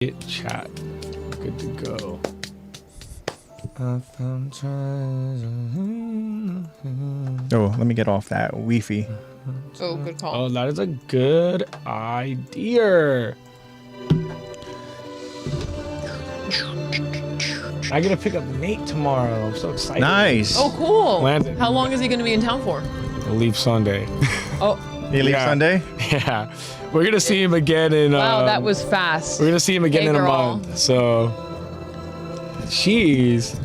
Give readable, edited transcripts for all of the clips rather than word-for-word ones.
Get chat. Good to go. Oh, let me get off that Wi-Fi. Oh, good call. Oh, that is a good idea. I gotta pick up Nate tomorrow. I'm so excited. Nice. Oh, cool. Landon. How long is he going to be in town for? I'll leave Sunday. Oh, You leave Sunday? Yeah. We're gonna see him again in wow, that was fast. we're gonna see him again Hey, in a girl. month. So jeez.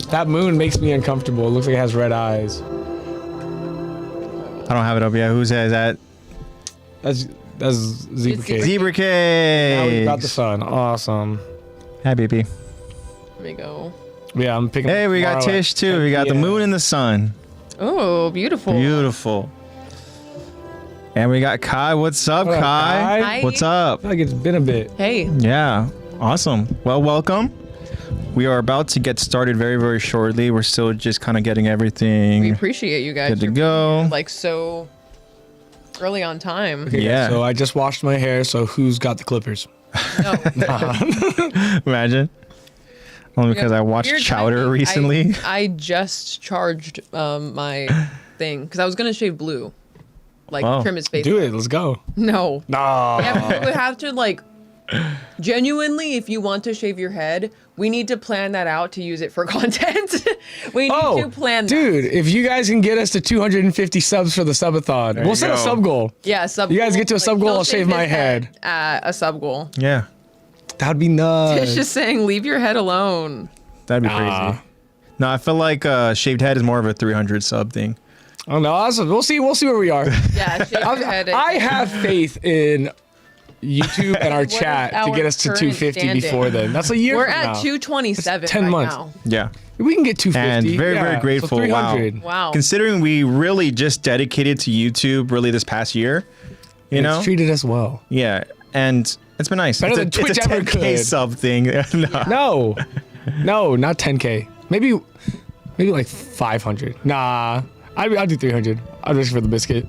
That moon makes me uncomfortable. It looks like it has red eyes. I don't have it up yet. Who's that? That's Zebra It's Cake. Zebra Now we Cake. got the sun. Awesome. Hi, baby. There we go. Yeah, I'm picking Hey, up we got tomorrow Tish at too. 10 We got the p.m. moon and the sun. Oh, beautiful. Beautiful. And we got Kai. What's up, What up, Kai? Kai? What's up? I feel like it's been a bit. Hey. Yeah. Awesome. Well, welcome. We are about to get started very, very shortly. We're still just kind of getting We everything appreciate you guys. good to for go. being, like, so early on time. Okay, Yeah. So I just washed my hair. So who's got the clippers? No. Imagine. Only because I watched Weird Chowder timing. recently. I just charged my thing because I was going to shave blue. Like, Wow. trim his face. Do it. Let's go. No. No. Yeah, we would have to, like, genuinely, if you want to shave your head, we need to plan that out to use it for content. We need to plan that. dude, if you guys can get us to 250 subs for the subathon, we'll you set a go. sub goal. Yeah, sub You guys goal. get to a sub goal, he'll I'll shave my his head. A sub goal. Yeah. That'd be nuts. It's just saying, leave your head alone. That'd be Nah. crazy. No, I feel like shaved head is more of a 300 sub thing. Oh no, awesome. We'll see where we are. Yeah, shave your head. I have faith in YouTube and our What is chat to our get us to current 250 standing? before then. That's a year We're from at now. 227 That's 10 right months. now. Yeah. We can get 250. And very, very Yeah, grateful. So Wow. 300. Wow. Considering we really just dedicated to YouTube really this past year, you know? It's treated us well. Yeah. And it's been nice. Better it's than it's Twitch a ever 10K could. sub thing. No. No, not 10K. Maybe like 500. Nah, I'll do 300. I'll risk for the biscuit.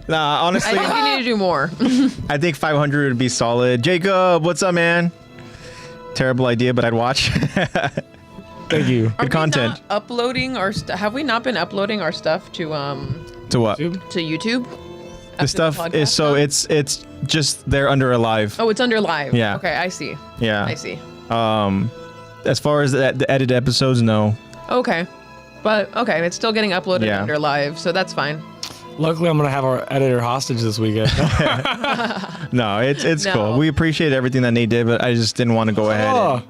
Nah, I honestly, think we need to do more. I think 500 would be solid. Jacob, what's up, man? Terrible idea, but I'd watch. Thank you. Are we content. not uploading our have we not been uploading our stuff to To what? Dude. YouTube? The stuff is so it's just they're under a live. Oh, it's under live. Yeah. Okay, I see. Yeah. I see. As far as the edited episodes, no. Okay. But okay, it's still getting uploaded Yeah. under live, so that's fine. Luckily, I'm gonna have our editor hostage this weekend. No, it's No. cool. We appreciate everything that Nate did, but I just didn't want to go ahead and,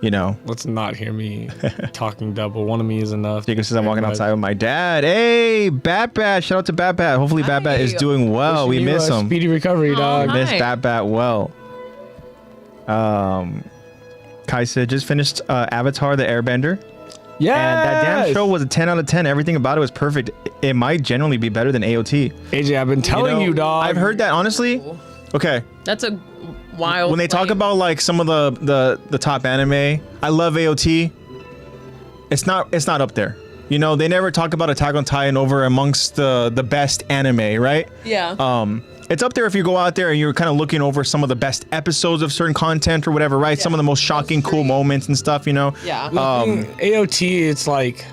you know. Let's not hear me talking double. One of me is enough. Jacob says I'm walking outside with my dad. Hey, Bat Bat. Shout out to Bat Bat. Hopefully Bat Bat is Hi. doing well. Wishing We you miss a him. Speedy recovery, dog. Hi. Miss Bat Bat well. Kai said just finished Avatar the Airbender. Yeah. And that damn show was a 10 out of 10. Everything about it was perfect. It might generally be better than AOT. AJ, I've been telling you, dog. I've heard that, honestly. Okay. That's a wild When they talk claim. about like some of the top anime, I love AOT. It's not up there. You know, they never talk about Attack on Titan over amongst the best anime, right? Yeah. It's up there if you go out there and you're kind of looking over some of the best episodes of certain content or whatever, right? Some of the most shocking, cool moments and stuff, you know? Yeah. AOT, it's like,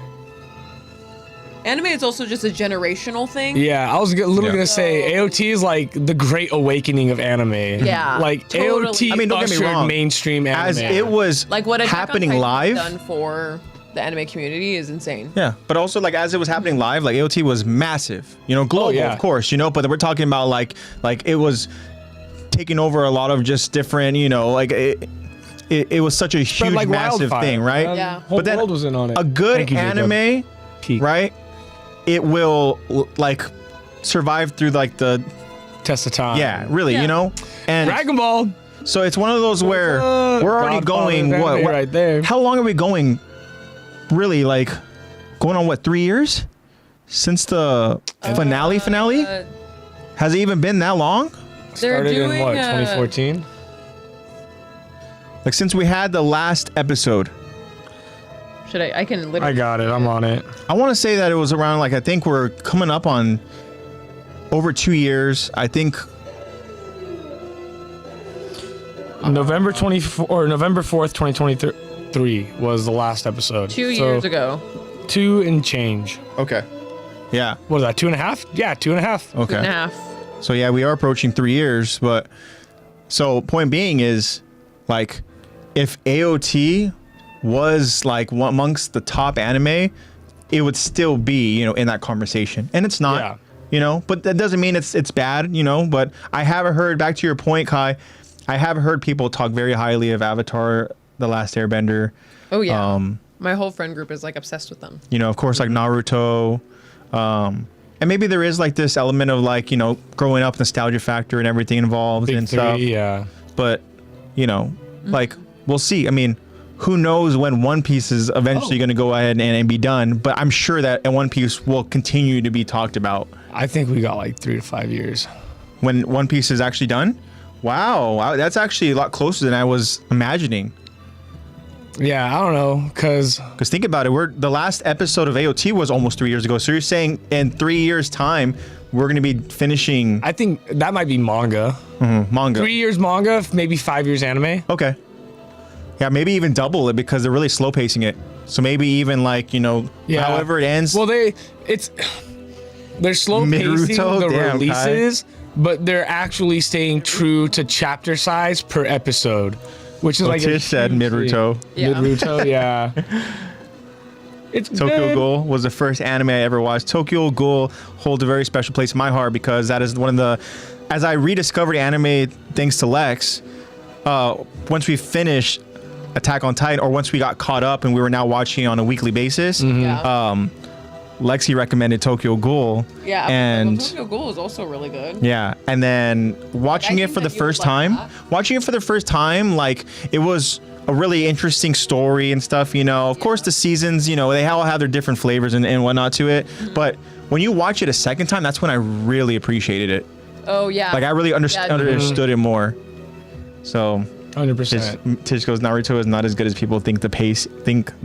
Anime is also just a generational thing. yeah, I was literally Yeah. gonna say AOT is like the great awakening of anime. Yeah, like totally. AOT I mean, don't get me ushered wrong. mainstream anime. As it was Like what Attack on happening Titan live. has done for the anime community is insane. Yeah, but also like as it was happening live, like AOT was massive, you know, global, yeah. of course, you know, but we're talking about like it was taking over a lot of just different, you know, like it was such a Spread huge, like massive wildfire, thing, right? man. Yeah. Whole But then world was in on it. A good Thank you, Jacob. anime, Peak. right? It will like survive through like the Test of time. yeah, really, Yeah. you know, and Dragon Ball. so it's one of those where we're already Godfather going. of anime What right there? How long are we going? Really, like going on what 3 years since the finale? Has it even been that long? They're Started doing in what, 2014. 2014? Like since we had the last episode, Should I can I literally got it. I'm on it. I want to say that it was around like I think we're coming up on over 2 years. I think November 24 or November 4th, 2023 was the last episode. 2 years ago. 2 and change. Okay. Yeah. What is that? 2.5? Yeah, 2.5. Okay. 2.5. So yeah, we are approaching 3 years, but so point being is like if AOT was like one amongst the top anime, it would still be, in that conversation. And it's not, but that doesn't mean it's bad, but I have heard, back to your point, Kai, I have heard people talk very highly of Avatar, The Last Airbender. Oh yeah. My whole friend group is like obsessed with them. Of course, like Naruto, and maybe there is like this element of like, growing up, nostalgia factor and everything involved Big and three, stuff. yeah. But, like we'll see. I mean, who knows when One Piece is eventually going to go ahead and be done, but I'm sure that One Piece will continue to be talked about. I think we got like 3 to 5 years. When One Piece is actually done? Wow, that's actually a lot closer than I was imagining. Yeah, I don't know, because think about it, the last episode of AOT was almost 3 years ago. So you're saying in 3 years' time, we're going to be finishing... I think that might be manga. Manga. 3 years manga, maybe 5 years anime. Okay. Yeah, maybe even double it because they're really slow pacing it. So maybe even like, however it ends. Well, they're slow pacing the releases, but they're actually staying true to chapter size per episode, which is like Tish said Midruto. Yeah. Midruto, yeah. It's Tokyo good. Ghoul was the first anime I ever watched. Tokyo Ghoul holds a very special place in my heart because that is one of the, as I rediscovered anime thanks to Lex, once we finished Attack on Titan, or once we got caught up and we were now watching on a weekly basis, Yeah. Lexy recommended Tokyo Ghoul. Yeah. And Tokyo Ghoul is also really good. yeah, and then watching I it think for the that you would first like time, that. like it was a really interesting story and stuff, Of course, the seasons, they all have their different flavors and whatnot to it. But when you watch it a second time, that's when I really appreciated it. Oh yeah. Like I really understood it more. So 100%. Tish goes, Naruto is not as good as people think. The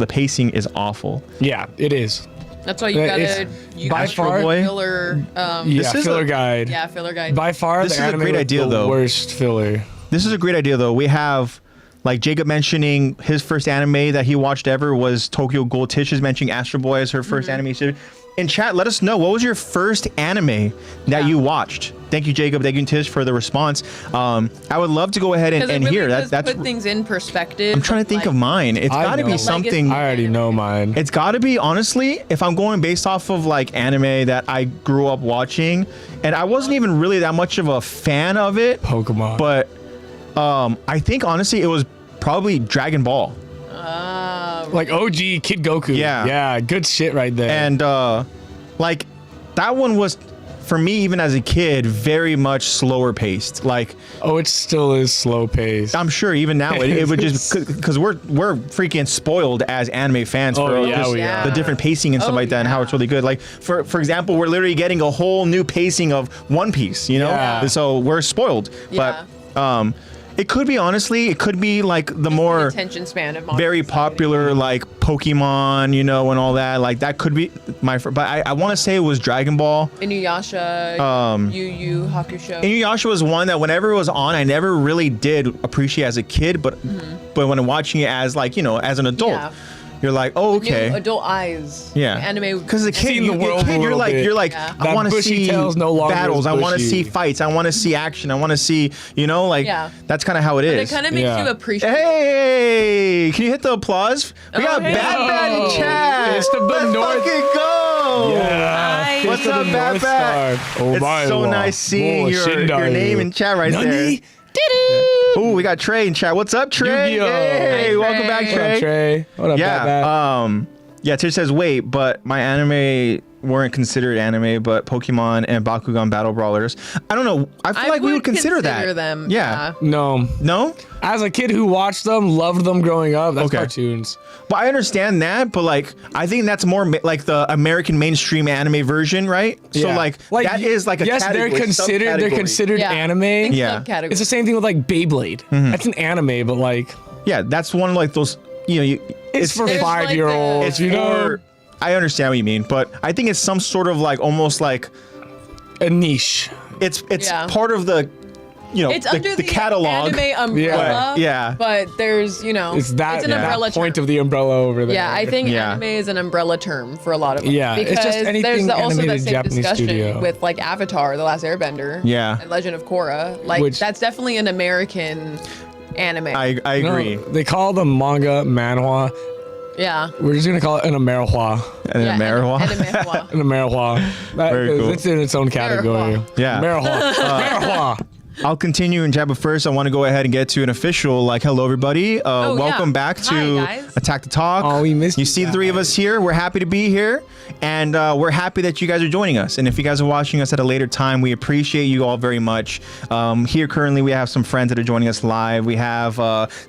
pacing is awful. Yeah, it is. That's why you It's gotta use by far- filler. Yeah, filler guide. Yeah, filler guide. By far, This the is a anime great with idea, the though. worst filler. This is a great idea, though. We have, like Jacob mentioning his first anime that he watched ever was Tokyo Ghoul. Tish is mentioning Astro Boy as her first anime. So in chat, let us know, what was your first anime that you watched? Thank you, Jacob. Thank you, Tish, for the response. I would love to go ahead and Because it really hear does that. That's put things in perspective. I'm trying to think of mine. It's I got to know. be The something. I already know mine. It's got to be, honestly, if I'm going based off of like anime that I grew up watching, and I wasn't even really that much of a fan of it, Pokemon. but I think honestly it was probably Dragon Ball. Like OG Kid Goku. Yeah. Yeah, good shit right there. And like that one was, for me, even as a kid, very much slower paced. Like oh, it still is slow paced. I'm sure even now it would just, because we're freaking spoiled as anime fans for Oh, yeah, just we are. the different pacing and stuff Oh, like that, and how yeah. it's really good. Like for example, we're literally getting a whole new pacing of One Piece, Yeah. So we're spoiled. Yeah. But it could be, honestly, it could be like the more attention span of modern very society. popular like Pokemon, and all that. Like that could be but I want to say it was Dragon Ball. Inuyasha, Yu Yu Hakusho. Inuyasha was one that whenever it was on, I never really did appreciate as a kid, but when watching it as like, as an adult, Yeah. you're like, oh, okay. New adult eyes. Yeah, Anime. Because as a kid, Seen the world a you're little like, bit. Yeah. I That want to bushy see tail's no longer battles. as I want to bushy. see fights. I want to see action. I want to see, like, Yeah. that's kind of how it It is. kind of makes Yeah. you appreciate. Hey, can you hit the applause? We got hey. Bad in chat. Fist of the Let's North. fucking go. Yeah. Nice. Fist What's of up, the Bad North Bad? Star. Oh, It's my so lord. nice seeing Oh, your Shindayu. name in chat right there. Nani? Ooh, we got Trey in chat. What's up, Trey? Yu-Gi-Oh. Hey, Hi, welcome Trey. back, What up, Trey. Trey? What up, Bad Bad? Yeah. Yeah, Tish says, wait, but my anime weren't considered anime, but Pokemon and Bakugan Battle Brawlers. I don't know. I feel like we would consider that. them. Yeah. No. No? As a kid who watched them, loved them growing up, that's Okay. cartoons. Well, I understand that, but like, I think that's more like the American mainstream anime version, right? So Yeah. like that is like a yes, category, they're considered subcategory. Yeah. anime. Yeah. Subcategory. It's the same thing with like Beyblade. That's an anime, but like Yeah, that's one of like those. it's for There's like 5-year-olds. It's you know, I understand what you mean, but I think it's some sort of like almost like a niche. it's Yeah. part of the It's under the catalog. anime umbrella. Yeah. But there's, It's an umbrella point term. of the umbrella over there. Yeah, I think Yeah. anime is an umbrella term for a lot of them. Yeah, it's because just anything there's also the animated same Japanese discussion studio. with like Avatar, The Last Airbender, Yeah. and Legend of Korra. Like Which- that's definitely an American anime. I agree. They call the manga manhwa. yeah. We're just gonna call it an Amerihwa. And Yeah, then marijuana. Anime. An Amerihwa. Very cool. It's in its own category. Amerihwa. Yeah. Amerihwa. Amerihwa. I'll continue in chat, but first I want to go ahead and get to an official hello everybody. Oh, welcome yeah. back Hi, to guys. Attack the Talk. Oh, we missed you. you See the three of guys. us here. We're happy to be here, and we're happy that you guys are joining us. And if you guys are watching us at a later time, we appreciate you all very much. Here currently we have some friends that are joining us live. We have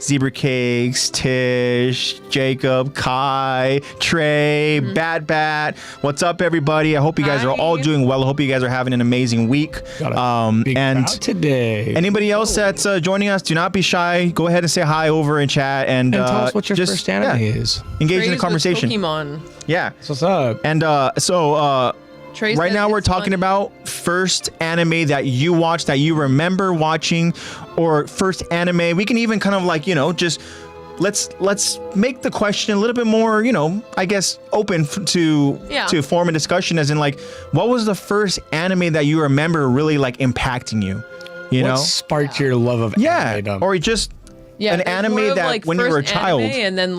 Zebra Cakes, Tish, Jacob, Kai, Trey, Bad Bat. What's up, everybody? I hope you guys are all Hi. doing well. I hope you guys are having an amazing week. Got a big And crowd today. anybody else that's joining us, do not be shy. Go ahead and say hi over in chat and tell us what your just, first anime yeah, is. engage in Trey's the with conversation. Pokemon. Yeah. So what's up? And Trey right says now we're it's talking funny. about first anime that you watched that you remember watching, or first anime. We can even kind of just let's make the question a little bit more, I guess open to form a discussion, as in what was the first anime that you remember really impacting you? What sparked your love of anime? or just an there's anime more of, that when you were a first child. anime and then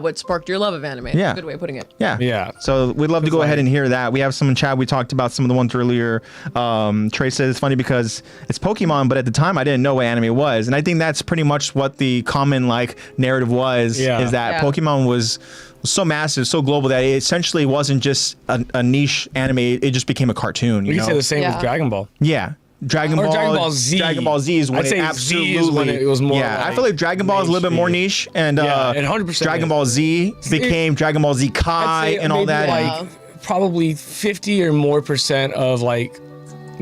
what sparked your love of anime. Yeah. That's a good way of putting it. Yeah. Yeah. So we'd love to It's go ahead like- and hear that. We have some in chat. We talked about some of the ones earlier. Trey said it's funny because it's Pokemon, but at the time I didn't know what anime was. And I think that's pretty much what the common narrative was, Yeah. is that Yeah. Pokemon was so massive, so global that it essentially wasn't just a niche anime. It just became a cartoon. We You can know? say the same Yeah. with Dragon Ball. Yeah. Dragon Or Ball, Dragon Ball Z. Dragon Ball Z is when I'd it say Z absolutely is when it was more Yeah, I feel like Dragon Ball is a little bit more niche, and Yeah, it 100% Dragon is. Ball Z became Dragon Ball Z Kai I'd say and all maybe, that. probably 50 or more % of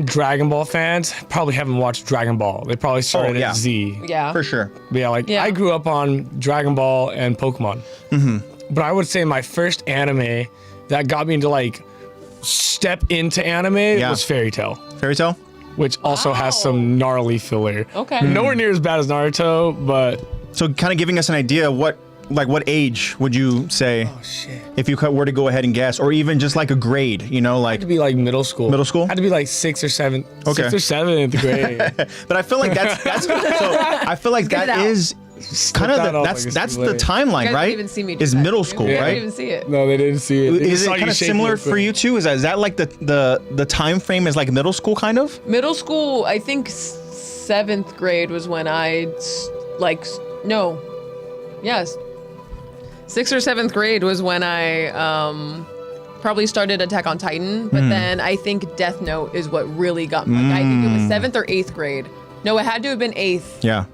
Dragon Ball fans probably haven't watched Dragon Ball. They probably started yeah. at Z. Yeah. For sure. But yeah, Yeah. I grew up on Dragon Ball and Pokemon. Mm-hmm. But I would say my first anime that got me to step into anime was Fairy Tail, Fairy Tail? which also has Wow. some gnarly filler. Okay. Nowhere near as bad as Naruto, but So kind of giving us an idea, what age would you say shit. if you were to go ahead and guess, or even just a grade, Had to be middle school. Middle school? Had to be 6th or 7th. Okay. 6th or 7th grade. but I feel like that's so I feel like Spit it that out. is kind that of off that's like a that's the split. You timeline, guys right? didn't even see me do Is that. middle You school, didn't right? even see it. No, they didn't see it. They Is just it saw kind you of shaking similar real for quick. you too? Is that the time frame is middle school kind of? Middle school, I think 7th grade was when yes. 6th or 7th grade was when I probably started Attack on Titan, but then I think Death Note is what really got me. I think it was 7th or 8th grade. No, it had to have been 8th. Yeah.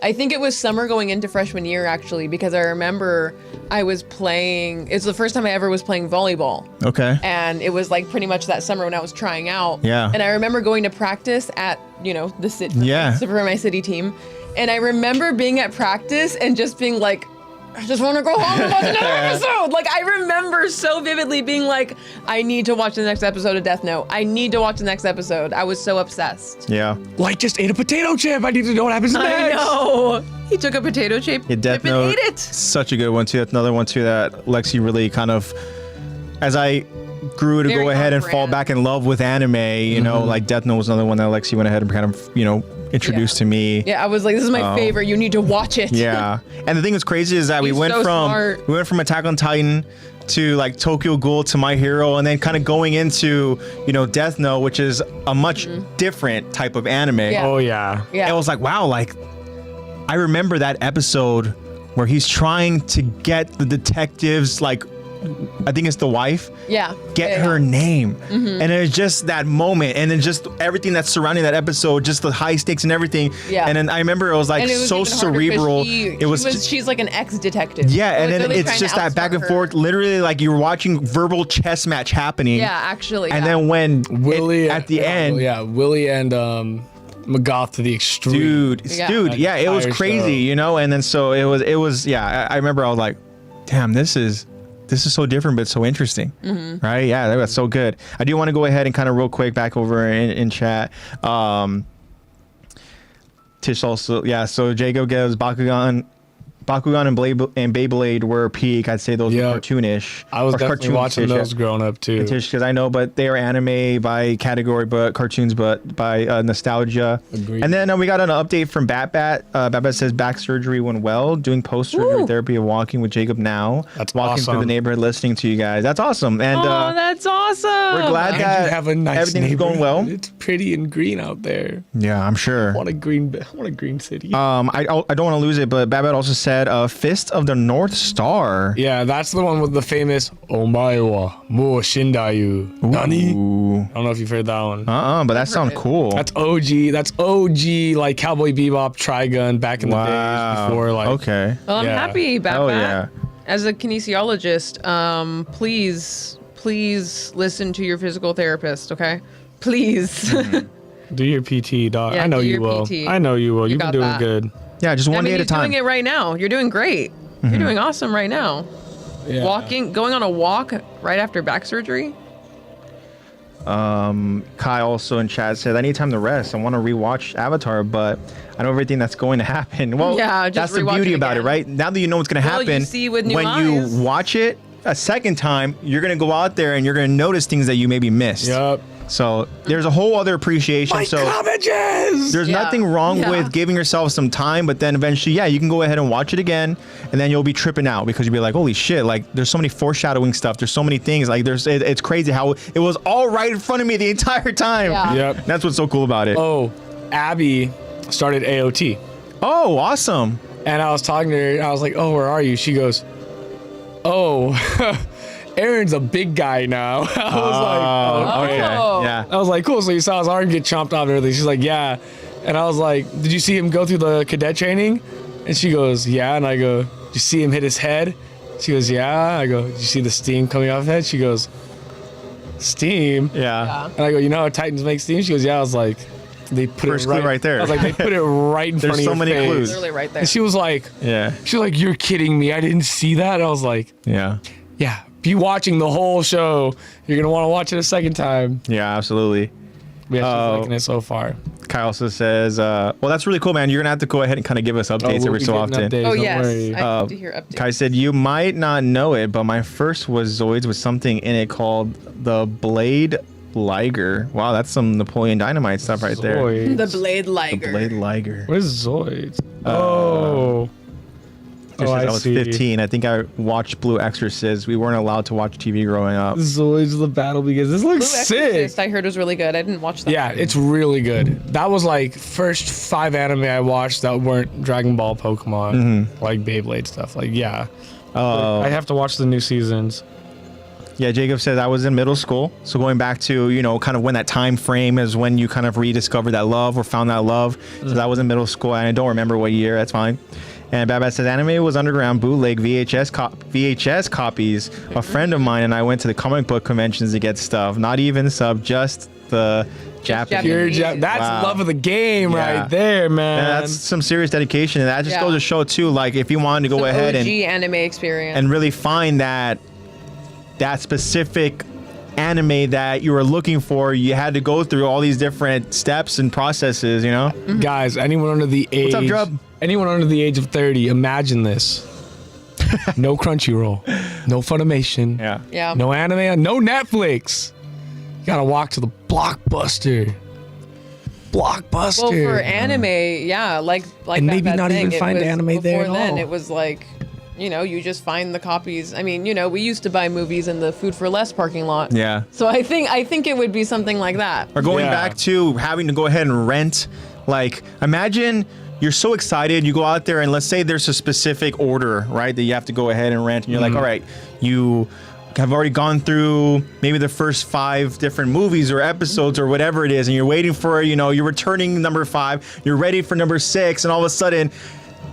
I think it was summer going into freshman year, actually, because I remember I was playing, it's the first time I ever was playing volleyball. Okay. And it was pretty much that summer when I was trying out. Yeah. And I remember going to practice at, the city. Yeah. For my city team. And I remember being at practice and just being I just want to go home and watch another episode. I remember so vividly being I need to watch the next episode of Death Note. I need to watch the next episode. I was so obsessed. Yeah. Just ate a potato chip. I need to know what happens next. I know. He took a potato chip, Yeah, Death and Note, ate it. such a good one too. That's another one too that Lexy really kind of, as I grew to Very go ahead on and fall brand. back in love with anime, you know, Death Note was another one that Lexy went ahead and kind of, introduced to me. Yeah, I was this is my favorite. You need to watch it. Yeah. And the thing that's crazy is that we He's went so from smart. Attack on Titan to Tokyo Ghoul to My Hero, and then kind of going into, Death Note, which is a much different type of anime. Yeah. Oh, yeah. Yeah. It was wow, I remember that episode where he's trying to get the detectives, I think it's the wife, Yeah. get Yeah, her yeah. name. And it's just that moment, and then just everything that's surrounding that episode, just the high stakes and everything. Yeah. And then I remember it was And it was so even harder 'cause cerebral. she's like an ex-detective. Yeah, So and then really it's trying just to that back outsmart and her. forth, literally you're watching verbal chess match happening. Yeah, actually. And yeah. then when Willie at the end, Willie and McGoth to the extreme. Yeah. it was Fire crazy, and then so it was I remember I was like, damn, this is so different but so interesting. Right? Yeah, that was so good. I do want to go ahead and kind of real quick back over in chat. Tish also, yeah. So Jacob gives Bakugan and Beyblade were peak. I'd say those were cartoonish. I was definitely watching those growing up too. Because I know, but they are anime by category, but cartoons, but by nostalgia. Agreed. And then we got an update from Bat. Bat says back surgery went well. Doing post-surgery therapy of walking with Jacob now. That's walking awesome. through the neighborhood, listening to you guys. That's awesome. And that's awesome. we're glad And that you have a nice everything's going well. It's pretty and green out there. Yeah, I'm sure. I want a green city. I don't want to lose it, but Bat also said Fist of the North Star. Yeah, that's the one with the famous Omae wa mo shindayu. Nani? I don't know if you've heard that one. But that sounds cool. That's OG. That's OG like Cowboy Bebop Trigun back in the days before like. Okay. Well, I'm happy about Oh, that. yeah. As a kinesiologist, please listen to your physical therapist, okay? Please. Do your PT, dog. Yeah, I know do you your will. PT. I know you will. You've been got doing that. good. Yeah, just one day at a He's time. doing it right now. You're doing great. You're doing awesome right now. Yeah. Going on a walk right after back surgery. Kai also in chat said, I need time to rest. I want to rewatch Avatar, but I know everything that's going to happen. Well, Yeah, that's just the rewatch beauty it about it, again. right? Now that you know what's going to Well, you happen, see with new when eyes. you watch it a second time, you're going to go out there and you're going to notice things that you maybe missed. Yup. So there's a whole other appreciation. So cabbages! there's Yeah. nothing wrong Yeah. with giving yourself some time, but then eventually, yeah, you can go ahead and watch it again, and then you'll be tripping out because you'll be like, holy shit, like there's so many foreshadowing stuff. There's so many things. Like it's crazy how it was all right in front of me the entire time. Yeah. Yep. That's what's so cool about it. Oh, Abby started AOT. Oh, awesome. And I was talking to her, and I was like, oh, where are you? She goes, oh, Aaron's a big guy now. I was like, okay. Oh. Yeah. I was like, cool, so you saw his arm get chomped off and everything. She's like, yeah. And I was like, did you see him go through the cadet training? And she goes, yeah. And I go, did you see him hit his head? She goes, yeah. I go, did you see the steam coming off his head? She goes, steam? Yeah. And I go, you know how Titans make steam? She goes, yeah. I was like, they put First it right, clue right there. I was like, they put it right in front of so your many face. clues. Literally right there. And she was like, Yeah. you're kidding me. I didn't see that. And I was like, Yeah. yeah, be watching the whole show. You're going to want to watch it a second time. Yeah, absolutely. Yeah, she's liking it so far. Kai also says, well, that's really cool, man. You're going to have to go ahead and kind of give us updates we'll every be so getting often. updates, Oh don't yes, worry. I need to hear updates. Kai said, you might not know it, but my first was Zoids with something in it called the Blade Liger. Wow, that's some Napoleon Dynamite stuff right there. Zoids. The Blade The Liger. Blade Liger. What is Zoids? Oh. Just I as I was see. 15. I think I watched Blue Exorcist. We weren't allowed to watch TV growing up. Zoids the battle begins. This looks Blue sick. Exorcist, I heard was really good. I didn't watch that. Yeah, it's really good. That was like first 5 anime I watched that weren't Dragon Ball, Pokemon, like Beyblade stuff. Like, yeah. I have to watch the new seasons. Yeah, Jacob says I was in middle school. So going back to, you know, kind of when that time frame is when you kind of rediscovered that love or found that love. So that was in middle school. And I don't remember what year. That's fine. And Bad says anime was underground bootleg VHS copies. A friend of mine and I went to the comic book conventions to get stuff. Not even sub, just the Japanese. Japanese. That's Wow. love of the game Yeah. right there, man. And that's some serious dedication. And that just Yeah. goes to show too, like if you wanted to go Some ahead OG anime experience. and really find that specific anime that you were looking for, you had to go through all these different steps and processes, you know? Guys, anyone under the age What's up, Drub? anyone under the age of 30, imagine this. No Crunchyroll, no Funimation, Yeah. no anime, no Netflix. You gotta walk to the Blockbuster. Blockbuster. Well, for anime, yeah, like And that maybe bad not thing, even it find was- anime there before at then, all. it was like, you know, you just find the copies. I mean, you know, we used to buy movies in the Food for Less parking lot. Yeah. So I think it would be something like that. Or going Yeah. back to having to go ahead and rent, like imagine you're so excited, you go out there and let's say there's a specific order, right, that you have to go ahead and rent, and you're like, all right, you have already gone through maybe the first 5 different movies or episodes or whatever it is, and you're waiting for, you know, you're returning number 5, you're ready for number 6, and all of a sudden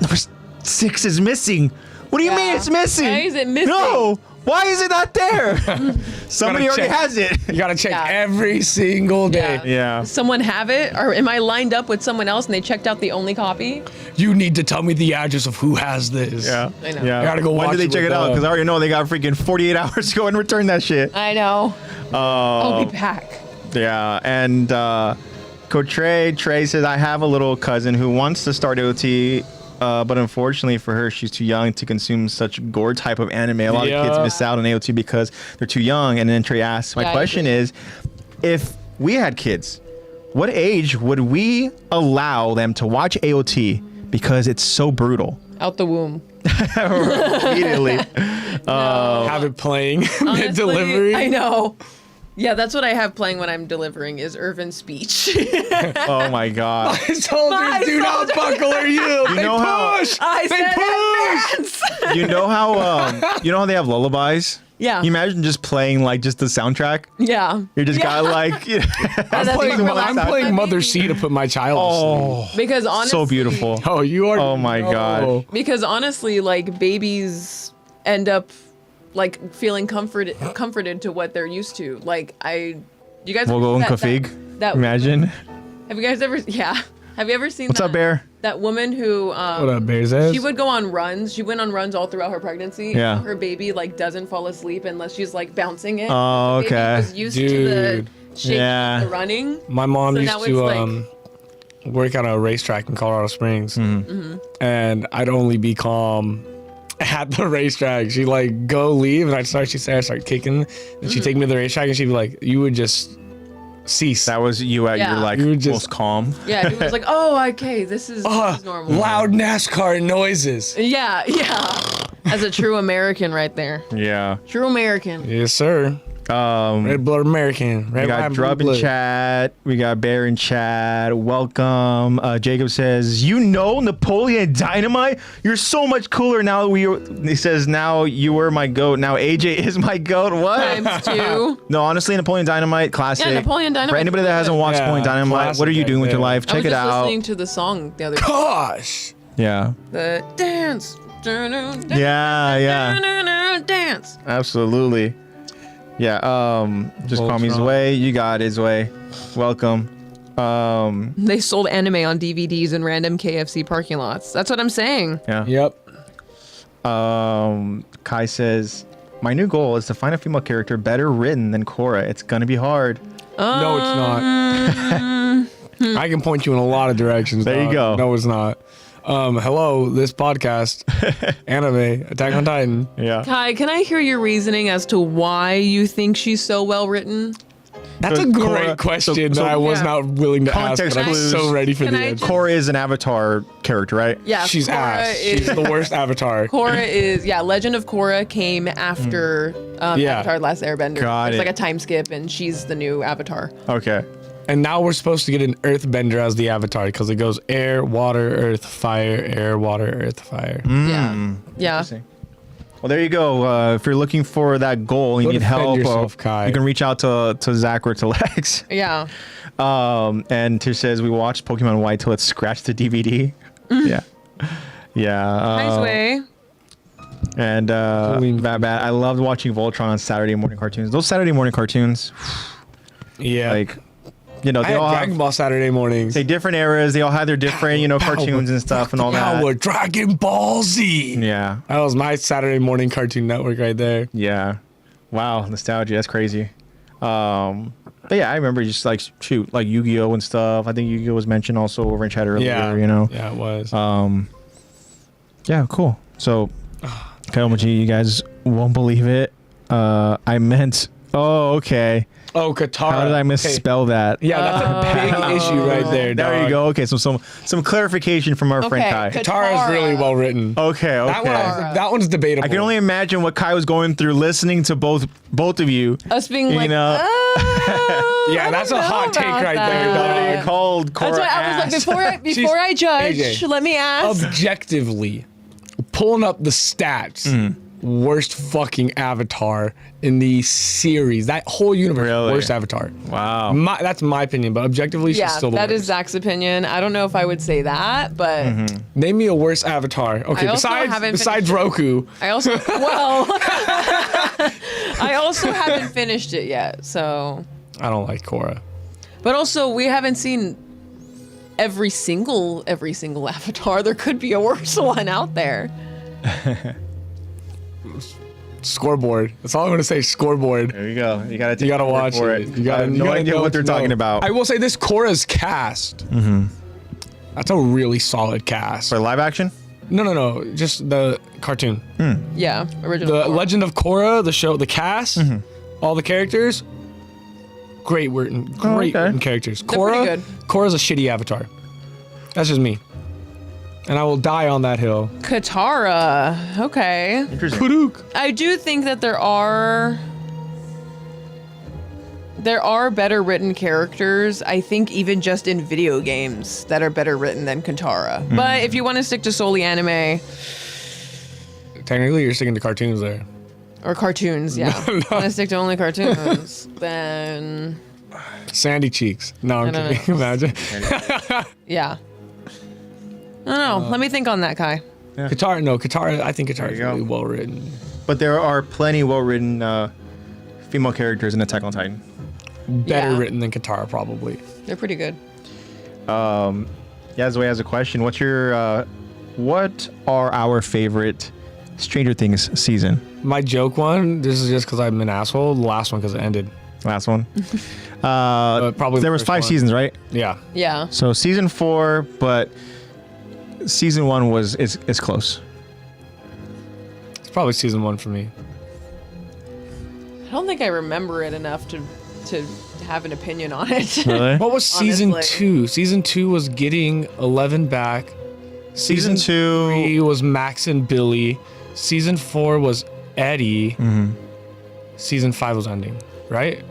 number 6 is missing. What do you mean it's missing? Why is it missing? No, why is it not there? Somebody already check. has it. You gotta check Yeah. every single day. Yeah. Does someone have it, or am I lined up with someone else and they checked out the only copy? You need to tell me the address of who has this. Yeah. I know. Yeah. I gotta go When watch do they it check with, it out? Because I already know they got freaking 48 hours to go and return that shit. I know. I'll be back. Yeah. And Trey says, I have a little cousin who wants to start AOT, but unfortunately for her, she's too young to consume such gore type of anime. A lot of kids miss out on AOT because they're too young. And then Trey asks, my question is, if we had kids, what age would we allow them to watch AOT because it's so brutal? Out the womb. Immediately. Have it playing Honestly, mid-delivery. I know. Yeah, that's what I have playing when I'm delivering is Irvin's speech. Oh my god. My soldiers do not buckle or yield. They know how- push. I They said push. advance. You know how they have lullabies? Yeah. You imagine just playing like just the soundtrack? Yeah. You're just got like I'm That's playing, what I'm relaxes playing my Mother baby. C to put my child to sleep. Because honestly, so beautiful. Oh, you are. Oh my God. Because honestly, like babies end up like feeling comforted to what they're used to. Like you guys. We'll ever go seen in Kafig. Imagine. Have you guys ever? Yeah. Have you ever seen? What's up, Bear? That woman who. What up, Bears ass? She would go on runs. She went on runs all throughout her pregnancy. Yeah. Her baby like doesn't fall asleep unless she's like bouncing it. Oh, The baby okay. was used to Dude. the shaking Yeah. of the running. My mom So used now to it's work on a racetrack in Colorado Springs, and I'd only be calm at the racetrack. She'd like go leave, and I'd start kicking, and she'd take me to the racetrack, and she'd be like, "You would just cease." That was you at Yeah. your like You were just- most calm. Yeah, he was like, "Oh, okay, this is normal." Loud NASCAR noises. Yeah, yeah. As a true American, right there. Yeah. True American. Yes, sir. Red blood American. Red We got wine, Drub blue in blood. chat. We got Bear in chat. Welcome. Jacob says, you know Napoleon Dynamite? You're so much cooler now. He says, now you were my goat. Now AJ is my goat. What? Times two. No, honestly, Napoleon Dynamite, classic. Yeah, Napoleon Dynamite. For anybody that hasn't watched Yeah, Napoleon Dynamite, what are you classic doing with right your there. life? I was Check it just out. listening to the song the other day. Gosh. Yeah. The dance. Yeah. Dance. Absolutely. Yeah. Just call me Voltron. Zway. You got it, Zway. Welcome. They sold anime on DVDs in random KFC parking lots. That's what I'm saying. Yeah. Yep. Kai says, my new goal is to find a female character better written than Korra. It's gonna be hard. No, it's not. I can point you in a lot of directions. There you dog. go. No, it's not. Hello, this podcast, anime, Attack on Titan. Yeah. Kai, can I hear your reasoning as to why you think she's so well written? That's a So great Korra- question so- that I was Yeah. not willing to ask, Context but I'm clues. so ready for Can the I answer. just- Korra is an Avatar character, right? Yeah, She's Korra ass. is She's the worst avatar. Korra is Legend of Korra came after Yeah. Avatar: The Last Airbender. Got It's it. like a time skip, and she's the new Avatar. Okay. And now we're supposed to get an earthbender as the avatar because it goes air, water, earth, fire, air, water, earth, fire. Yeah, yeah. Interesting. Well, there you go. If you're looking for that goal, you Go need defend help. yourself, Kai. You can reach out to Zach or to Lex. Yeah. And Tish says we watched Pokemon White till it scratched the DVD. Yeah. Yeah. Nice way. And bad. I loved watching Voltron on Saturday morning cartoons. Those Saturday morning cartoons, Yeah. like, you know, I they had all Dragon have Ball Saturday mornings. say different eras. They all had their different, you know, cartoons and stuff and all that. Power Dragon Ball Z. Yeah. That was my Saturday morning Cartoon Network right there. Yeah. Wow, nostalgia. That's crazy. But yeah, I remember just like like Yu-Gi-Oh and stuff. I think Yu-Gi-Oh was mentioned also over in chat earlier. Yeah. You know. Yeah, it was. Yeah. Cool. So, Kaiomochi, you guys won't believe it. I meant. Oh, okay. Oh, Katara. How did I misspell that? Yeah, that's a big issue right there. There you dog. go. Okay, so some clarification from our friend Kai. Katara is really well written. Okay. That, one's debatable. I can only imagine what Kai was going through listening to both of you. Us being You like, know. Yeah, that's a hot take right there, Literally dog. called Korra That's why I was like, before I judge, AJ. let me ask. Objectively, pulling up the stats, Mm. worst fucking avatar in the series. That whole universe, Really? worst avatar. Wow. That's my opinion, but objectively, she's Yeah, still the that worst. is Zach's opinion. I don't know if I would say that, but Name me a worse avatar. Okay, I also haven't besides finished Roku. I also I also haven't finished it yet. So, I don't like Korra. but also we haven't seen every single Avatar. There could be a worse one out there. Scoreboard. That's all I'm gonna say. Scoreboard. There you go. You gotta watch for it. You I have no idea what they're talking about. I will say this: Korra's cast. That's a really solid cast. For live action? No. Just the cartoon. Yeah, original. The Korra. Legend of Korra, the show, the cast, all the characters. Great written characters. They're pretty good. Korra's a shitty avatar. That's just me. And I will die on that hill. Katara. Okay. Interesting. Karuk. I do think that there are better written characters, I think even just in video games, that are better written than Katara. But if you want to stick to solely anime Technically, you're sticking to cartoons there. or cartoons, yeah. Want to stick to only cartoons, then Sandy cheeks. No, I'm I don't kidding. Imagine. yeah. I don't know. Let me think on that, Kai. Katara. I think Katara is you go. really well written. But there are plenty well-written female characters in Attack on Titan. Better Yeah. written than Katara, probably. They're pretty good. Yeah, Zoe has a question. What are our favorite Stranger Things season? My joke one. This is just because I'm an asshole. The last one because it ended. Last one. Probably there the was first 5 one. seasons, right? Yeah. Yeah. So season 4, but season 1 is close. It's probably season 1 for me. I don't think I remember it enough to have an opinion on it. Really? What was season Honestly. 2? Season 2 was getting 11 back. Season 2 3 was Max and Billy. Season 4 was Eddie. Season 5 was ending, right?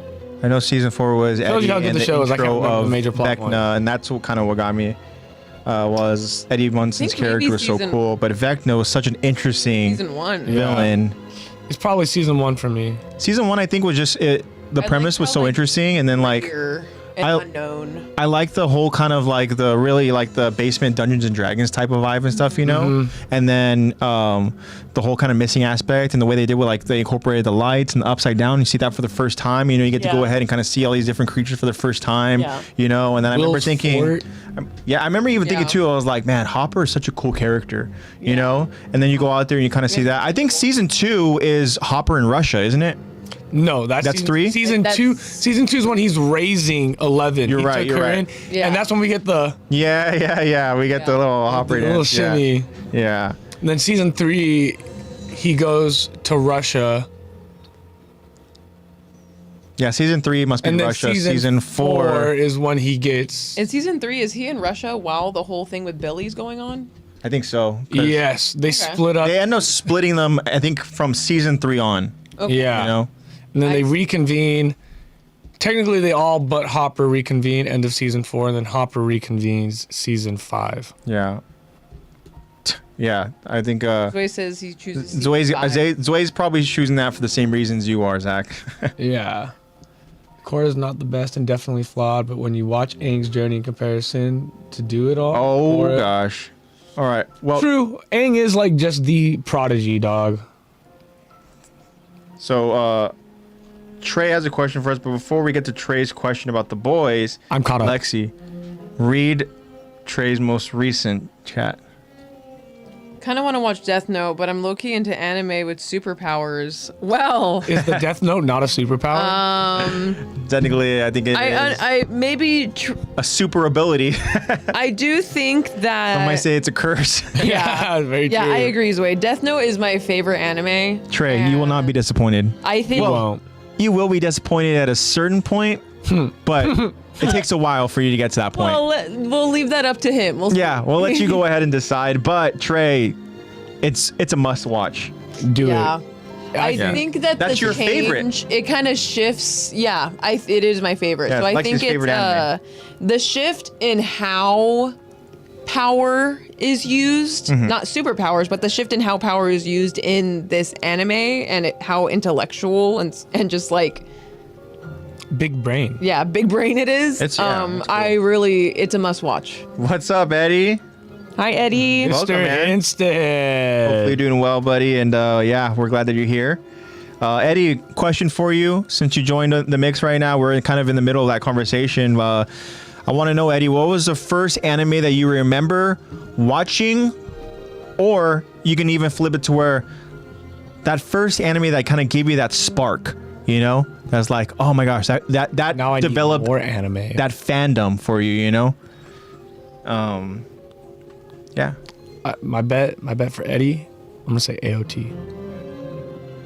I know season 4 was Tells you Eddie how good and the the show is. I can't intro remember the of major plot Vecna, point. and that's what kind of what got me. Was Eddie Munson's think maybe character was so season- cool, but Vecna was such an interesting Season 1. villain. It's probably season 1 for me. Season 1, I think, was just it. The I premise liked was how, so like, interesting, and then like Fear and I- unknown. I like the whole kind of like the really like the basement Dungeons and Dragons type of vibe and stuff, you know. And then the whole kind of missing aspect and the way they did with like they incorporated the lights and the upside down. You see that for the first time. You know, you get to go Yeah. ahead and kind of see all these different creatures for the first time. Yeah. You know, and then I remember Will's thinking, fort. I remember even thinking Yeah. too. I was like, man, Hopper is such a cool character. You know, and then you go out there and you kind of see that. I think season 2 is Hopper in Russia, isn't it? No, that's That's season, 3? Season That's- 2. Season 2 is when he's raising 11. You're He right, took you're her right. in, Yeah. And that's when we get the Yeah. We get the Yeah. little Hopper little dance. shimmy. Yeah. And then season 3, he goes to Russia. Yeah, season 3 must be And then Russia. season 4, is when he gets. In season 3, is he in Russia while the whole thing with Billy's going on? I think so. 'cause Yes, they split up. They end up splitting them, I think, from season 3 on. Okay. Yeah. You know? And then they Nice. reconvene. Technically, they all but Hopper reconvene end of season 4, and then Hopper reconvenes season 5. Yeah. Yeah, I think Zoe says he chooses season Zoe's, 5. Zoe's probably choosing that for the same reasons you are, Zach. Yeah. Korra's not the best and definitely flawed, but when you watch Aang's journey in comparison to do it all, Oh, Korra- gosh. All right. Well, True, Aang is like just the prodigy dog. so Trey has a question for us, but before we get to Trey's question about the boys, I'm caught up. Lexy, read Trey's most recent chat. Kind of want to watch Death Note, but I'm low-key into anime with superpowers. Well, Is the Death Note not a superpower? Technically, I think it is I maybe a super ability. I do think that Some might say it's a curse. Yeah, very yeah, true. I agree, Zoe. Death Note is my favorite anime. Trey, you will not be disappointed. I think Well, You will be disappointed at a certain point, but it takes a while for you to get to that point. we'll leave that up to him. We'll see. Yeah, we'll let you go ahead and decide. But Trey, it's a must watch. do Yeah. it. I Yeah. think that That's the your favorite. change, it kind of shifts. Yeah, it is my favorite. Yeah, so I Lexi's think favorite it's anime. the shift in how power is used, Mm-hmm. not superpowers, but the shift in how power is used in this anime and how intellectual and just like Big brain. yeah, big brain it is. It's- yeah, it's cool. I really it's a must watch. What's up, Eddie? Hi Eddie. Welcome, Mr. man. Instant. Hopefully you're doing well, buddy. And yeah, we're glad that you're here. Eddie, question for you. Since you joined the mix right now, we're kind of in the middle of that conversation. I want to know, Eddie, what was the first anime that you remember watching? Or you can even flip it to where that first anime that kind of gave you that spark, you know, that's like, oh my gosh, that Now I developed need more anime. that fandom for you, you know. Yeah. My bet for Eddie, I'm gonna say AOT.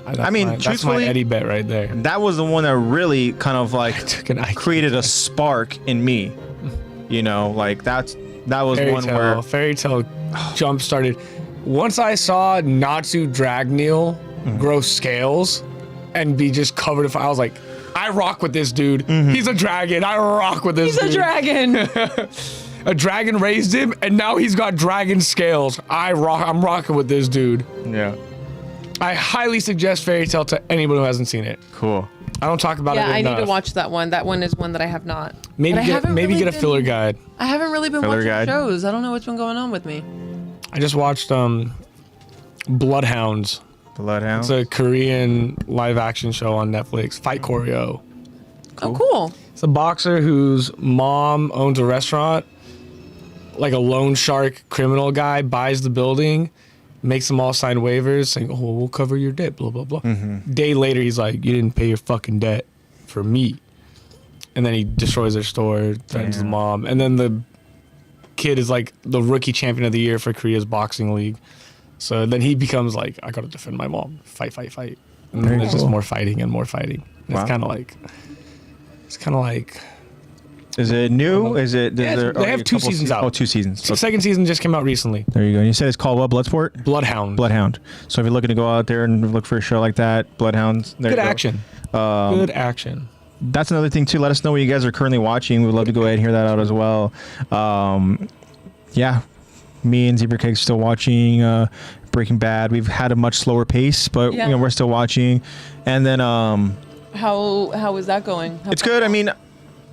That's truthfully, my Eddie bet right there. that was the one that really kind of like Took an IQ created a spark in me. You know, like that was one where Fairy Tail jump started. Once I saw Natsu Dragneel grow scales and be just covered in, I was like, I rock with this dude. He's a dragon. I rock with this dude. He's a dragon. A dragon raised him, and now he's got dragon scales. I'm rocking with this dude. yeah. I highly suggest Fairy Tail to anyone who hasn't seen it. Cool. I don't talk about it Yeah, I enough. need to watch that one. That one is one that I have not. Maybe But I haven't really get a filler guide. I haven't really been Filler watching guide. shows. I don't know what's been going on with me. I just watched Bloodhounds. Bloodhound. It's a Korean live action show on Netflix. Fight choreo. Oh, cool. It's a boxer whose mom owns a restaurant. Like a loan shark criminal guy buys the building, makes them all sign waivers saying, "Oh, we'll cover your debt." Blah blah blah. Day later, he's like, "You didn't pay your fucking debt for me," and then he destroys their store, threatens the mom, and then the kid is like the rookie champion of the year for Korea's boxing league. So then he becomes like, "I gotta defend my mom." Fight. And then Very there's just cool. more fighting and more fighting. And Wow. It's kind of like. Is it new? Is it? Yeah, there they already have a 2 couple seasons out. Oh, 2 seasons. The second season just came out recently. There you go. And you said it's called what? Bloodsport? Bloodhound. Bloodhound. So if you're looking to go out there and look for a show like that, Bloodhounds. There Good you go. action. Good action. That's another thing too. Let us know what you guys are currently watching. We'd love to go ahead and hear that out as well. Yeah, me and Zebra Cake are still watching Breaking Bad. We've had a much slower pace, but Yeah. you know, we're still watching. And then How is that going? it's good. I mean,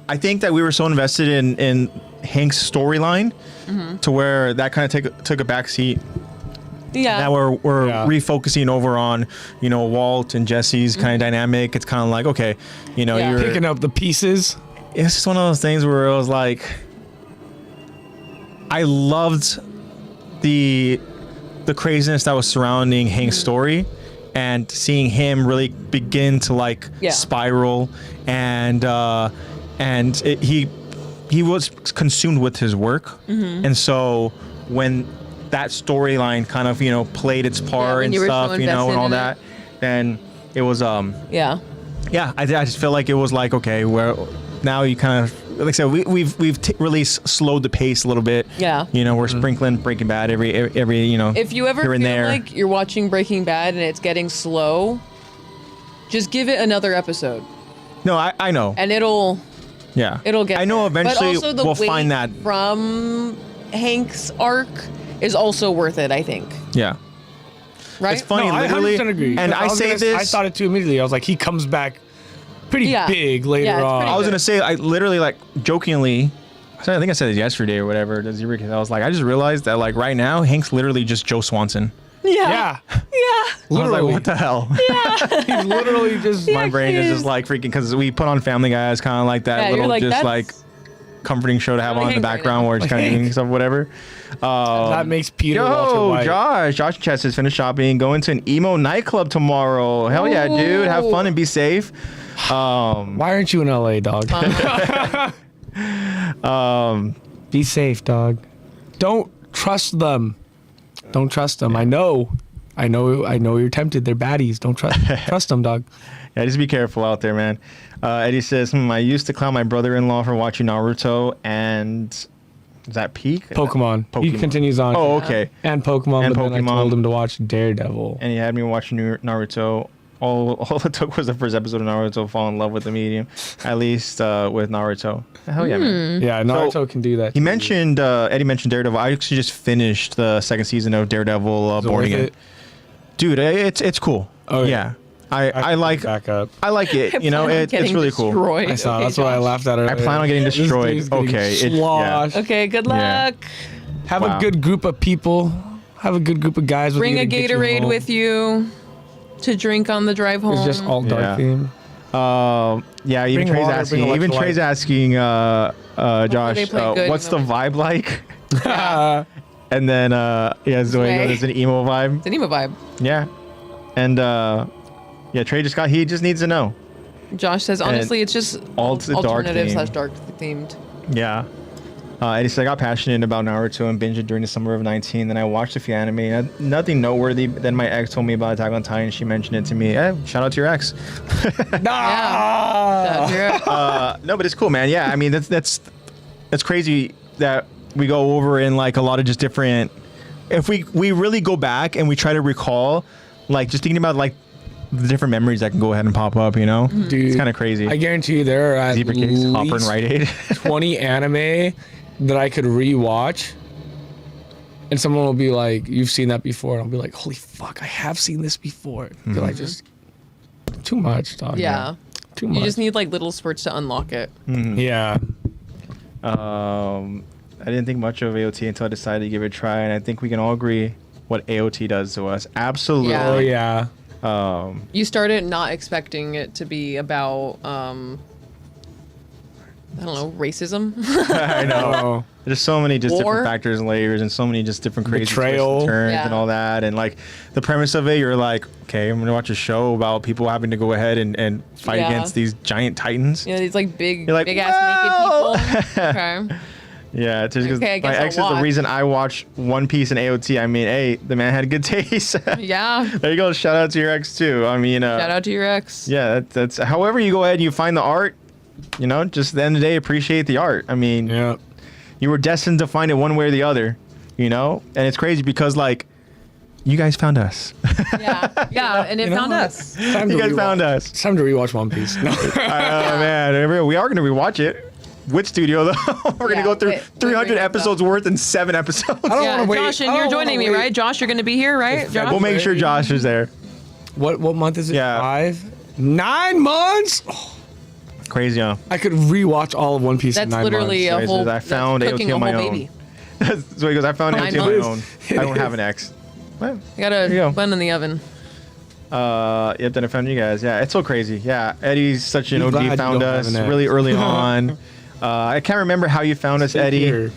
I think that we were so invested in Hank's storyline to where that kind of took a back seat. Yeah. Now we're Yeah. refocusing over on, you know, Walt and Jesse's kind of dynamic. It's kind of like, okay, you know, Yeah. you're Picking up the pieces. it's just one of those things where it was like, I loved the craziness that was surrounding Hank's story, and seeing him really begin to like spiral, and he was consumed with his work, and so when that storyline kind of, you know, played its part when and you were so stuff, you know, and all invested that, then it was Yeah. yeah, I just feel like it was like, okay, where now you kind of, like I said, we've really slowed the pace a little bit. Yeah. You know, we're sprinkling Breaking Bad every you know, If you ever here feel and there. like you're watching Breaking Bad and it's getting slow, just give it another episode, No, I know. and it'll Yeah. get. I know there. eventually but also the we'll wait find that. from Hank's arc is also worth it, I think. Yeah. Right? It's funny, No, I literally. 100% agree. And I say this. I thought it too immediately. I was like, he comes back pretty Yeah. big later Yeah, it's on. pretty I was good. gonna say, I literally like jokingly. I think I said it yesterday or whatever. To Zebra, I was like, I just realized that like right now, Hank's literally just Joe Swanson. Yeah. Yeah. Yeah. I was Literally. like, what the hell? He's literally just. My brain is he just is. like freaking, because we put on Family Guy as kind of like that Yeah, you're little like, just that's like comforting show to have really on in the Hank right background now. where it's Like kind of doing Hank. stuff, whatever. That makes Peter Walter Yo, White. Josh Chess has finished shopping, going to an emo nightclub tomorrow. Hell yeah, dude. Have fun and be safe. Why aren't you in LA, dog? Be safe, dog. Don't trust them. Don't trust them. I know you're tempted. They're baddies. Don't trust them, dog. Yeah, just be careful out there, man. Eddie says, I used to clown my brother-in-law for watching Naruto and is that Peak? Pokemon. He continues on. Oh, okay. And Pokemon, And but then I Pokemon. told him to watch Daredevil. And he had me watching Naruto. All it took was the first episode of Naruto to fall in love with the medium, at least with Naruto. Hell yeah, man. Yeah, Naruto So, can do that. He too. mentioned, Eddie mentioned Daredevil. I actually just finished the second season of Daredevil Is it Born worth Again. it? Dude, it's cool. Oh, yeah. I like back up. I like it. You know, it's really cool. Destroyed. I saw. Okay, That's why I Josh. laughed at her. I plan on getting This destroyed. dude's getting Okay, yeah. sloshed. Okay, good Yeah. luck. Have Wow. a good group of people. Have a good group of guys. Bring with a you to get you Gatorade home. with you to drink on the drive home. It's just all dark Yeah. theme. Yeah, even Bring Trey's water, asking. bring Even electrolytes. Trey's asking, Josh, they play good what's the in the- vibe like? And then, yeah, Zoe Sway. goes, it's an emo vibe. It's an emo vibe. Yeah. And yeah, Trey he just needs to know. Josh says, honestly, it's just all to the dark alternative theme. / dark themed. Yeah. Eddie said, I got passionate about Naruto and binged it during the summer of 19. Then I watched a few anime. Nothing noteworthy. Then my ex told me about Attack on Titan. She mentioned it to me. Shout out to your ex. No, but it's cool, man. Yeah, I mean, that's crazy that we go over in like a lot of just different. If we really go back and we try to recall, like just thinking about like the different memories that can go ahead and pop up, you know? Dude, it's kind of crazy. I guarantee you there are at Zebra Cakes, Hopper, and least Rite Aid. 20 anime that I could rewatch, and someone will be like, "You've seen that before," and I'll be like, "Holy fuck, I have seen this before." Because I just too much, dog. Yeah. Too much. You just need like little spurts to unlock it. Yeah. I didn't think much of AOT until I decided to give it a try, and I think we can all agree what AOT does to us. Absolutely. Yeah. Oh yeah. You started not expecting it to be about, I don't know, racism. I know. Oh. There's so many just War. different factors and layers, and so many just different crazy twists Betrayal. and turns Yeah. and all that. And like the premise of it, you're like, okay, I'm gonna watch a show about people having to go ahead and fight Yeah. against these giant titans. You know, these like big, You're like, big ass "Well." naked people. Okay. Yeah, it's just because Okay, I guess my I'll ex is the watch. reason I watch One Piece and AOT. I mean, hey, the man had good taste. Yeah. There you go. Shout out to your ex too. I mean, Shout out to your ex. yeah, that's however you go ahead and you find the art. You know, just at the end of the day, appreciate the art. I mean, Yeah. you were destined to find it one way or the other. You know, and it's crazy because like, you guys found us. Yeah. Yeah. And it You know found what? us. Time You to guys rewatch. found us. It's time to rewatch One Piece. No. Oh man, we are gonna rewatch it. Which studio though? We're Yeah, gonna go through wait, 300 wait, episodes worth in 7 episodes. I don't Yeah, wanna wait. Josh, I and you're don't wanna joining me, wait. right? Josh, you're going to be here, right? Josh? We'll make sure Josh is there. What month is it? Yeah. 5? 9 months? Oh, Crazy, huh? I could rewatch all of One Piece in That's 9 literally months. a whole. I found that's cooking AOT on a my whole own. baby. So he goes, I found 9 AOT on my months. own. I don't have an ex. Well, I got you go. a bun in the oven. yep, then I found you guys. Yeah, it's so crazy. Yeah, Eddie's such an Be glad OG, you found don't have us an ex. really early on. I can't remember how you found us, Eddie, Here.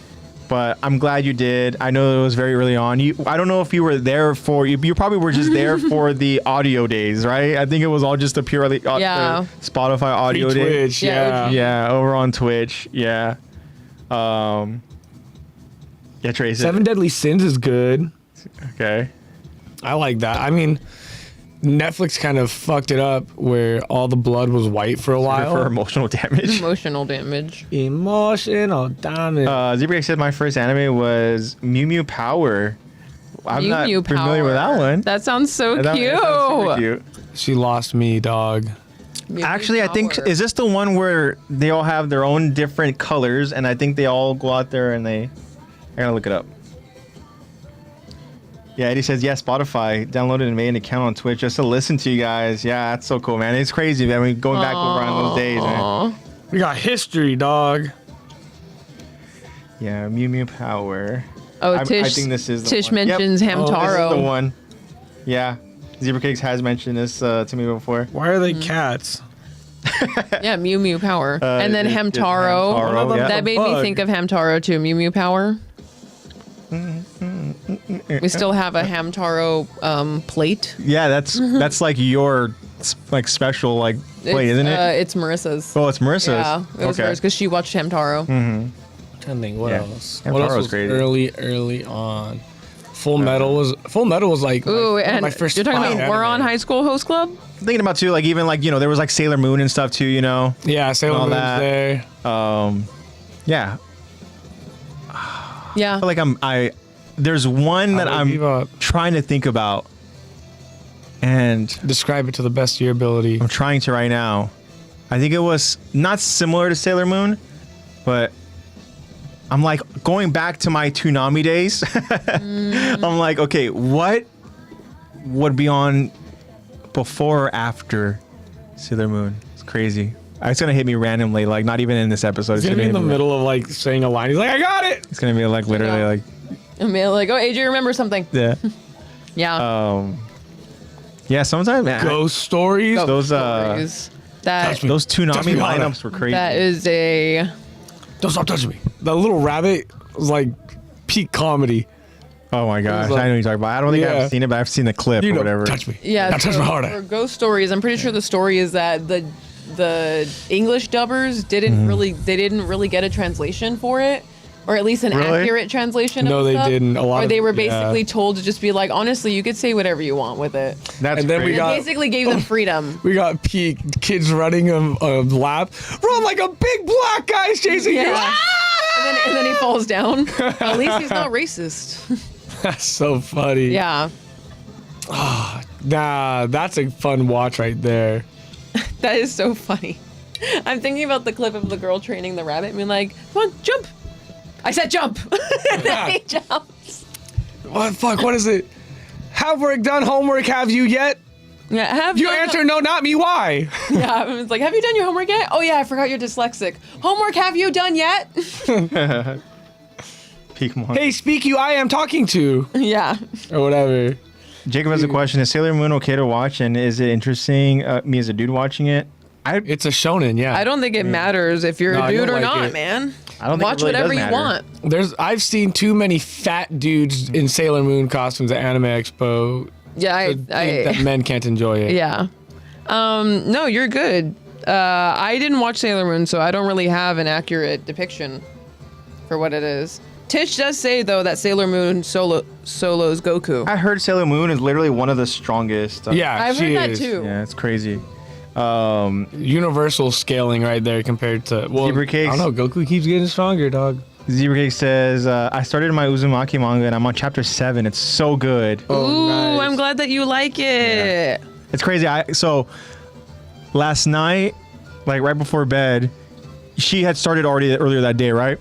but I'm glad you did. I know it was very early on. I don't know if you were there for, you probably were just there for the audio days, right? I think it was all just a purely Yeah. Spotify audio day. Twitch, Yeah, yeah. Yeah, over on Twitch. Yeah. Yeah, Tracy. 7 Deadly Sins is good. Okay. I like that. I mean, Netflix kind of fucked it up where all the blood was white for a while. For emotional damage. Emotional damage. Emotional damage. Zebra said my first anime was Mew Mew Power. I'm Mew not Mew familiar with that Power. one. That sounds so That cute. sounds super cute. She lost me, dog. Mew Mew Actually, I think, Power. is this the one where they all have their own different colors and I think they all go out there and I gotta look it up. Yeah, Eddie says, yeah, Spotify downloaded and made an account on Twitch just to listen to you guys. Yeah, that's so cool, man. It's crazy, man. I mean, going back over on those days, man. Aw. We got history, dog. Yeah, Mew Mew Power. Oh, I Tish. think this is the Tish one. Yep. mentions This is the Hamtaro. one. Yeah. Zebra Cakes has mentioned this to me before. Why are they Mm-hmm. cats? Yeah, Mew Mew Power. and then it's Hamtaro. Hamtaro, yeah. That made me Bug. think of Hamtaro too. Mew Mew Power. We still have a Hamtaro plate. Yeah, that's like your special like play, isn't it? It's Marissa's. Oh, it's Marissa's. Yeah, it was okay. hers because she watched Hamtaro. Trying to think what Yeah. else. Yeah, What else Taro was was crazy. early on? Full Metal was like Ooh, one of and my first you're talking spy about We're on anime. High School Host Club? Thinking about too, like even like there was like Sailor Moon and stuff too, Yeah, Sailor all Moon's that. there. Yeah. Yeah. I feel like there's one that Cowboy Bebop. I'm trying to think about, and Describe it to the best of your ability. I'm trying to right now. I think it was not similar to Sailor Moon, but I'm like going back to my Toonami days. I'm like, okay, what would be on before or after Sailor Moon? It's crazy. It's gonna hit me randomly, like not even in this episode. He's gonna be in hit the me- middle of like saying a line. He's like, I got it. It's gonna be like literally Yeah. like And be like, oh, AJ, remember something. yeah. Yeah. Yeah, sometimes man, Ghost stories. Ghost those, stories. That, touch me. those Touch Toonami me harder. lineups were crazy. that is a... Don't stop touching me. The little rabbit was like peak comedy. Oh my gosh, like- I know what you're talking about. I don't think Yeah. I've seen it, but I've seen the clip You or know, whatever. touch me. Yeah, Now touch my heart. for Ghost Stories, I'm pretty sure the story is that the English dubbers didn't really get a translation for it, or at least an Really? accurate translation. No, of they stuff. didn't. A lot or of they it, were yeah. basically told to just be like, honestly, you could say whatever you want with it. That's And then we crazy. got- It basically gave them freedom. We got kids running a lap. Run like a big black guy's chasing you. Yeah. Ah! And then he falls down. At least he's not racist. That's so funny. Yeah. Nah, that's a fun watch right there. That is so funny. I'm thinking about the clip of the girl training the rabbit and being like, come on, jump. I said jump. And then he jumps. What fuck? What is it? Have work done? Homework? Have you yet? Yeah, have You done- answer no, not me. Why? Yeah, it's like, have you done your homework yet? Oh yeah, I forgot you're dyslexic. Homework, have you done yet? Peak Monk. Hey, speak you. I am talking to Yeah. or whatever. Jacob has a question. Is Sailor Moon okay to watch, and is it interesting? Me as a dude watching it, It's a shonen. Yeah. I don't think it matters if you're No, I a dude don't or like not, it. man. I don't think it Watch really does whatever you matter. want. I've seen too many fat dudes in Sailor Moon costumes at Anime Expo. Yeah, to think that men can't enjoy it. yeah. No, you're good. I didn't watch Sailor Moon, so I don't really have an accurate depiction for what it is. Tish does say though that Sailor Moon solos Goku. I heard Sailor Moon is literally one of the strongest. Yeah, I've she heard that is. too. Yeah, it's crazy. Universal scaling right there compared to Zebra Cakes. I don't know. Goku keeps getting stronger, dog. Zebra Cake says, I started my Uzumaki manga and I'm on chapter 7. It's so good. Ooh, nice. I'm glad that you like it. It's crazy. So last night, like right before bed, she had started already earlier that day, right?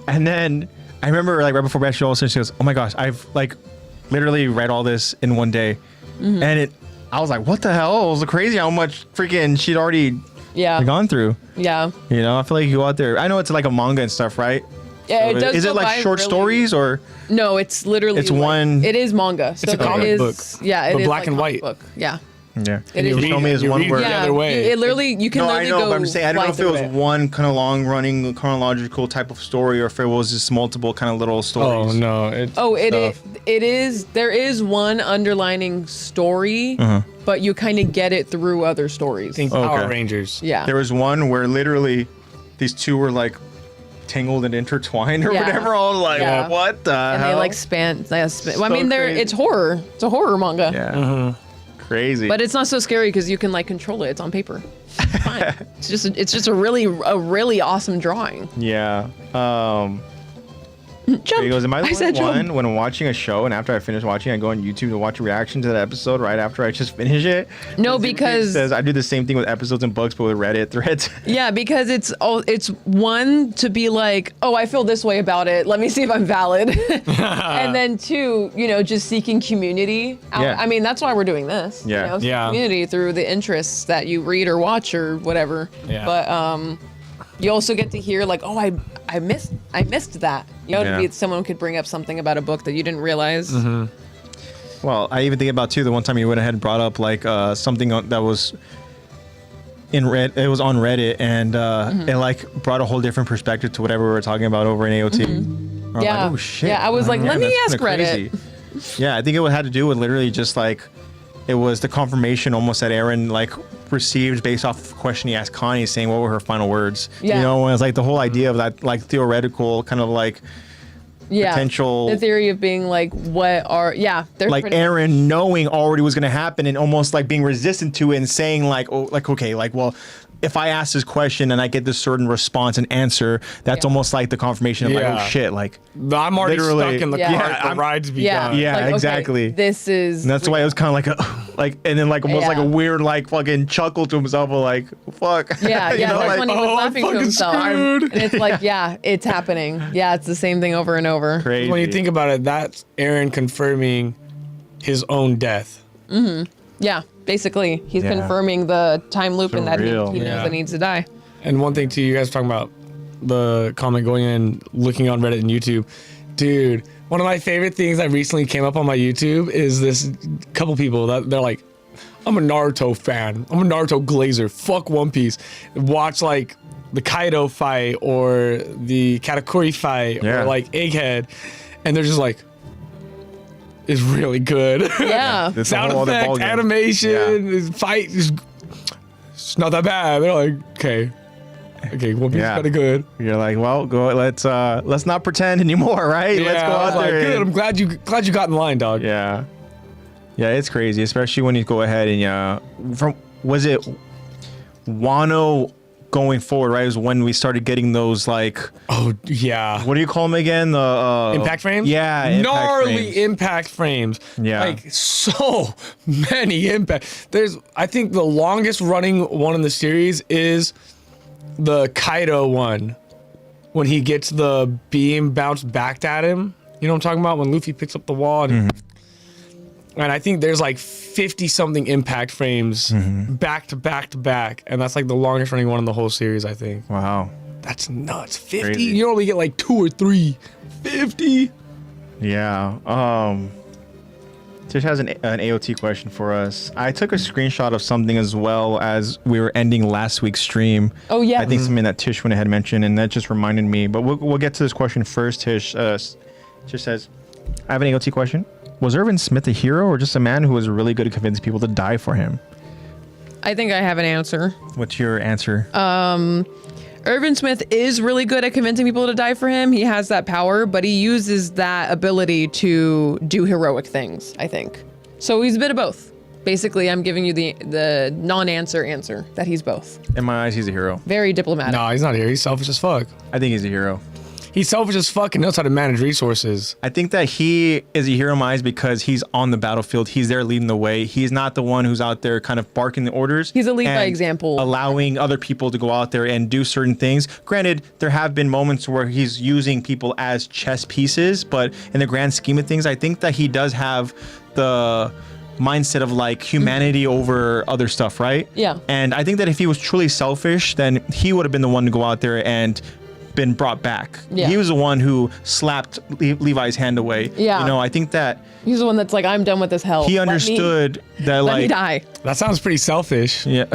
And then I remember like right before bed, she goes, "Oh my gosh, I've like literally read all this in one day," and I was like, "What the hell?" It was crazy how much freaking she'd already Yeah. gone through. Yeah. You know, I feel like you go out there. I know it's like a manga and stuff, right? Yeah, So it does. Is go it like by short really- stories or? No, it's literally. It's like- one- It is manga. It's a comic book, Yeah, it but is black like and comic white. Book. Yeah. Yeah. It is. You told me it's You one read word. the Yeah, other way. It literally, you can No, I literally know, go. but I'm saying I don't know if it fly was through one kind of long running chronological type of story or if it was just multiple kind of little Oh stories. no! It's Oh, it stuff. is. There is one underlining story, but you kind of get it through other stories. think Okay. Power Rangers. Yeah. There was one where literally these two were like tangled and intertwined or Yeah. whatever. All like, Yeah. what the and hell? they like span. Well, I So mean, crazy. it's horror. It's a horror manga. Yeah. Crazy. But it's not so scary because you can like control it. It's on paper. It's fine. It's just a really awesome drawing. yeah. Jump. He goes, am I the I said only jump. one when watching a show and after I finish watching, I go on YouTube to watch a reaction to that episode right after I just finish it? No, And Zebra Cake because- says I do the same thing with episodes and books, but with Reddit threads. Yeah, because it's one to be like, oh, I feel this way about it. Let me see if I'm valid. And then two, just seeking community. Yeah. I mean, that's why we're doing this. Yeah. Seek Yeah. community through the interests that you read or watch or whatever. Yeah. But you also get to hear like, oh, I missed that. Yeah. To be someone could bring up something about a book that you didn't realize. Well, I even think about too the one time you went ahead and brought up like something that was in it was on Reddit and it like brought a whole different perspective to whatever we were talking about over in AOT. I'm Yeah. Like, oh shit. Yeah, I was like, let me that's ask kinda Reddit. crazy. Yeah, I think it had to do with literally just like it was the confirmation almost that Aaron like received based off the question he asked Connie saying what were her final words. Yeah. You know, and it's like the whole idea of that like theoretical kind of like Yeah. potential- The theory of being like, they're like pretty- Aaron knowing already was going to happen and almost like being resistant to it and saying like, oh, like, okay, like, well, if I ask this question and I get this certain response and answer, that's Yeah. almost like the confirmation of like, Yeah. oh shit, like, I'm already Literally- stuck in the Yeah. cart. Yeah, The I'm- ride's begun. Yeah. Yeah, okay, exactly. this is. and that's why it was kind of like a, like, and then like almost like a Yeah. weird, like fucking chuckle to himself of like, fuck. Yeah, You yeah, know, like, like, when he was oh, I'm laughing to fucking himself. screwed. And it's like, yeah, it's happening. Yeah, it's the same thing over and over. crazy. When you think about it, that's Aaron confirming his own death. Yeah, basically, he's Yeah. confirming the time loop So and that real. he knows Yeah. that he needs to die. And one thing too, you guys talking about the comment going in, looking on Reddit and YouTube. Dude, one of my favorite things that recently came up on my YouTube is this couple people that they're like, I'm a Naruto fan. I'm a Naruto glazer. Fuck One Piece. Watch like the Kaido fight or the Katakuri fight Yeah. or like Egghead. And they're just like, is really good. Yeah. It's a Sound whole other effects, ballgame. animation, his fight is it's not that bad. They're like, okay, One Piece is kind of good. You're like, well, go. Let's not pretend anymore, right? Let's go I was out like, there. good. and- I'm glad you got in line, dog. Yeah, it's crazy, especially when you go ahead and was it Wano going forward, right? It was when we started getting those like, Oh yeah. what do you call them again? The Impact frames? Yeah, impact gnarly frames. impact frames. Yeah. Like so many impact. I think the longest running one in the series is the Kaido one. When he gets the beam bounced back at him. You know what I'm talking about? When Luffy picks up the wall and I think there's like 50 something impact frames back to back to back. And that's like the longest running one in the whole series, I think. Wow. That's nuts. 50? Crazy. You only get like 2 or 3. 50? Yeah. Tish has an AOT question for us. I took a screenshot of something as well as we were ending last week's stream. Oh, yeah. I think something that Tish went ahead and mentioned, and that just reminded me. But we'll get to this question first, Tish. Tish says, I have an AOT question. Was Irvin Smith a hero or just a man who was really good at convincing people to die for him? I think I have an answer. What's your answer? Irvin Smith is really good at convincing people to die for him. He has that power, but he uses that ability to do heroic things, I think. So he's a bit of both. Basically, I'm giving you the non-answer answer that he's both. In my eyes, he's a hero. Very diplomatic. No, he's not here. He's selfish as fuck. I think he's a hero. He's selfish as fuck and knows how to manage resources. I think that he is a hero in my eyes because he's on the battlefield. He's there leading the way. He's not the one who's out there kind of barking the orders. He's a lead by and example. allowing other people to go out there and do certain things. Granted, there have been moments where he's using people as chess pieces, but in the grand scheme of things, I think that he does have the mindset of like humanity over other stuff, right? Yeah. And I think that if he was truly selfish, then he would have been the one to go out there and been brought back. Yeah. He was the one who slapped Levi's hand away. Yeah. You know, I think that He's the one that's like, I'm done with this hell. he understood that Let me like die. That sounds pretty selfish. yeah.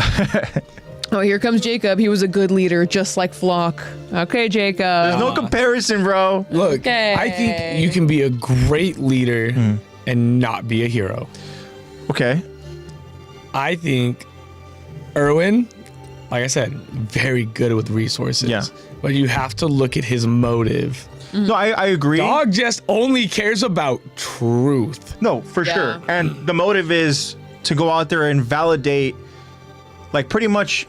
Oh, here comes Jacob. He was a good leader, just like Flock. Okay, Jacob. There's no comparison, bro. Look, Okay. I think you can be a great leader and not be a hero. Okay. I think Erwin, like I said, very good with resources. Yeah. But you have to look at his motive. No, I agree. Dog just only cares about truth. No, for Yeah. sure. And the motive is to go out there and validate, like pretty much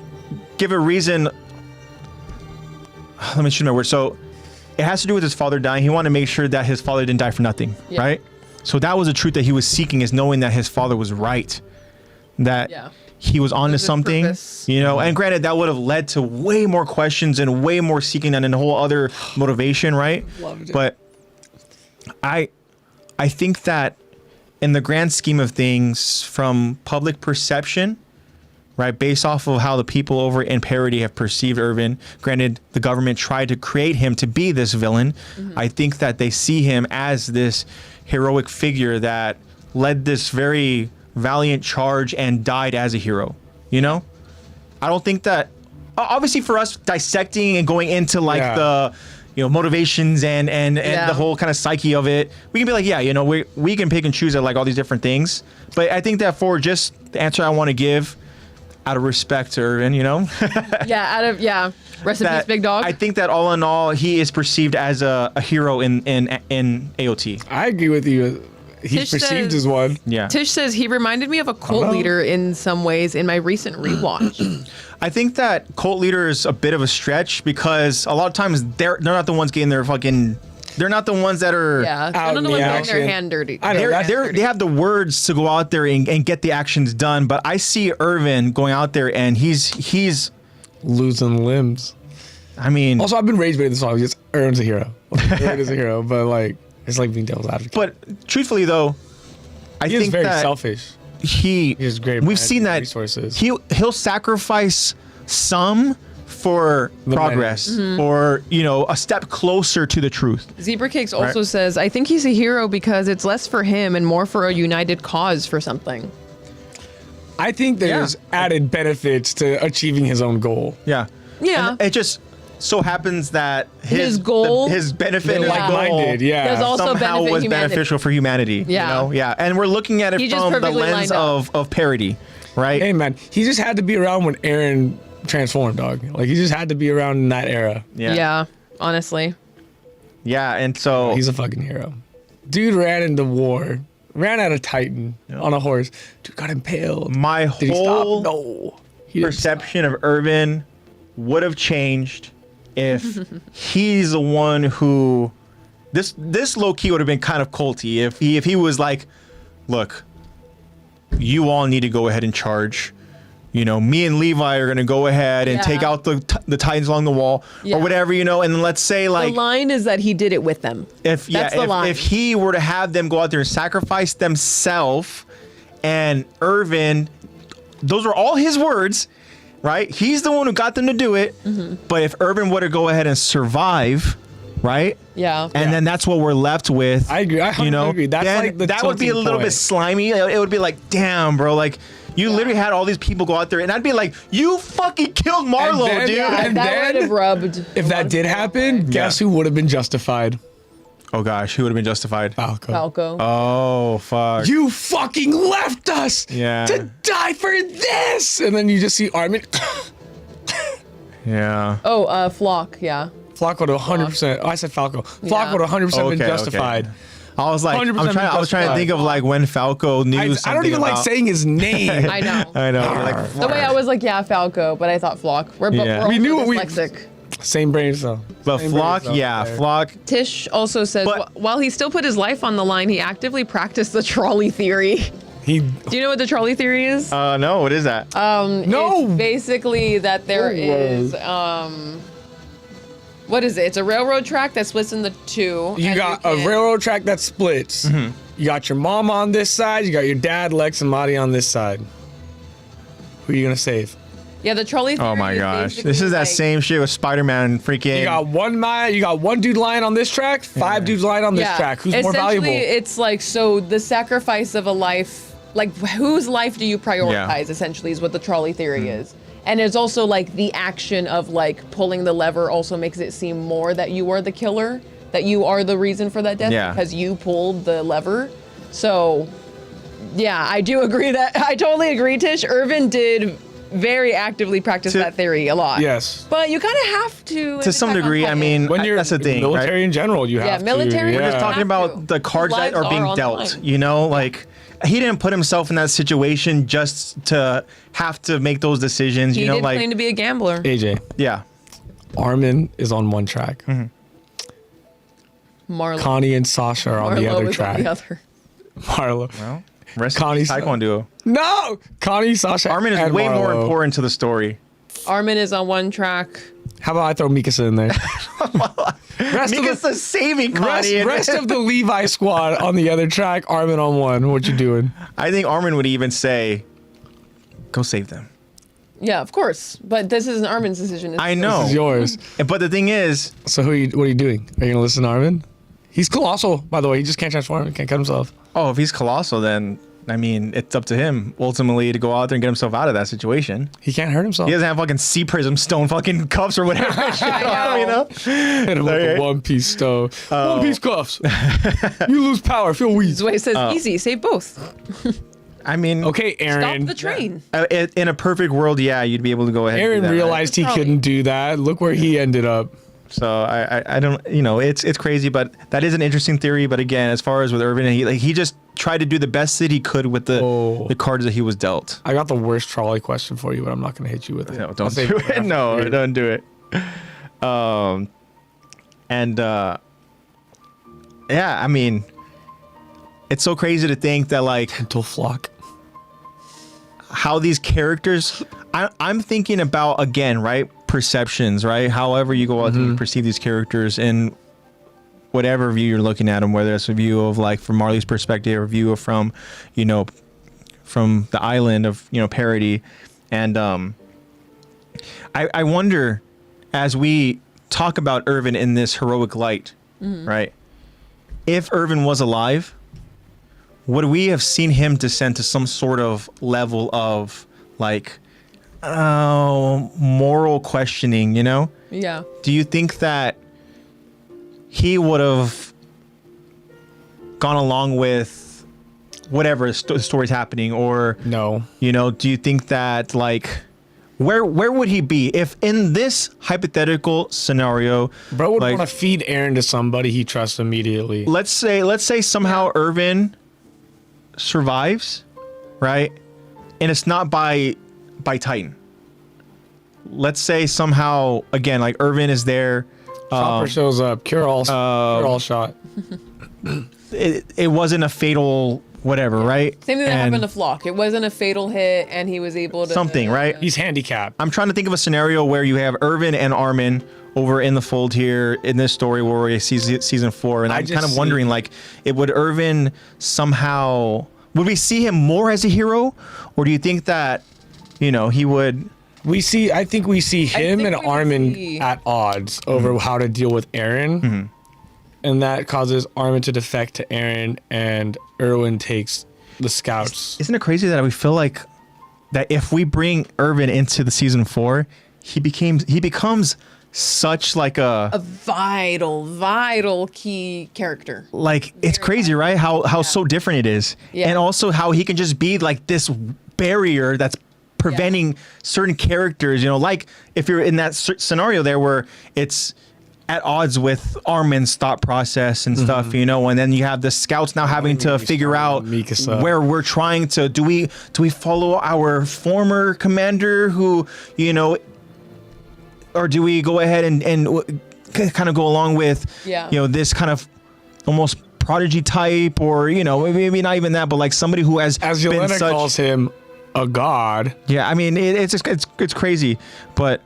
give a reason. Let me choose my word. So it has to do with his father dying. He wanted to make sure that his father didn't die for nothing, Yeah. right? So that was the truth that he was seeking, is knowing that his father was right, that Yeah. he was onto his something, purpose. you know. And granted, that would have led to way more questions and way more seeking and a whole other motivation, right? Loved it. But I think that in the grand scheme of things, from public perception, right, based off of how the people over in Parody have perceived Irvin, granted, the government tried to create him to be this villain. I think that they see him as this heroic figure that led this very valiant charge and died as a hero, you know? I don't think that, obviously for us dissecting and going into like Yeah. the, you know, motivations and Yeah. the whole kind of psyche of it, we can be like, yeah, you know, we can pick and choose at like all these different things. But I think that for just the answer I want to give, out of respect to Irvin, you know, Rest in peace, that big dog. I think that all in all, he is perceived as a hero in AOT. I agree with you. He's Tish perceived says- as one. Yeah. Tish says he reminded me of a cult Hello? leader in some ways in my recent rewatch. I think that cult leader is a bit of a stretch because a lot of times they're not the ones getting their fucking. They're not the ones that are. Yeah, Out they're not in the the ones getting their action. hand dirty. I know, They have the words to go out there and get the actions done, but I see Irvin going out there and he's. Losing limbs. I mean, Also, I've been raised by this song. Just Ern's a hero. Ern is a hero, but like it's like being devil's advocate. but truthfully though, I he is think very that selfish. he He is great. We've at seen that resources. he'll sacrifice some for The progress Mm-hmm. or, you know, a step closer to the truth. Zebra Cakes also says, I think he's a hero because it's less for him and more for a united cause for something. I think there's added benefits to achieving his own goal. Yeah. Yeah. And it just so happens that His goal- his benefit, They're his like-minded, goal yeah. Does also somehow benefit was humanity. beneficial for humanity. Yeah. You know? Yeah. And we're looking at it He just from the perfectly lens lined up. of parody, right? Hey man, he just had to be around when Aaron transformed, dog. Like he just had to be around in that era. Yeah, honestly. Yeah, and so He's a fucking hero. Dude ran into war, ran out of Titan on a horse. Dude got impaled. my Did he whole stop? No. He didn't perception of Irvin would have changed if he's the one who this low key would have been kind of culty if he was like, look, you all need to go ahead and charge. You know, me and Levi are gonna go ahead and Yeah. take out the Titans along the wall Yeah. or whatever, you know. And then let's say The like line is that he did it with them. if That's the line. if he were to have them go out there and sacrifice themselves, and Irvin, those were all his words, right? He's the one who got them to do it. Mm-hmm. But if Irvin were to go ahead and survive, right? Yeah. And then that's what we're left with. I agree. I 100% agree. That's then like the that would be a tilting little bit point. slimy. It would be like, damn, bro, like you literally had all these people go out there, and I'd be like, you fucking killed Marlo, then- dude. Yeah, And that then, would have rubbed. If that did happen, guess who would have been justified? Oh gosh, who would have been justified? Falco. Falco. Oh fuck. You fucking left us Yeah. to die for this, and then you just see Armin. Yeah. Oh, Flock. Yeah. Flock would have 100%. Oh, I said Falco. Flock Yeah. would have 100% been Okay, justified. I was like, 100% I was trying to justified. think of like when Falco knew I something don't even like about- saying his name. I know. I know. You're like, The way I was like, yeah, Falco, but I thought Flock. We're, Yeah. we're We also knew what we- dyslexic. Same brain cell. but Same Flock, brain cell yeah, there. Flock. Tish also says, But- while he still put his life on the line, he actively practiced the trolley theory. He Do you know what the trolley theory is? No, what is that? no. It's basically that there Oh, is, what is it? It's a railroad track that splits into two. You and got can- a railroad track that splits. Mm-hmm. You got your mom on this side. You got your dad, Lex, and Marty on this side. Who are you gonna save? Yeah, the trolley theory Oh my is gosh, basically this is that like- same shit with Spider-Man freaking. You got one dude lying on this track, five dudes lying on this track. Who's more valuable? Essentially, it's like, so the sacrifice of a life, like whose life do you prioritize, essentially, is what the trolley theory Mm-hmm. is. And it's also like the action of like pulling the lever also makes it seem more that you are the killer, that you are the reason for that death Yeah. because you pulled the lever. So, yeah, I do agree that, I totally agree, Tish. Irvin did very actively practice To- that theory a lot. Yes. But you kind of have to. to some Attack on degree, I Titan. mean, When you're that's the thing, military right? in general, you have military, to. we're We're just Yeah. talking Have about to. the cards that Lives are are being on the dealt. line. You know, like he didn't put himself in that situation just to have to make those decisions. He You know, did like claim to be a gambler. AJ, yeah. Armin is on one track. Marlo. Connie and Sasha are on the Marlo other was track. on the other. Marlo. Well, rest Connie's- in peace, Taekwondo. No! Connie, Sasha, Armin is and way more Marlo. important to the story. Armin is on one track. How about I throw Mikasa in there? rest of Mika's the, the saving rest, Connie. and- rest of the Levi squad on the other track, Armin on one. What you doing? I think Armin would even say, "Go save them." Yeah, of course. But this isn't Armin's decision. I know. This is yours. But the thing is, So what are you doing? Are you gonna listen to Armin? He's colossal, by the way. He just can't transform. He can't cut himself. oh, if he's colossal, then I mean, it's up to him ultimately to go out there and get himself out of that situation. He can't hurt himself. He doesn't have fucking sea prism stone fucking cuffs or whatever. I you know? Hit him with Okay. a One Piece stove. Oh. One Piece cuffs. You lose power. Feel weak. This way it says Oh. easy, save both. I mean, Okay, Stop Aaron. the train. in a perfect world, yeah, you'd be able to go ahead. and Aaron do that, right? realized he Probably. couldn't do that. Look where he ended up. So I don't, you know, it's crazy, but that is an interesting theory. But again, as far as with Irvin, he just tried to do the best that he could with the cards that he was dealt. I got the worst trolley question for you, but I'm not going to hit you with it. No, I'll don't save do for it. after. No, don't do it. Yeah, I mean, it's so crazy to think that like Mental flock. how these characters. I'm thinking about again, right? Perceptions, right? However you go out and you perceive these characters in whatever view you're looking at them, whether it's a view of like from Marley's perspective, or view of from, you know, from the island of, you know, parody. And I wonder, as we talk about Irvin in this heroic light, right? If Irvin was alive, would we have seen him descend to some sort of level of like moral questioning, you know? Yeah. do you think that he would have gone along with whatever story's happening, or No. you know, do you think that like where would he be if in this hypothetical scenario, Bro would like, want to feed Aaron to somebody he trusts immediately. let's say somehow Irvin survives, right? And it's not by Titan. Let's say somehow again, like Irvin is there. Chopper shows up. Cure all shot. It wasn't a fatal whatever, right? Same thing that And happened to Flock. It wasn't a fatal hit, and he was able to something, right? He's handicapped. I'm trying to think of a scenario where you have Irvin and Armin over in the fold here in this story where we see season 4, and I'm kind of wondering, like, would Irvin somehow, would we see him more as a hero, or do you think that, you know, he would? I think we see him think and we would Armin see- at odds over how to deal with Aaron. And that causes Armin to defect to Aaron, and Erwin takes the scouts. Isn't it crazy that we feel like that if we bring Irvin into the season 4, he becomes such like a vital key character. like it's crazy, right? How so different it is, Yeah. and also how he can just be like this barrier that's preventing certain characters. You know, like if you're in that scenario there where it's at odds with Armin's thought process and stuff, you know, and then you have the scouts now having to figure out where we're trying to do we follow our former commander who, you know, or do we go ahead and kind of go along with, you know, this kind of almost prodigy type, or, you know, maybe not even that, but like somebody who has As been Yelena calls him, a god. Yeah, I mean, it's crazy, but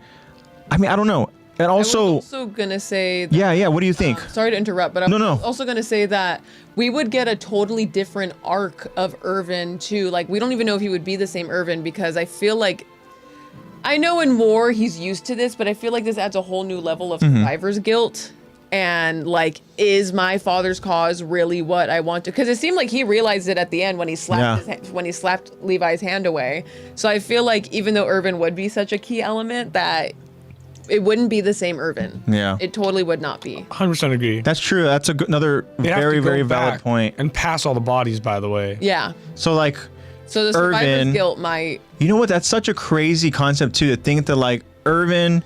I mean, I don't know. And also, I was also gonna say that, yeah, what do you think? sorry to interrupt, but I'm No. also gonna say that we would get a totally different arc of Irvin too. Like, we don't even know if he would be the same Irvin, because I feel like, I know in war he's used to this, but I feel like this adds a whole new level of survivor's guilt. And like, is my father's cause really what I want to? Because it seemed like he realized it at the end when he slapped when he slapped Levi's hand away. So I feel like even though Irvin would be such a key element, that it wouldn't be the same Irvin. Yeah. It totally would not be. 100% agree. That's true. That's another They'd have to very, go very valid back point. and pass all the bodies, by the way. Yeah. So like, So the survivor's Irvin, guilt might. you know what? That's such a crazy concept too, to think that like Irvin,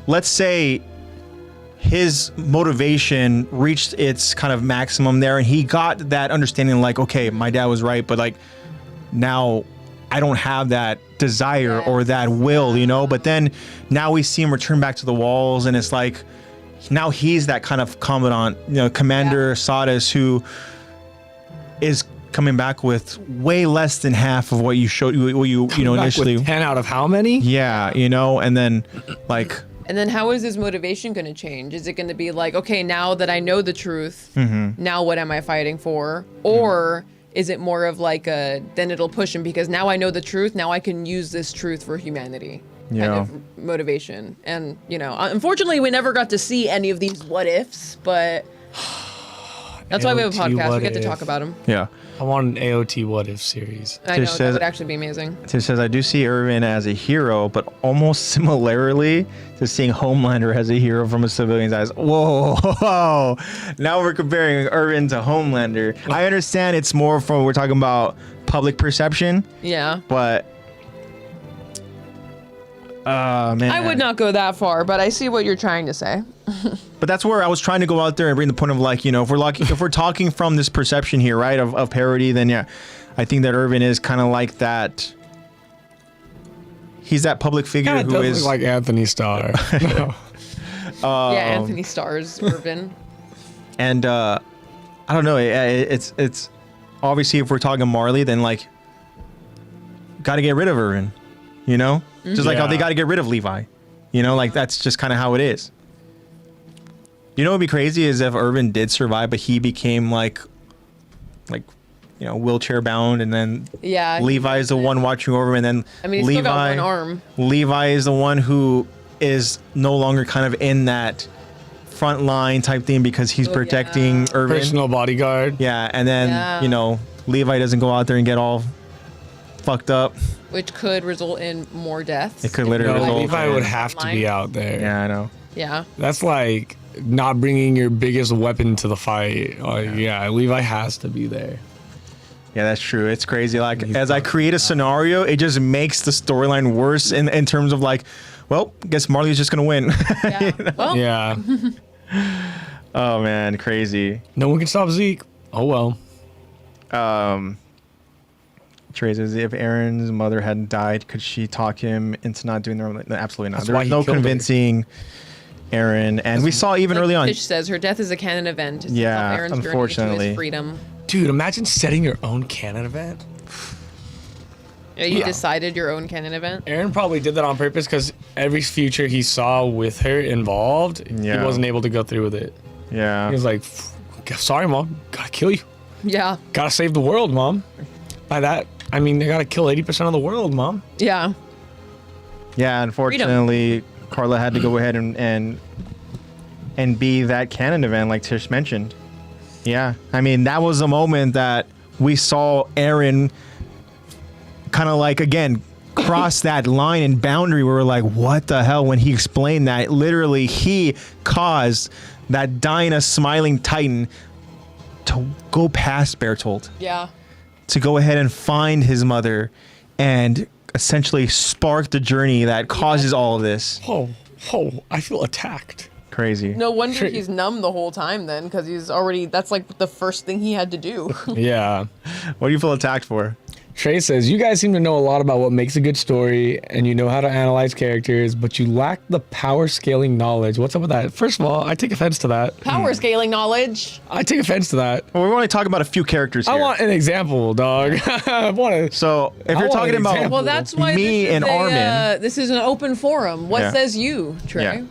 let's say his motivation reached its kind of maximum there, and he got that understanding like, okay, my dad was right, but like now I don't have that desire or that will, you know. But then now we see him return back to the walls, and it's like now he's that kind of commandant, you know, Commander Sadas, who is coming back with way less than half of what you showed, what you know, Back initially. with 10 out of how many? Yeah, you know, and then like. And then how is his motivation going to change? Is it going to be like, okay, now that I know the truth, now what am I fighting for? Or is it more of like then it'll push him because now I know the truth, now I can use this truth for humanity kind of motivation. And, you know, unfortunately we never got to see any of these what ifs, but that's why we have a AOT podcast. We what get to if. talk about them. Yeah. I want an AOT what if series. I know, Tish that says- would actually be amazing. Tish says, I do see Irvin as a hero, but almost similarly to seeing Homelander as a hero from a civilian's eyes. Whoa. Now we're comparing Irvin to Homelander. I understand it's more from, we're talking about public perception, Yeah. but man. I would not go that far, but I see what you're trying to say. But that's where I was trying to go out there and bring the point of like, you know, if we're talking from this perception here, right, of parody, then yeah, I think that Irvin is kind of like that. He's that public figure Kind of who does is look like Anthony Starr. No. Yeah, Anthony Starr's Irvin. and I don't know, it's obviously if we're talking Marley, then like got to get rid of Irvin, you know, just like how they got to get rid of Levi, you know, like that's just kind of how it is. You know, what'd be crazy is if Irvin did survive, but he became like, you know, wheelchair bound, and then Yeah. Levi is the one watching over him, and then I mean, he's Levi, still got one arm. Levi is the one who is no longer kind of in that front line type thing because he's protecting Irvin. Personal bodyguard. Yeah, and then you know, Levi doesn't go out there and get all fucked up. Which could result in more deaths. It could literally No, result Levi in- would have to be out there. Yeah, I know. Yeah. That's like not bringing your biggest weapon to the fight. Like, yeah, Levi has to be there. Yeah, that's true. It's crazy. Like, as I create a scenario, it just makes the storyline worse in terms of like, well, I guess Marley's just gonna win. Yeah. Well, Yeah. Oh man, crazy. No one can stop Zeke. Oh well. Trey says, if Aaron's mother hadn't died, could she talk him into not doing the no, absolutely not. That's There why was he no killed her. convincing Aaron, and we saw even like early on. Tish says, her death is a canon event. To Yeah, stop Aaron's journey to unfortunately. his freedom. Dude, imagine setting your own canon event. Yeah, you Yeah. decided your own canon event. Aaron probably did that on purpose because every future he saw with her involved, Yeah. he wasn't able to go through with it. Yeah. He was like, sorry, Mom. Gotta kill you. Yeah. Gotta save the world, Mom. By that, I mean, they gotta kill 80% of the world, Mom. Yeah. Yeah, unfortunately, Carla had to go ahead and be that canon event like Tish mentioned. Yeah. I mean, that was a moment that we saw Aaron kind of like, again, cross that line and boundary where we're like, what the hell? When he explained that, literally, he caused that Dinah smiling Titan to go past Bertolt, Yeah. to go ahead and find his mother and essentially spark the journey that causes all of this. Oh, I feel attacked. Crazy. No wonder Sure. he's numb the whole time then, because he's already, that's like the first thing he had to do. Yeah. What do you feel attacked for? Trey says, you guys seem to know a lot about what makes a good story and you know how to analyze characters, but you lack the power scaling knowledge. What's up with that? First of all, I take offense to that. Power scaling knowledge. I take offense to that. Well, we're only talking about a few characters here. I want an example, dog. I want to. So if I you're want talking an about example. Well, that's why me this is and Armin, this is an open forum. What Yeah. says you, Trey? Yeah.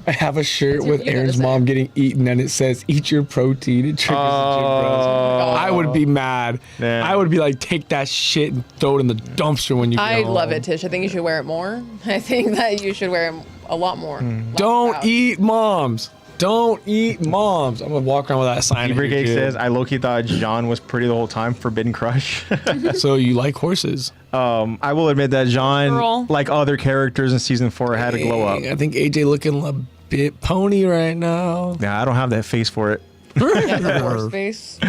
I have a shirt with you gotta Aaron's say. mom getting eaten and it says, eat your protein. It triggers the gym bros. I would be mad. Yeah. I would be like, take that shit and throw it in the dumpster when you get I home. love it, Tish. I think you should wear it more. I think that you should wear it a lot more. Hmm. Don't Loud. eat moms. Don't eat moms. I'm going to walk around with that sign. Beaver at your Cake kid. says, I low-key thought John was pretty the whole time. Forbidden Crush. So you like horses? I will admit that John, Girl. like other characters in season 4, had a glow up. I think AJ looking a bit pony right now. Yeah, I don't have that face for it. Yeah, horse face.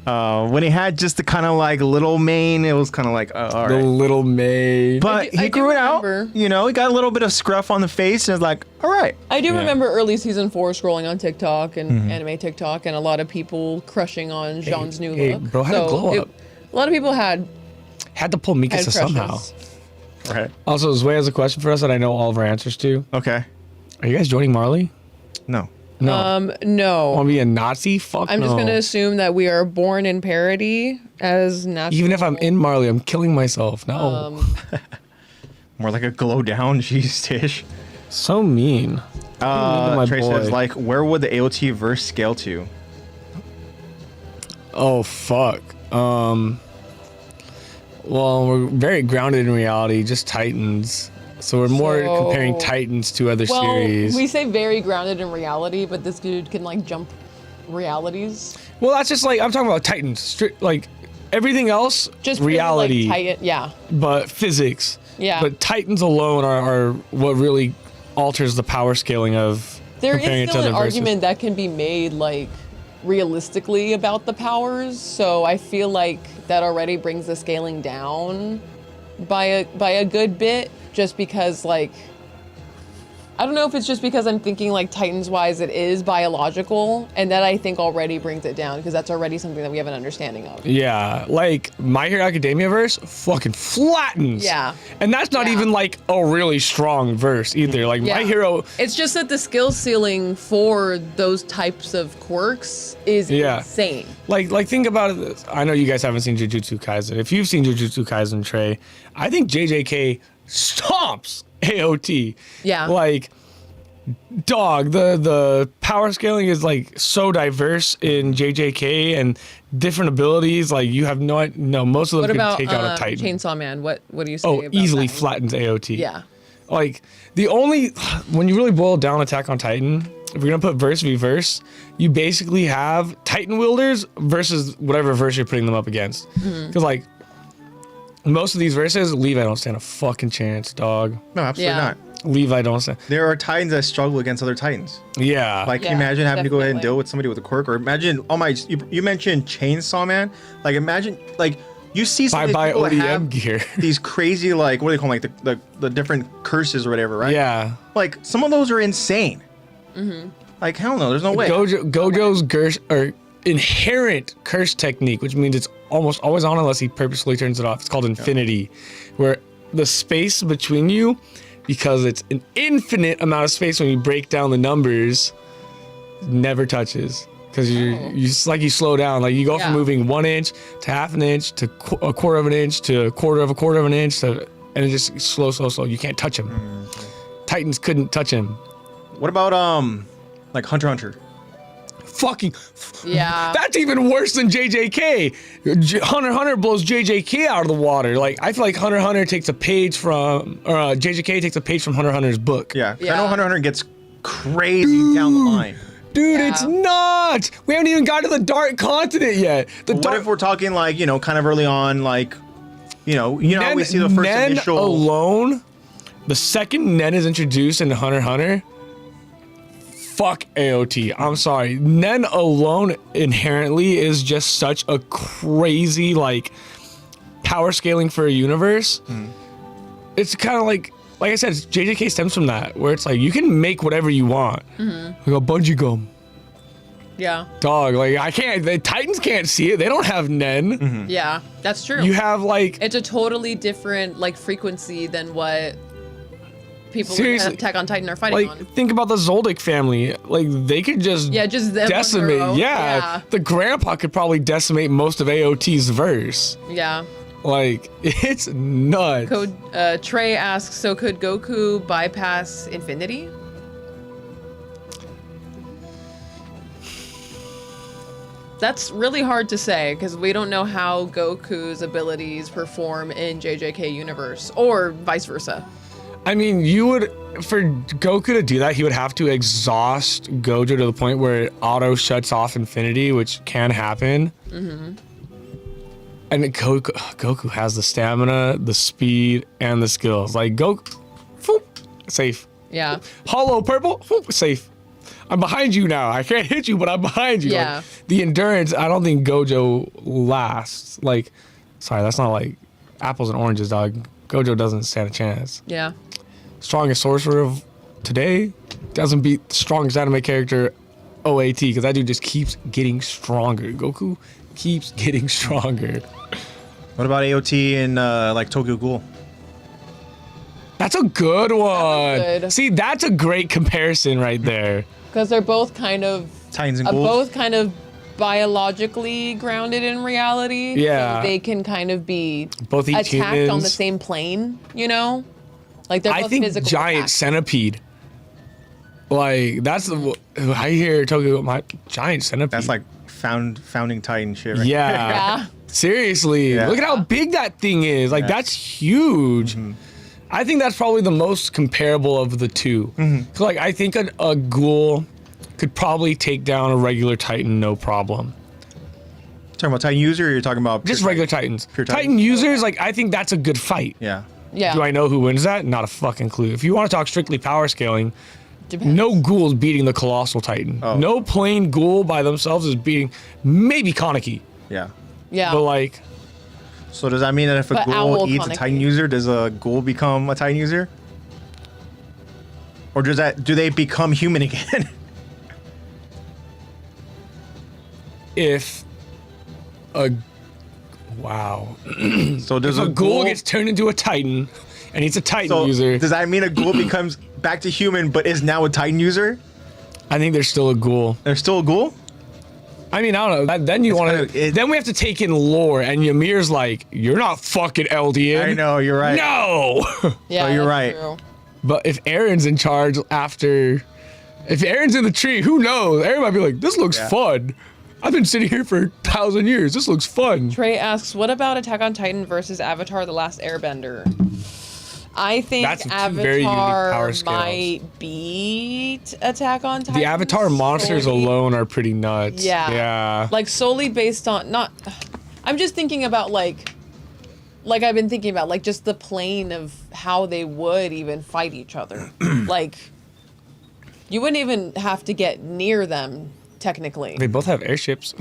When he had just the kind of like little mane, it was kind of like, all The right. little maid. But I he do grew it out. remember. You know, he got a little bit of scruff on the face, and it's like, all right. I do Yeah. remember early season 4 scrolling on TikTok and anime TikTok, and a lot of people crushing on Jean's new hey, look. bro, had a glow up. A lot of people had Had to pull Mikasa crushes. somehow. Right. Also, Zway has a question for us that I know all of our answers to. Okay. Are you guys joining Marley? No. No. No. Want to be a Nazi? Fuck I'm no. just gonna assume that we are born in parody as natural. Even if I'm in Marley, I'm killing myself. No. More like a glow down. Jeez, Tish. So mean. my Trey boy. says, like, where would the AOT verse scale to? Oh, fuck. Well, we're very grounded in reality, just Titans. So we're more So- comparing Titans to other Well, series. we say very grounded in reality, but this dude can like jump realities. Well, that's just like, I'm talking about Titans. Like, everything else, Just purely, reality, Like, Titan, yeah. but physics. Yeah. But Titans alone are what really alters the power scaling of There comparing is it to still an other verses. argument that can be made like realistically about the powers, so I feel like that already brings the scaling down by a good bit, just because like I don't know if it's just because I'm thinking like Titans wise it is biological, and that I think already brings it down because that's already something that we have an understanding of. Yeah, like My Hero Academia verse fucking flattens. Yeah. And that's not Yeah. even like a really strong verse either. Like Yeah. My Hero, It's just that the skill ceiling for those types of quirks is Yeah. insane. like think about it. This. I know you guys haven't seen Jujutsu Kaisen. If you've seen Jujutsu Kaisen, Trey, I think JJK stomps AOT. Yeah. Like, dog, the power scaling is like so diverse in JJK and different abilities. Like you have most of them What can about take out a Titan. Chainsaw Man? What do you say? Oh, about easily that? flattens AOT. Yeah. Like the only when you really boil down Attack on Titan, if you're gonna put verse v verse, you basically have Titan wielders versus whatever verse you're putting them up against. Because like most of these verses, Levi don't stand a fucking chance, dog. No, absolutely Yeah. not. Levi don't say. There are Titans that struggle against other Titans. Yeah. Like, can you imagine having to go ahead and definitely. deal with somebody with a quirk? Or imagine, you mentioned Chainsaw Man. Like, imagine, like, you see some of these Bye people that ODM have gear. these crazy, like, what do they call them? Like, the different curses or whatever, right? Yeah. Like, some of those are insane. Like, hell no, there's no way. Gojo's curse or inherent curse technique, which means it's almost always on unless he purposefully turns it off. It's called infinity, where the space between you, because it's an infinite amount of space when you break down the numbers, never touches. Because you slow down. Like you go from moving 1 inch to half an inch to a quarter of an inch to a quarter of an inch to, and it just slow. You can't touch him. Titans couldn't touch him. What about like Hunter x Hunter? Fucking Yeah. that's even worse than JJK. Hunter x Hunter blows JJK out of the water. Like I feel like Hunter x Hunter takes a page from, or JJK takes a page from Hunter x Hunter's book. Yeah, 'cause I Yeah. know Hunter x Hunter gets crazy down the line. Dude, Yeah. it's not. We haven't even got to the Dark Continent yet. What if we're talking like, you know, kind of early on, like, you know how we see the first Nen initial alone, the second Nen is introduced in Hunter x Hunter, fuck AOT. I'm sorry. Nen alone inherently is just such a crazy, like, power scaling for a universe. It's kind of like I said, JJK stems from that, where it's like, you can make whatever you want. Like a bungee gum. Yeah. Dog, like, the Titans can't see it. They don't have Nen. Yeah. That's true. You have, like, It's a totally different like frequency than what people Seriously. in Attack on Titan are fighting like, on. think about the Zoldyck family. Like, they could just Yeah, just them on their decimate. own. Yeah, the grandpa could probably decimate most of AOT's verse. Yeah. Like, it's nuts. Trey asks, so could Goku bypass infinity? That's really hard to say because we don't know how Goku's abilities perform in JJK universe or vice versa. I mean, for Goku to do that, he would have to exhaust Gojo to the point where it auto shuts off infinity, which can happen. And Goku has the stamina, the speed, and the skills. Like, Goku, whoop, safe. Yeah. Hollow purple, whoop, safe. I'm behind you now. I can't hit you, but I'm behind you. Yeah. Like, the endurance, I don't think Gojo lasts. Like, sorry, that's not like apples and oranges, dog. Gojo doesn't stand a chance. Yeah. Strongest sorcerer of today doesn't beat the strongest anime character OAT, because that dude just keeps getting stronger. Goku keeps getting stronger. What about AOT and like Tokyo Ghoul? That's a good one. good. See, that's a great comparison right there. Because they're both kind of Titans and Ghouls? both kind of biologically grounded in reality. Yeah. So they can kind of be Both eat attacked on humans. the same plane, you know? Like they're both I think physical giant attacks. centipede. Like, that's the, I hear Tokyo, my giant centipede. That's like founding Titan shit, right? Yeah. Yeah. Seriously, Yeah. look at how big that thing is. Like, that's huge. I think that's probably the most comparable of the two. 'Cause, like, I think a ghoul could probably take down a regular Titan, no problem. Talking about Titan user, or you're talking about Just pure regular Titan? Titans. Pure Titan Titans? users, like, I think that's a good fight. Yeah. Yeah. Do I know who wins that? Not a fucking clue. If you want to talk strictly power scaling, Depends. no ghoul is beating the Colossal Titan. Oh. No plain ghoul by themselves is beating maybe Kaneki. Yeah. Yeah. But, like, So does that mean that if a But ghoul Owl eats a Kaneki. Titan user, does a ghoul become a Titan user? Or do they become human again? if a wow, So does if a ghoul gets turned into a Titan and he's a Titan so user, does that mean a ghoul becomes back to human but is now a Titan user? I think there's still a ghoul. There's still a ghoul? I mean, I don't know. Then you want kinda- to. Then we have to take in lore, and Ymir's like, "You're not fucking Eldian." I know, you're right. No. yeah, you're that's right. true. But if Aaron's in charge after, if Aaron's in the tree, who knows? Aaron might be like, "This looks Yeah. fun. I've been sitting here for 1,000 years. This looks fun." Trey asks, what about Attack on Titan versus Avatar The Last Airbender? I think That's two very unique Avatar power scales. might beat Attack on Titan. The Avatar monsters solely- alone are pretty nuts. Yeah. Yeah. Like solely based on not. I'm just thinking about like like I've been thinking about, like just the plane of how they would even fight each other. Like, you wouldn't even have to get near them, technically. They both have airships.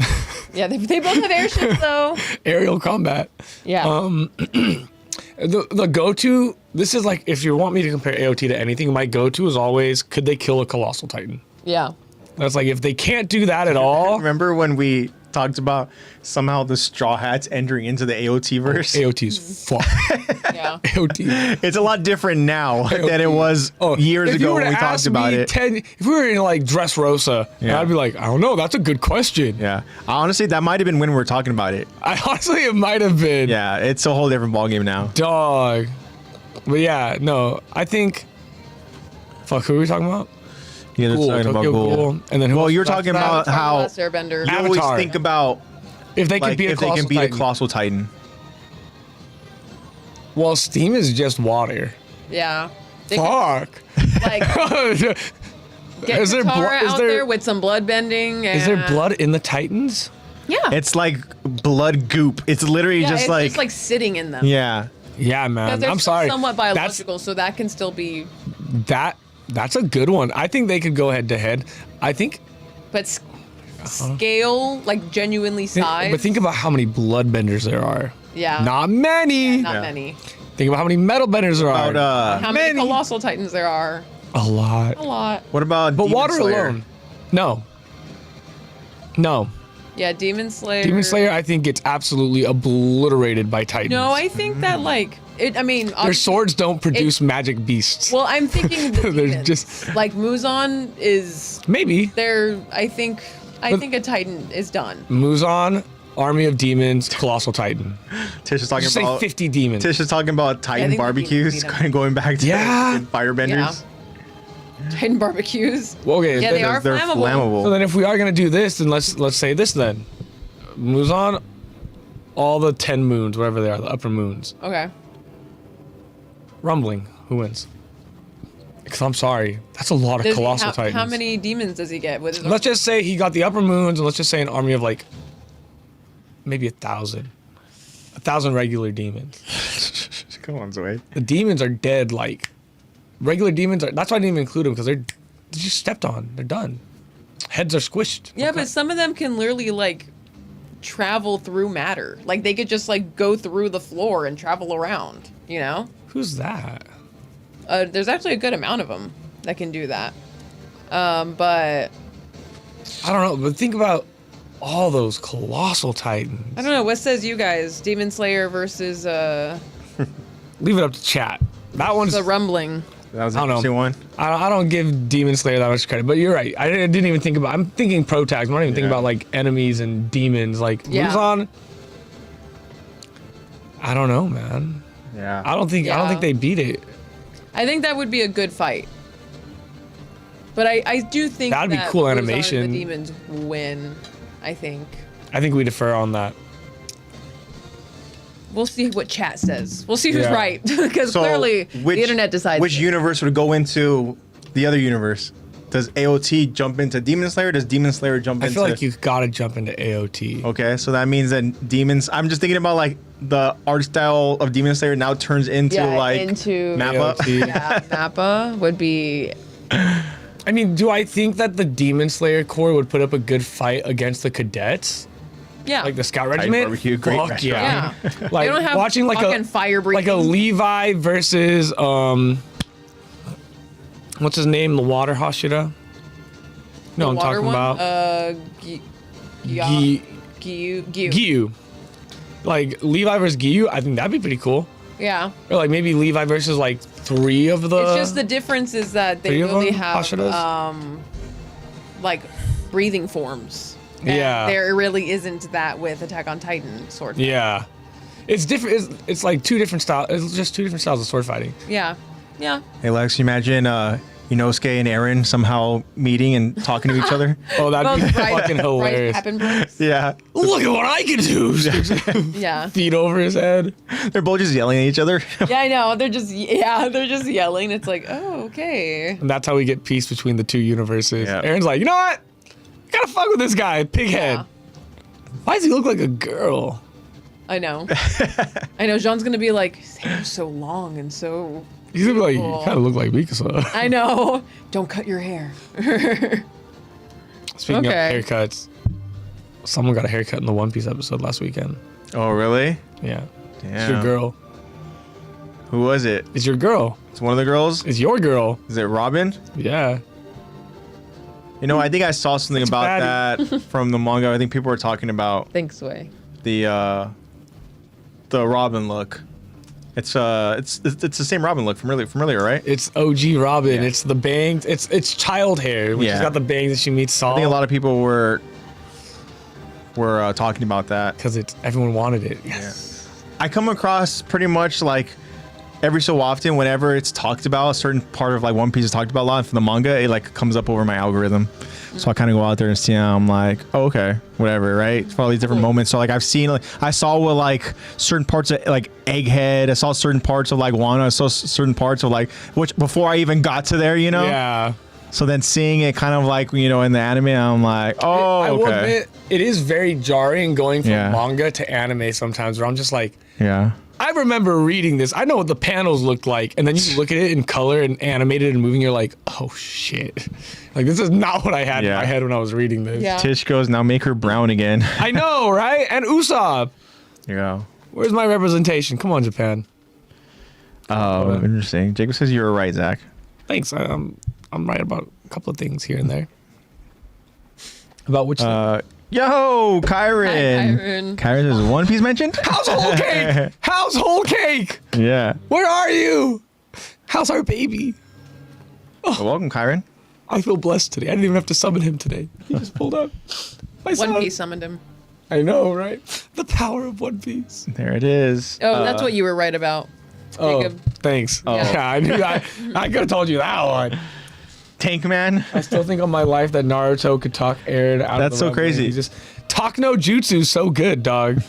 Yeah, they both have airships, though. Aerial combat. Yeah. The go-to, this is like, if you want me to compare AOT to anything, my go-to is always, could they kill a Colossal Titan? Yeah. That's like, if they can't do that at all. Remember when we talked about somehow the Straw Hats entering into the AOT verse? AOT is fuck. Yeah. AOT. It's a lot different now than it was years if you ago were when to we talked ask about me it. if we were in like Dressrosa, I'd be like, I don't know, that's a good question. Yeah. Honestly, that might have been when we were talking about it. Honestly, it might have been. Yeah, it's a whole different ballgame now. Dog. But yeah, no, I think. Fuck, who are we talking about? Yeah, that's talking about Tokyo Ghoul. Ghoul. And then who Well, else you were was talking after about that? how Last Airbender. you always Avatar. think about If they could like, be a if they can Colossal beat a Titan. Colossal Titan. Well, Steam is just water. Yeah. They Fuck. could, like, get Is there Katara blo- is out there- there with some blood bending. Is there and- blood in the Titans? Yeah. It's like blood goop. It's literally yeah, just it's like, just like sitting in them. yeah. Yeah, 'Cause man. they're I'm still sorry. somewhat biological, so that can still be. That's a good one. I think they could go head to head. I think. But scale, like genuinely size. But think about how many bloodbenders there are. Yeah. Not many. Not Yeah. many. Think about how many metal benders there are. About, How many colossal titans there are? A lot. A lot. what about But Demon water Slayer? alone. No. No. Yeah, Demon Slayer. Demon Slayer, I think, gets absolutely obliterated by Titans. No, I think that like it. I mean, Their swords don't produce magic beasts. Well, I'm thinking the They're demons. just- Like Muzan is. Maybe. They're. I think a Titan is done. Muzan, Army of Demons, Colossal Titan. Tish is talking Just say about 50 demons. Tish is talking about I Titan think the barbecues, demons beat 'em. kind of going back to Yeah. firebenders. Yeah. Titan barbecues. Well, okay. Yeah, they are They're flammable. So then if we are going to do this, then let's say this then. Muzan, all the 10 moons, whatever they are, the upper moons. Okay. Rumbling, who wins? Because I'm sorry, that's a lot of Does he- Colossal Titans. how many demons does he get with his? Let's just say he got the upper moons, and let's just say an army of like maybe 1,000. 1,000 regular demons. Come on, Zoe. The demons are dead. Like regular demons are. That's why I didn't even include them because they're just stepped on. They're done. Heads are squished. Yeah, but some of them can literally like travel through matter. Like they could just like go through the floor and travel around. You know? Who's that? There's actually a good amount of them that can do that. But I don't know. But think about all those Colossal Titans. I don't know. What says you guys? Demon Slayer versus Leave it up to chat. That one's. the Rumbling. That was I an don't know. interesting one. I don't give Demon Slayer that much credit, but you're right. I didn't even think about. I'm thinking pro tags. I'm not even thinking Yeah. about like enemies and demons. Like Yeah. Muzan. I don't know, man. Yeah. I don't think Yeah. they beat it. I think that would be a good fight. But I do think That'd be that cool Muzan and animation. The demons win. I think. I think we defer on that. We'll see what chat says. We'll see who's Yeah. right because clearly the internet decides. Which it. universe would go into the other universe? Does AOT jump into Demon Slayer? Does Demon Slayer jump I into? feel like you gotta jump into AOT. Okay, so that means that demons. I'm just thinking about like the art style of Demon Slayer now turns into into Mappa. AOT. Yeah, Mappa would be. I mean, do I think that the Demon Slayer Corps would put up a good fight against the cadets? Yeah. Like the Scout Titan Regiment? Barbecue, great Fuck restaurant. yeah. Yeah. Like They don't have watching like fucking a fire like a breathing. Levi versus what's his name? The water Hashira? No, I'm water talking one? about Gyu. Gyu. Like Levi versus Gyu, I think that'd be pretty cool. Yeah. Or like maybe Levi versus like 3 of the. It's just the difference is that they Three of really them? have Hashiras? like breathing forms. And Yeah. there really isn't that with Attack on Titan sword fighting. Yeah, it's different. It's like 2 different styles. It's just 2 different styles of sword fighting. Yeah. Yeah. Hey Lex, you imagine Inosuke and Eren somehow meeting and talking to each other? Oh, that'd be Both Bryce- fucking Bryce hilarious. Pappenbrooks. Yeah, Look at what I can do. Yeah. Feet over his head. they're both just yelling at each other. Yeah, I know. They're just yelling. It's like, oh, okay. And that's how we get peace between the 2 universes. Yeah. Aaron's like, you know what? I gotta fuck with this guy, pig head. Yeah. Why does he look like a girl? I know. I know. Jean's gonna be like, his hair's so long and so. He's gonna be like, you beautiful." kind of look like Mikasa. I know. Don't cut your hair. Speaking of Okay. haircuts, someone got a haircut in the One Piece episode last weekend. Oh, really? Yeah. Damn. It's your girl. Who was it? It's your girl. It's one of the girls? It's your girl. Is it Robin? Yeah. You know, I think I saw something about Patty. that from the manga. I think people were talking about Thanks, Way. the Robin look. It's the same Robin look from earlier, right? It's OG Robin. Yeah. It's the bangs. It's child hair. When she's Yeah. got the bangs and she meets Saul. I think a lot of people were talking about that. because everyone wanted it. Yeah. I come across pretty much like every so often whenever it's talked about, a certain part of like One Piece is talked about a lot from the manga, it like comes up over my algorithm. So I kind of go out there and see it. I'm like, oh, okay, whatever, right? For all these different moments. So like I've seen, like I saw with like certain parts of like Egghead. I saw certain parts of like Wano. I saw certain parts of like, which before I even got to there, you know? Yeah. So then seeing it kind of like, you know, in the anime, I'm like, oh, I will okay. admit, it is very jarring going from Yeah. manga to anime sometimes where I'm just like, Yeah. I remember reading this. I know what the panels looked like. And then you look at it in color and animated and moving, you're like, oh shit. Like, this is not what I had in Yeah. my head when I was reading this. Yeah. Tish goes, now make her brown again. I know, right? And Usopp. Here you go. Where's my representation? Come on, Japan. Oh, interesting. Jacob says you were right, Zach. Thanks. I'm right about a couple of things here and there. About which thing? Yo, Kyron. Hi, Kyron. Kyron says One Piece mentioned? How's whole cake? How's whole cake? Yeah. Where are you? How's our baby? Well, welcome, Kyron. I feel blessed today. I didn't even have to summon him today. He just pulled up. My One son. Piece summoned him. I know, right? The power of One Piece. There it is. Oh, that's what you were right about. Oh, Jacob. thanks. Oh. Yeah, I knew that. I could have told you that one. Tank Man. I still think on my life that Naruto could talk aired out. That's of the so realm. crazy. He just talk no jutsu is so good, dog.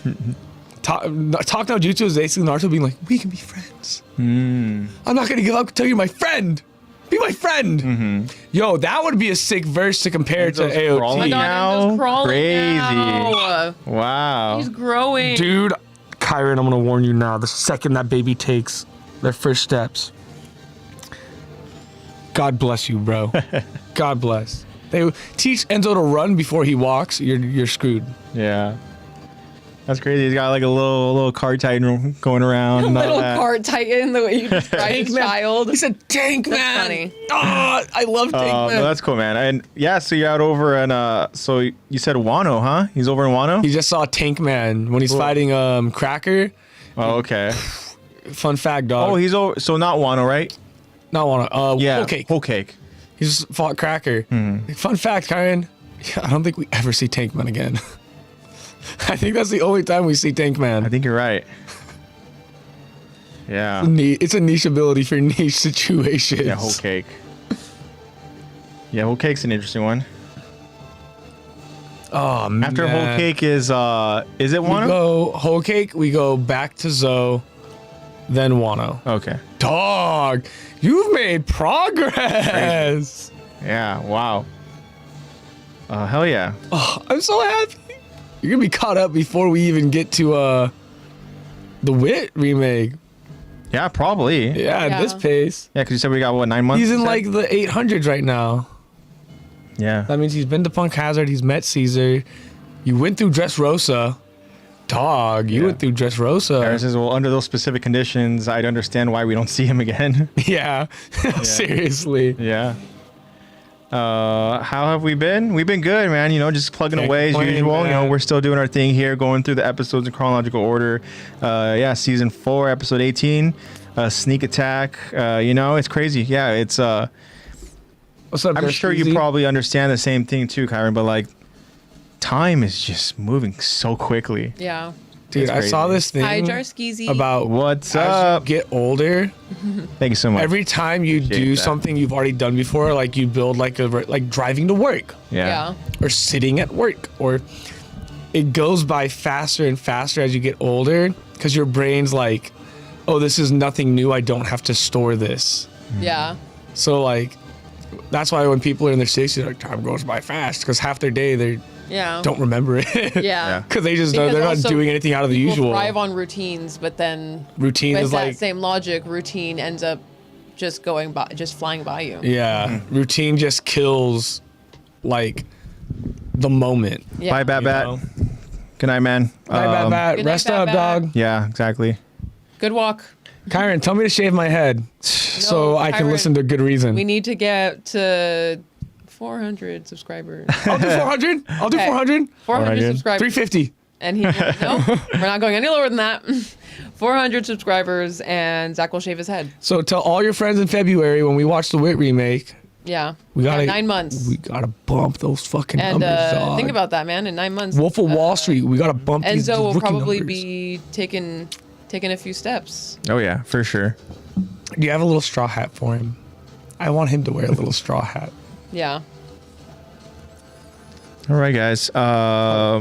talk no jutsu is basically Naruto being like, we can be friends. I'm not gonna give up until you're my friend. Be my friend. Yo, that would be a sick verse to compare to Enzo's AOT. crawling. Oh my God, Now, Enzo's crawling crazy. now. Wow. He's growing. Dude, Kyron, I'm gonna warn you now. The second that baby takes their first steps, God bless you, bro. God bless. They teach Enzo to run before he walks. You're screwed. Yeah. That's crazy. He's got like a little car titan going around. and all Little that. cart titan, the way you describe his child. He said, "Tank That's man." funny. Oh, I love Tank No, man. that's cool, man. And yeah, so you're out over in so you said Wano, huh? He's over in Wano? He just saw Tank Man when he's Cool. fighting Cracker. Oh, okay. Fun fact, dog. Oh, he's over. So not Wano, right? not one. Yeah. Whole cake. Whole cake. He just fought Cracker. Fun fact, Kyron. I don't think we ever see Tank Man again. I think that's the only time we see Tank Man. I think you're right. Yeah. It's a niche ability for niche situations. Yeah, whole cake. Yeah, whole cake's an interesting one. Oh man. After whole cake is it we Wano? go whole cake. We go back to Zoe, then Wano. Okay. Dog, you've made progress. Yeah. Wow. Hell yeah. Oh, I'm so happy. You're gonna be caught up before we even get to the Wit remake. Yeah, probably. Yeah, Yeah, at Yeah. this pace. because you said we got what 9 months. He's you in said? like the 800s right now. Yeah. That means he's been to Punk Hazard. He's met Caesar. You went through Dressrosa. Dog, you Yeah. went through Dressrosa. Aaron says, well, under those specific conditions, I'd understand why we don't see him again. Yeah. Seriously. Yeah. How have we been? We've been good, man. You know, just plugging Can't away as complain, usual. You know, man. we're still doing our thing here, going through the episodes in chronological order. Yeah, season 4, episode 18, sneak attack. You know, it's crazy. Yeah, it's. What's up, I'm sure you Easy? probably understand the same thing too, Kyron. But like, time is just moving so quickly. Yeah. Dude, It's I saw crazy. this thing Hi, Jarskeezy. about What's as up? you get older, Thank you so much. every time you Appreciate do that. something you've already done before, like you build like driving to work Yeah. or sitting at work, or it goes by faster and faster as you get older because your brain's like, oh, this is nothing new. I don't have to store this. Yeah. So like, that's why when people are in their 60s, like time goes by fast because half their day they're Yeah. don't remember it. Yeah. Because they just Because they're not also doing anything out of the people usual. thrive on routines, but then Routine with is that like same logic, routine ends up just going by, just flying by you. yeah, routine just kills like the moment. Yeah. Bye, Bat You Bat. know? Good night, man. Bye, Bat Bat. Good night, Rest Bat up, Bat. dog. Yeah, exactly. Good walk. Kyron, tell me to shave my head so I can Kyron, listen to good reason. We need to get to 400 subscribers. I'll do 400. I'll do Okay. 400. 400 subscribers. 350. And he, no, we're not going any lower than that. 400 subscribers, and Zach will shave his head. So tell all your friends in February when we watch the Wit remake. Yeah. We gotta 9 months. We gotta bump those fucking And numbers, dog. think about that, man. In 9 months, Wolf of Wall Street. We gotta bump these Enzo will rookie probably numbers. be taking a few steps. Oh yeah, for sure. Do you have a little straw hat for him? I want him to wear a little straw hat. Yeah. All right, guys.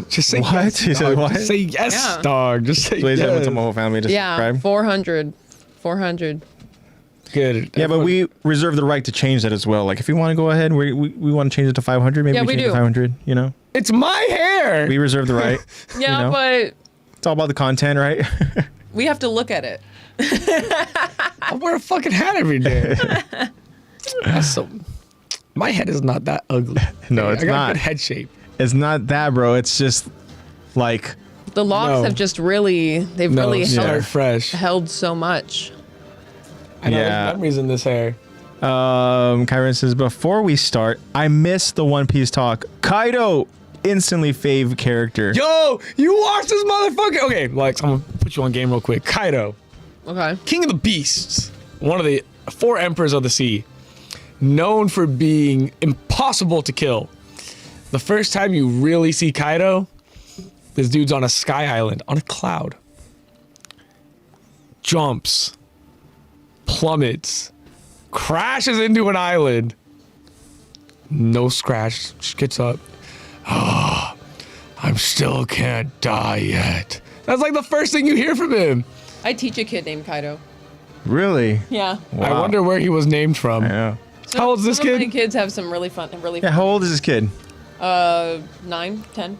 Just say what? yes. He said dog. what? Just say yes, Yeah. dog. Just say Please yes. everyone to my whole family to Yeah. subscribe. 400. 400. Good. Yeah, but we reserve the right to change that as well. Like, if you want to go ahead, we want to change it to 500. Maybe Yeah, we we change it do. to 500. You know, It's my hair. we reserve the right. Yeah, You know? but It's all about the content, right? we have to look at it. I wear a fucking hat every day. That's so. My head is not that ugly. No, it's I got not. good head shape. It's not that, bro. It's just like, The locks No. have just they've No, really start held, fresh. held so much. I know Yeah. there's memories in this hair. Kyron says, before we start, I missed the One Piece talk. Kaido, instantly fave character. Yo, you watch this motherfucker. Okay, Lex, I'm gonna put you on game real quick. Kaido, Okay. King of the Beasts, one of the 4 emperors of the sea, known for being impossible to kill. The first time you really see Kaido, this dude's on a sky island, on a cloud. Jumps, plummets, crashes into an island. No scratch, just gets up. Ah, I'm still can't die yet. That's like the first thing you hear from him. I teach a kid named Kaido. Really? Yeah. I Wow. wonder where he was named from. Yeah. How old's this Some of kid? my kids have some really fun, Yeah, how old is this kid? 9, 10.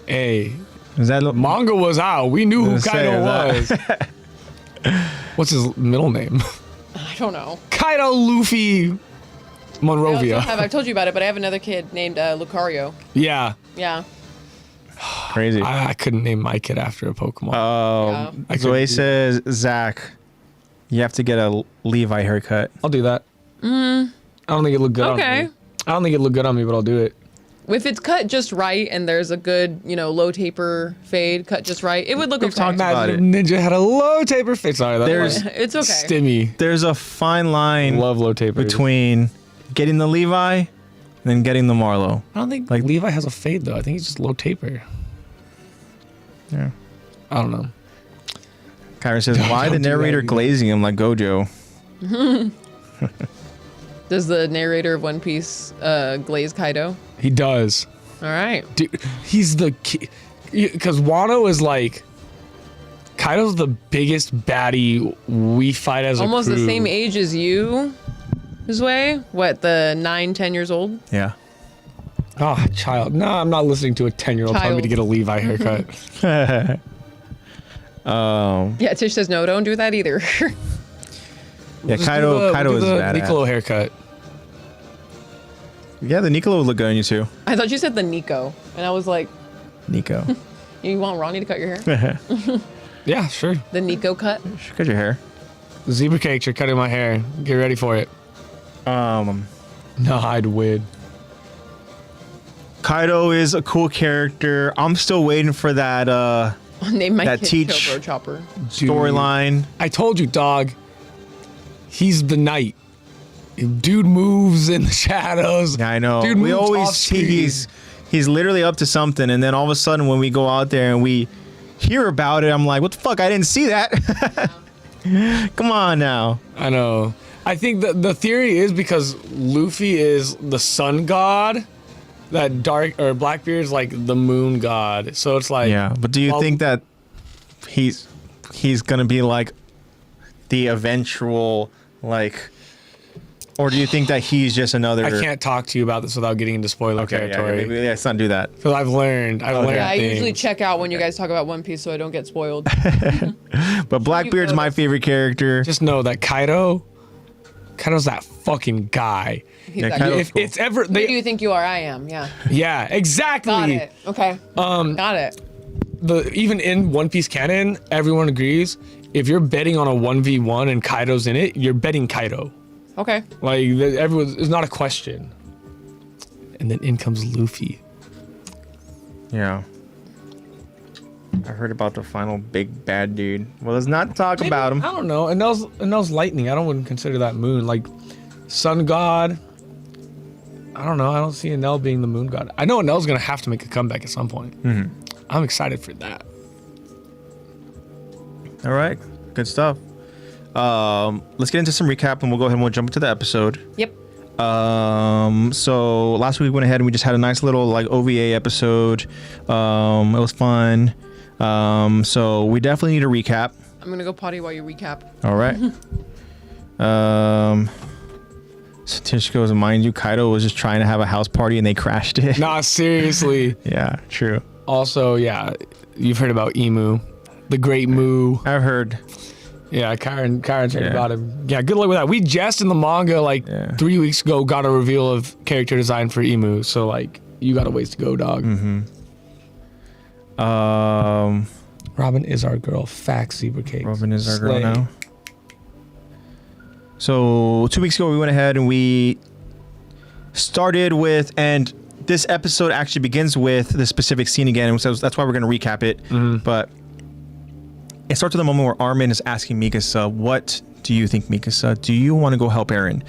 Hey, Is that manga was out. We knew who Gonna say Kaido was. that. What's his middle name? I don't know. Kaido Luffy I also Monrovia. I've told you about it, but I have another kid named Lucario. Yeah, Yeah. crazy? I couldn't name my kid after a Pokemon. I Zoe couldn't- says, Zach, you have to get a Levi haircut. I'll do that. I don't think it looked good on Okay. me. I don't think it looked good on me, but I'll do it. If it's cut just right and there's a good, low taper fade cut just right, it would look okay. talked about Imagine if Ninja had a low taper face. Sorry, that There's- was It's okay. stimmy. There's a fine line Love low taper. between getting the Levi and then getting the Marlowe. I don't think like- Levi has a fade though. I think he's just low taper. Yeah. I don't know. Kyron says, why the don't do that, narrator dude. glazing him like Gojo? Does the narrator of One Piece glaze Kaido? He does. All right. Dude, he's the because Wano is like Kaido's the biggest baddie we fight as Almost a crew. the same age as you, this way. What, the 9, 10 years old? Yeah. Oh, child. No, I'm not listening to a 10-year-old telling me to Child. get a Levi haircut. Yeah, Tish says no, don't do that either. Yeah, Just Kaido do is the badass. Niccolo haircut. Yeah, the Niccolo would look good on you too. I thought you said the Nico, and I was like, Nico. you want Ronnie to cut your hair? Yeah, sure. The Nico cut? Cut your hair. Zebra cakes are cutting my hair. Get ready for it. No, I'd win. Kaido is a cool character. I'm still waiting for that I'll name my That kid teach- Chopper Chopper. storyline. I told you, dog. He's the knight. Dude moves in the shadows. Yeah, I know. Dude We moves always off see screen. he's literally up to something, and then all of a sudden when we go out there and we hear about it, I'm like, what the fuck? I didn't see that. Come on now. I know. I think the theory is because Luffy is the sun god, that Blackbeard's like the moon god. So it's like Yeah, but do you well, think that he's gonna be like the eventual like Or do you think that he's just another? I can't talk to you about this without getting into spoiler territory. maybe let's not do that. Because I've learned Yeah, I things. usually check out when you guys talk about One Piece so I don't get spoiled. But Blackbeard's my favorite character. Just know that Kaido's that fucking guy. He's Yeah, that Kaido's good. If it's ever, Who do you think you are? I am. Yeah. yeah, exactly. Got it. Okay. Got it. Even in One Piece canon, everyone agrees. If you're betting on a 1v1 and Kaido's in it, you're betting Kaido. Okay. Like everyone, it's not a question. And then in comes Luffy. Yeah. I heard about the final big bad dude. Well, let's not talk about him. I don't know. Enel's lightning. I wouldn't consider that moon. Like sun god. I don't know. I don't see Enel being the moon god. I know Enel's gonna have to make a comeback at some point. I'm excited for that. All right. Good stuff. Let's get into some recap and we'll go ahead and we'll jump into the episode. Yep. So last week we went ahead and we just had a nice little like OVA episode. It was fun. So we definitely need a recap. I'm gonna go potty while you recap. All right. So Tish goes, mind you, Kaido was just trying to have a house party and they crashed it. Nah, seriously. Yeah, true. Also, yeah, you've heard about Emu, the Great Moo. I've heard. Yeah, Karen heard about him. Yeah, good luck with that. We just in the manga 3 weeks ago got a reveal of character design for Emu, so like you got a ways to go, dog. Robin is our girl. Facts, Zebra Cakes. Robin is our girl now. So 2 weeks ago we went ahead and we started with, and this episode actually begins with the specific scene again, and so that's why we're going to recap it. But it starts with the moment where Armin is asking Mikasa, what do you think, Mikasa? Do you want to go help Eren?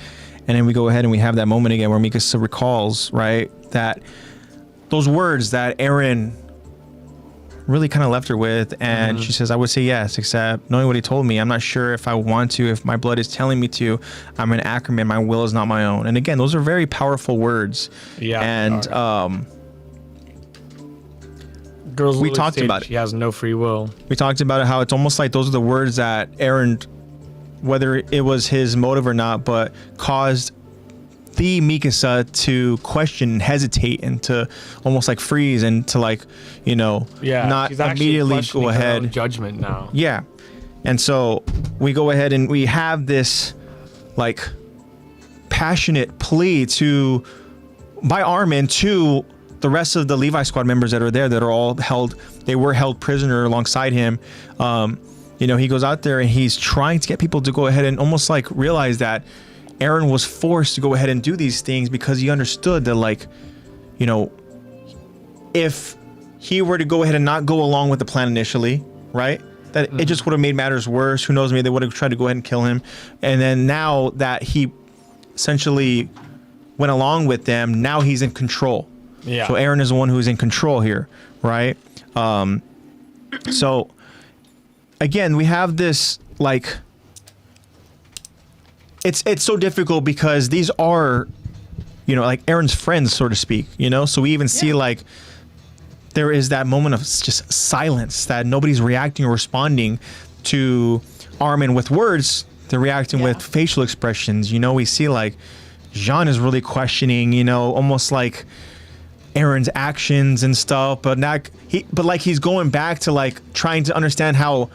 And then we go ahead and we have that moment again where Mikasa recalls, right, that those words that Eren really kind of left her with, and she says, I would say yes, except knowing what he told me, I'm not sure if I want to, if my blood is telling me to. I'm an Ackerman, my will is not my own. And again, those are very powerful words. Yeah. And Girls we talked about it. She has no free will. We talked about it, how it's almost like those are the words that Eren, whether it was his motive or not, but caused the Mikasa to question and hesitate and to almost like freeze and to like, not she's actually immediately questioning go her ahead. own judgment now. Yeah. And so we go ahead and we have this like passionate plea by Armin to the rest of the Levi squad members that are there that are all held prisoner alongside him. He goes out there and he's trying to get people to go ahead and almost like realize that Eren was forced to go ahead and do these things because he understood that, like, if he were to go ahead and not go along with the plan initially, right, that it just would have made matters worse. Who knows, maybe they would have tried to go ahead and kill him. And then now that he essentially went along with them, now he's in control. Yeah. So Eren is the one who's in control here, right? So again, we have this like, it's so difficult because these are, like Eren's friends, so to speak, So we even see like there is that moment of just silence that nobody's reacting or responding to Armin with words. They're reacting with facial expressions. We see like Jean is really questioning, almost like Eren's actions and stuff, but he's going back to like trying to understand how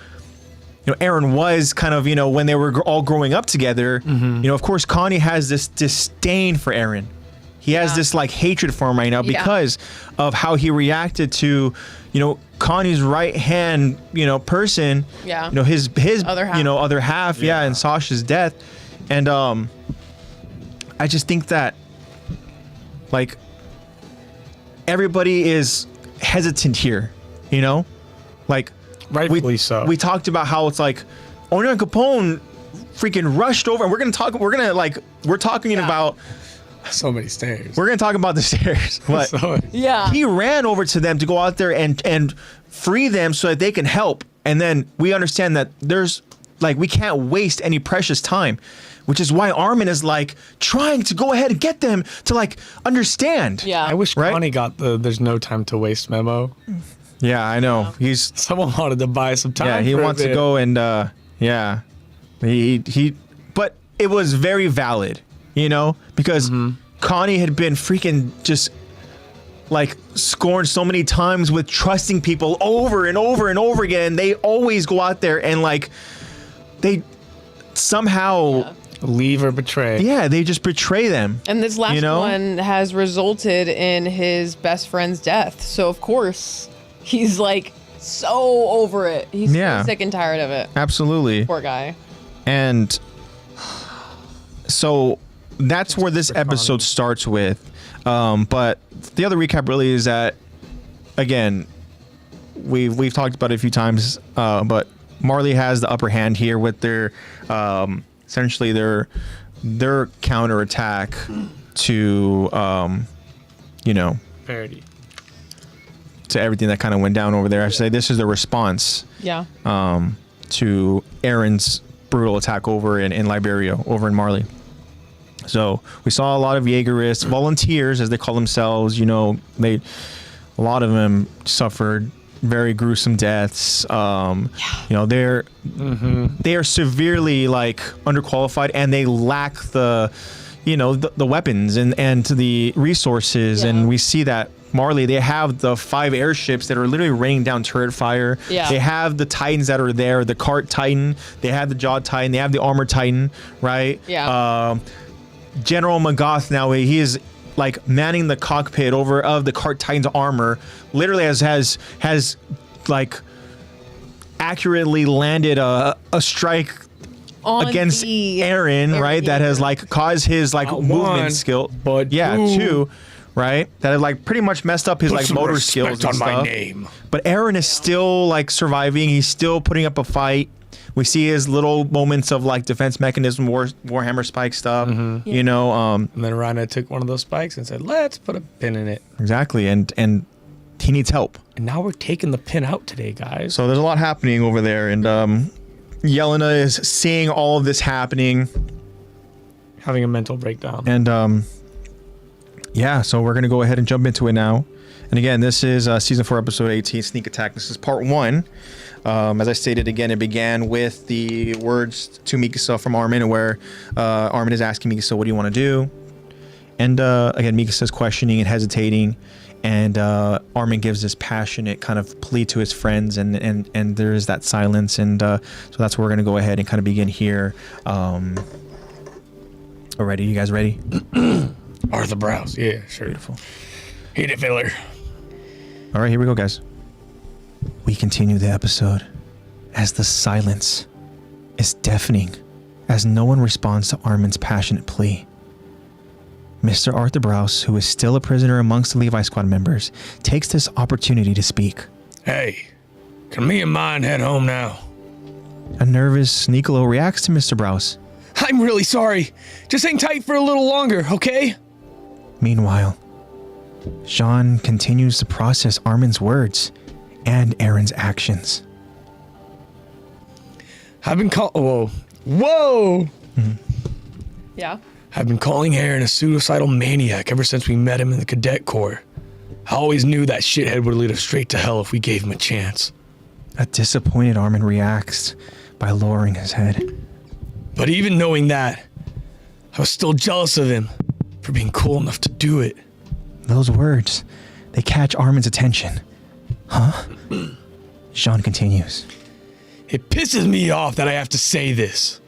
Eren was kind of, when they were all growing up together. Of course, Connie has this disdain for Eren. He has this like hatred for him right now because of how he reacted to, Connie's right hand, person. Yeah. His other half. Other half. Yeah. And Sasha's death. And I just think that like everybody is hesitant here, like. Rightfully so. We talked about how it's like Onion Capone freaking rushed over, and we're talking about so many stairs. We're gonna talk about the stairs, but he ran over to them to go out there and free them so that they can help. And then we understand that there's like we can't waste any precious time, which is why Armin is like trying to go ahead and get them to like understand. Yeah. I wish Connie got the "there's no time to waste" memo. Yeah, I know. Someone wanted to buy some time. Yeah, he wants to go and he but it was very valid. you know, because Connie had been freaking just like scorned so many times with trusting people over and over and over again. They always go out there and like they somehow leave or betray. Yeah, they just betray them. And this last you know? one has resulted in his best friend's death. So of course he's like so over it. He's so sick and tired of it. Absolutely. Poor guy. And so that's where this episode starts with. But the other recap really is that, again, we've talked about it a few times, but Marley has the upper hand here with their essentially their counterattack to Parody. to everything that kind of went down over there. I should say this is the response to Aaron's brutal attack over in Liberia, over in Marley. So we saw a lot of Jaegerists, volunteers as they call themselves. You know, a lot of them suffered very gruesome deaths. You know, they are severely like underqualified, and they lack the weapons and the resources. And we see that Marley, they have the 5 airships that are literally raining down turret fire. They have the Titans that are there, the cart Titan, they have the jaw Titan, they have the armor Titan, right? General Magath now, he is like manning the cockpit of the cart Titan's armor, literally has like accurately landed a strike against Aaron, right? That has like caused his like movement skill, but 2, right? That had like pretty much messed up his like motor skills and stuff. But Aaron is still like surviving. He's still putting up a fight. We see his little moments of like defense mechanism, Warhammer spike stuff, you know. And then Rhino took one of those spikes and said, "Let's put a pin in it." Exactly, and he needs help. And now we're taking the pin out today, guys. So there's a lot happening over there, and Yelena is seeing all of this happening, having a mental breakdown. And so we're gonna go ahead and jump into it now. And again, this is season 4, episode 18, Sneak Attack. This is part 1. As I stated again, it began with the words to Mikasa from Armin, where Armin is asking Mikasa, "What do you want to do?" And again, Mikasa's questioning and hesitating, and Armin gives this passionate kind of plea to his friends, and there is that silence, and so that's where we're gonna go ahead and kind of begin here. Alrighty, you guys ready? Arthur Browse, yeah, sure. Beautiful. Hit it, filler. All right, here we go, guys. We continue the episode as the silence is deafening as no one responds to Armin's passionate plea. Mr. Arthur Browse, who is still a prisoner amongst the Levi Squad members, takes this opportunity to speak. Hey, can me and mine head home now? A nervous Nicolo reacts to Mr. Browse. I'm really sorry. Just hang tight for a little longer, okay? Meanwhile, Jean continues to process Armin's words and Aaron's actions. I've been Whoa. Yeah. I've been calling Aaron a suicidal maniac ever since we met him in the cadet corps. I always knew that shithead would lead us straight to hell if we gave him a chance. A disappointed Armin reacts by lowering his head. But even knowing that, I was still jealous of him for being cool enough to do it. Those words, they catch Armin's attention. Huh? Jean continues. It pisses me off that I have to say this.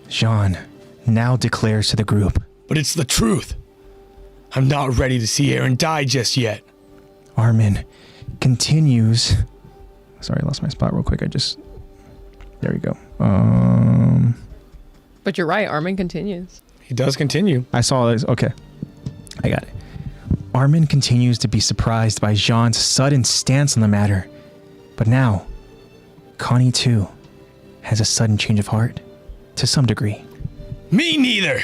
Jean now declares to the group. But it's the truth. I'm not ready to see Aaron die just yet. Armin continues. Sorry, I lost my spot real quick. There we go. But you're right, Armin continues. He does continue. I saw this. Okay. I got it. Armin continues to be surprised by Jean's sudden stance on the matter. But now, Connie too has a sudden change of heart, to some degree. Me neither.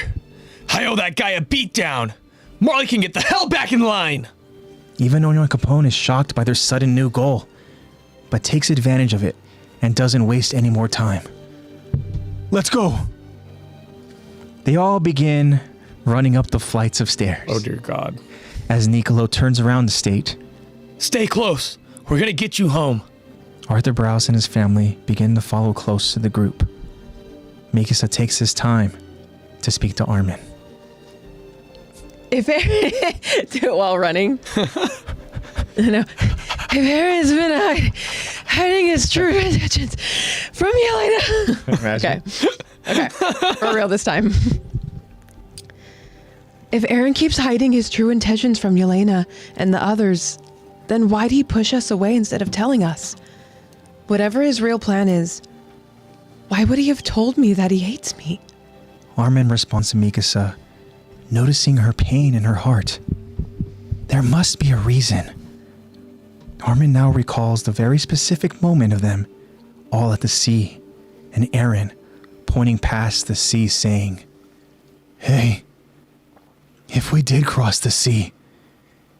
I owe that guy a beatdown. Marley can get the hell back in line. Even Ono Capone is shocked by their sudden new goal, but takes advantage of it and doesn't waste any more time. Let's go. They all begin running up the flights of stairs. Oh dear God. As Nicolo turns around to state, "Stay close. We're gonna get you home." Arthur Browse and his family begin to follow close to the group. Mikasa takes his time to speak to Armin. If Aaron, do it while running. No. If Aaron's been hiding his true intentions from Yelena. Okay. For real this time. If Aaron keeps hiding his true intentions from Yelena and the others, then why'd he push us away instead of telling us? Whatever his real plan is, why would he have told me that he hates me? Armin responds to Mikasa, noticing her pain in her heart. There must be a reason. Armin now recalls the very specific moment of them, all at the sea, and Aaron pointing past the sea saying, "Hey, if we did cross the sea,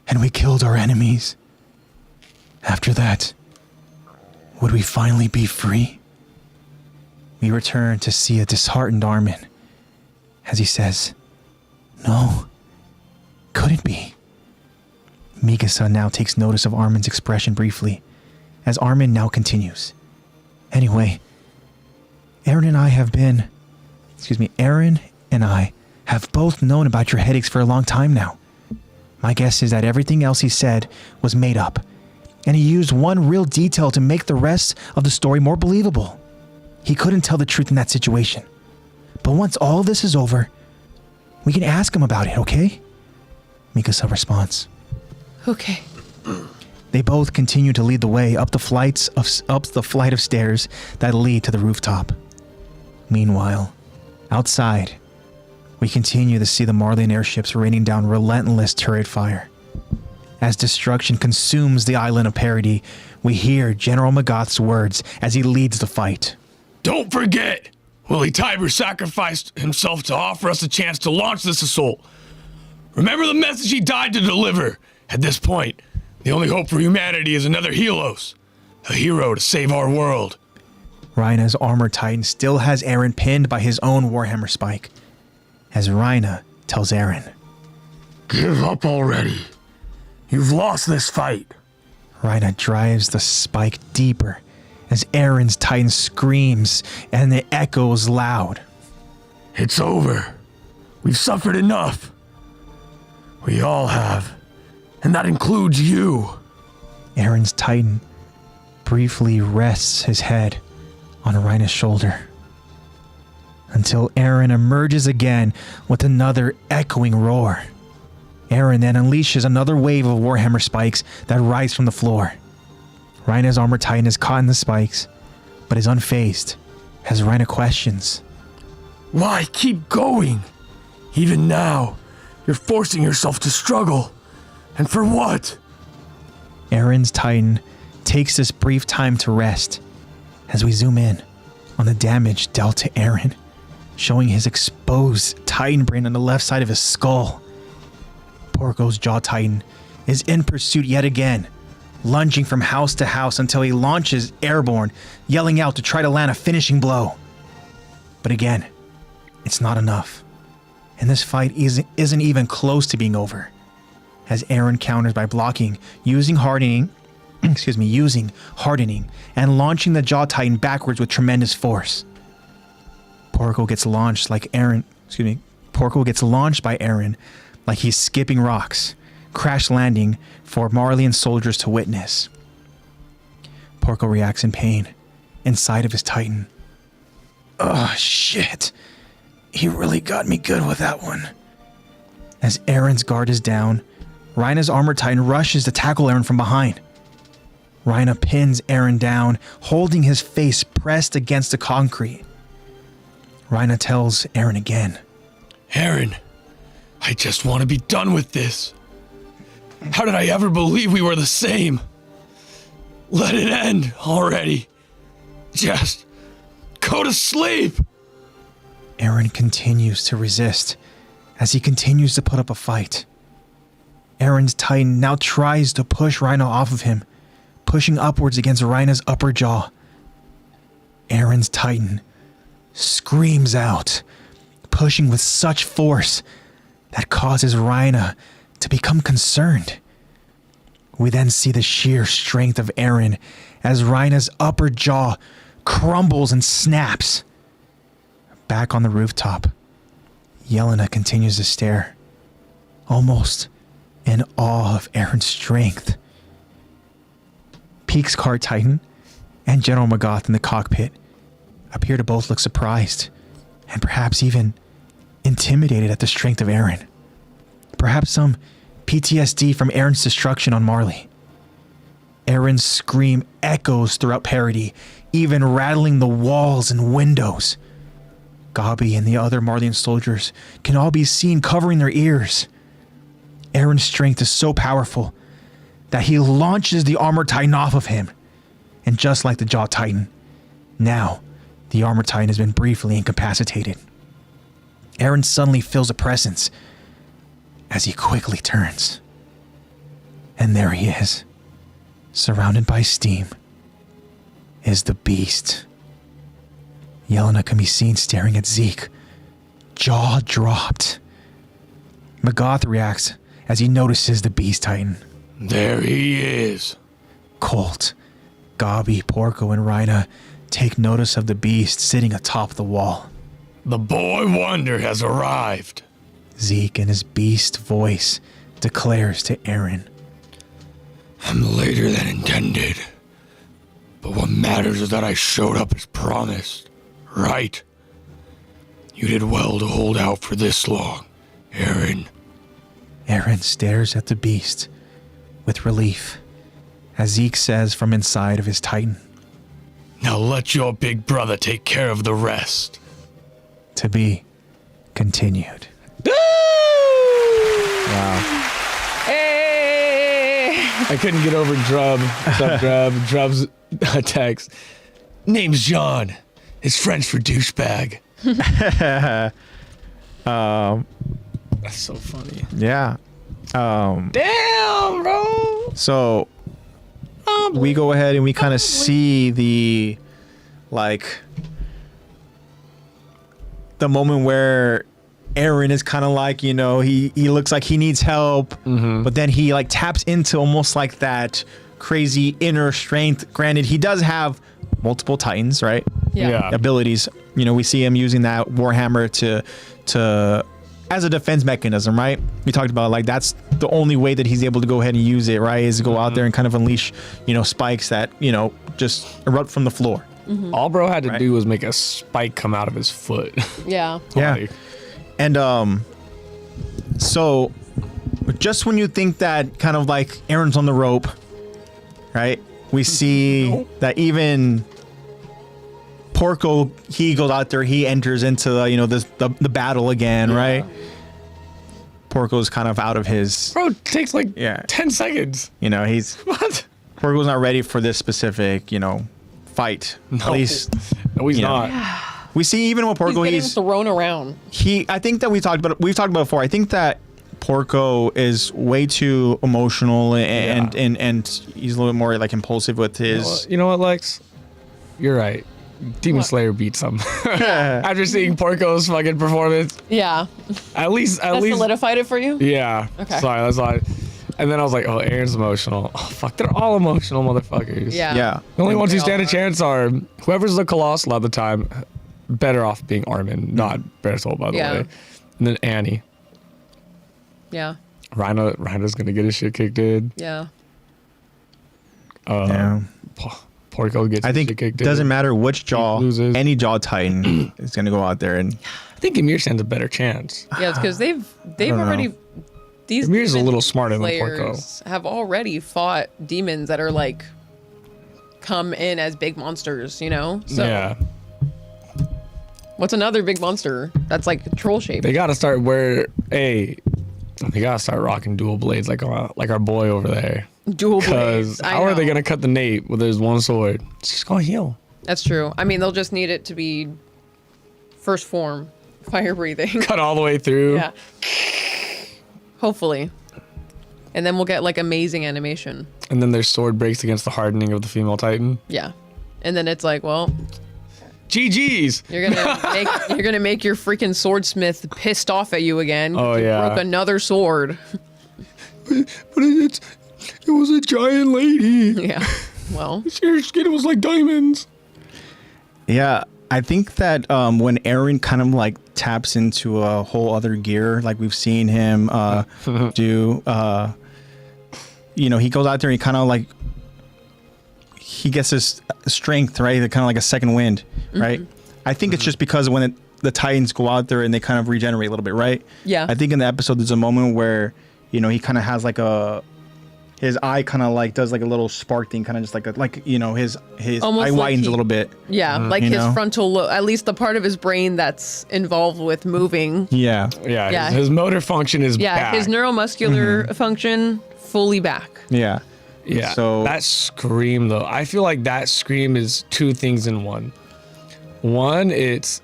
and we killed our enemies, after that, would we finally be free?" We return to see a disheartened Armin, as he says, "No, couldn't be." Mikasa now takes notice of Armin's expression briefly, as Armin now continues. Anyway, Aaron and I have both known about your headaches for a long time now. My guess is that everything else he said was made up, and he used one real detail to make the rest of the story more believable. He couldn't tell the truth in that situation. But once all of this is over, we can ask him about it, okay? Mikasa responds. Okay. They both continue to lead the way up the flight of stairs that lead to the rooftop. Meanwhile, outside, we continue to see the Marlian airships raining down relentless turret fire. As destruction consumes the island of Parody, we hear General Magath's words as he leads the fight. Don't forget, Willie Tiber sacrificed himself to offer us a chance to launch this assault. Remember the message he died to deliver. At this point, the only hope for humanity is another Helos, a hero to save our world. Rhina's armored titan still has Eren pinned by his own Warhammer spike, as Rhina tells Eren, "Give up already. You've lost this fight." Rhina drives the spike deeper as Eren's titan screams and it echoes loud. "It's over. We've suffered enough. We all have. And that includes you." Eren's titan briefly rests his head on Rhina's shoulder, until Eren emerges again with another echoing roar. Eren then unleashes another wave of Warhammer spikes that rise from the floor. Rhina's armor titan is caught in the spikes, but is unfazed as Rhina questions. "Why keep going? Even now, you're forcing yourself to struggle. And for what?" Eren's titan takes this brief time to rest as we zoom in on the damage dealt to Eren, showing his exposed titan brain on the left side of his skull. Porco's jaw titan is in pursuit yet again, lunging from house to house until he launches airborne, yelling out to try to land a finishing blow. But again, it's not enough, and this fight isn't even close to being over, as Eren counters by blocking, using hardening, and launching the jaw titan backwards with tremendous force. Porco gets launched by Eren like he's skipping rocks, crash landing for Marlian soldiers to witness. Porco reacts in pain inside of his titan. "Oh shit, he really got me good with that one." As Eren's guard is down, Rhina's armored titan rushes to tackle Eren from behind. Rhina pins Eren down, holding his face pressed against the concrete. Rhina tells Eren again, "Eren, I just want to be done with this. How did I ever believe we were the same? Let it end already. Just go to sleep." Eren continues to resist as he continues to put up a fight. Eren's titan now tries to push Rhina off of him, pushing upwards against Rhina's upper jaw. Eren's titan screams out, pushing with such force that causes Rhina to become concerned. We then see the sheer strength of Eren as Rhina's upper jaw crumbles and snaps. Back on the rooftop, Yelena continues to stare. almost in awe of Aaron's strength. Peak's card titan and General Magath in the cockpit appear to both look surprised and perhaps even intimidated at the strength of Aaron. Perhaps some PTSD from Aaron's destruction on Marley. Aaron's scream echoes throughout Parody, even rattling the walls and windows. Gabi and the other Marleyan soldiers can all be seen covering their ears. Aaron's strength is so powerful that he launches the Armor Titan off of him. And just like the Jaw Titan, now the Armor Titan has been briefly incapacitated. Aaron suddenly feels a presence as he quickly turns. And there he is, surrounded by steam, is the beast. Yelena can be seen staring at Zeke, jaw dropped. Magath reacts as he notices the beast titan. There he is. Colt, Gabi, Porco, and Rhina take notice of the beast sitting atop the wall. The boy wonder has arrived. Zeke, in his beast voice, declares to Aaron, I'm later than intended. But what matters is that I showed up as promised. Right? You did well to hold out for this long, Aaron. Aaron stares at the beast with relief as Zeke says from inside of his Titan, Now let your big brother take care of the rest. to be continued. Wow. Hey! I couldn't get over Drub. What's up, Drub? Drub's text. Name's John. It's French for douchebag. That's so funny. Yeah. Damn, bro. So we go ahead and we kind of see the moment where Aaron is kind of like, he looks like he needs help, but then he taps into almost like that crazy inner strength. Granted, he does have multiple Titans, right? Yeah. Abilities. We see him using that Warhammer to as a defense mechanism, right? We talked about that's the only way that he's able to go ahead and use it, right? Is to go out there and kind of unleash, spikes that, just erupt from the floor. All bro had to do was make a spike come out of his foot. Yeah. Yeah. And so just when you think that kind of Aaron's on the rope, right? We see that even Porco, he goes out there, he enters into the battle again, right? Porco's kind of out of his Bro, it takes 10 seconds. he's What? Porco's not ready for this specific, fight. At least No, he's not. we see even with Porco, He's getting thrown around. I think that we've talked about before. I think that Porco is way too emotional and he's a little bit more impulsive with his. You know what, Lex? You're right. Demon Slayer beats him. After seeing Porco's fucking performance, Yeah. at least That solidified it for you? yeah. Okay. Sorry, that's why. And then I was like, oh, Aaron's emotional. Oh fuck, they're all emotional motherfuckers. Yeah. Yeah. The only ones who They stand a all are. chance are whoever's the Colossal at the time. Better off being Armin, not Berthold, by the Yeah. way. And then Annie. Yeah. Rhina's gonna get his shit kicked in. Yeah. Yeah. Porco gets I his think shit it kicked doesn't in. matter which jaw, loses. any jaw titan is going to go out there and I think Ymir stands a better chance. Yeah, it's because they've don't already know. these Ymir's a demon little smarter than Porco. slayers have already fought demons that are come in as big monsters, So Yeah. what's another big monster that's troll shaped? They gotta start they gotta start rocking dual blades like our boy over there. Dual Because blades. how are they gonna cut the Nate with his one sword? It's just gonna heal. That's true. I mean, they'll just need it to be first form, fire breathing. Cut all the way through. Yeah. Hopefully. And then we'll get amazing animation. And then their sword breaks against the hardening of the female Titan. Yeah. And then it's well, GG's. you're gonna make your freaking swordsmith pissed off at you again. Oh, You yeah. broke another sword. But it was a giant lady. Yeah. Well, Her skin was like diamonds. yeah. I think that when Eren kind of like taps into a whole other gear, like we've seen him do, you know, he goes out there and he kind of like, he gets his strength, right? Kind of like a second wind, right? I think it's just because when the Titans go out there and they kind of regenerate a little bit, right? Yeah. I think in the episode there's a moment where, you know, he kind of has like his eye kind of like does like a little spark thing, kind of just like you know, his Almost eye like widens a little bit. Yeah, like You his know? frontal lobe, at least the part of his brain that's involved with moving. Yeah. Yeah, Yeah. his motor function is Yeah, back. his neuromuscular function fully back. Yeah. Yeah. So- that scream though, I feel like that scream is two things in one. One, it's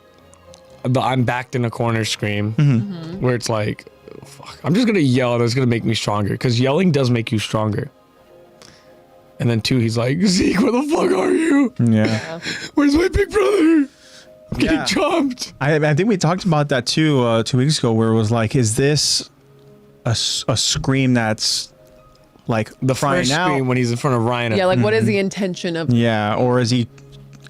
the I'm backed in a corner scream, where it's like, oh, fuck, I'm just gonna yell and it's gonna make me stronger, because yelling does make you stronger. And then two, he's like, Zeke, where the fuck are you? Yeah. Where's my big brother? I'm getting Yeah. chomped. I think we talked about that too 2 weeks ago, where it was like, is this a scream that's like The crying first out? scream when he's in front of Ryan. Yeah, like what is the intention of? Yeah, or is he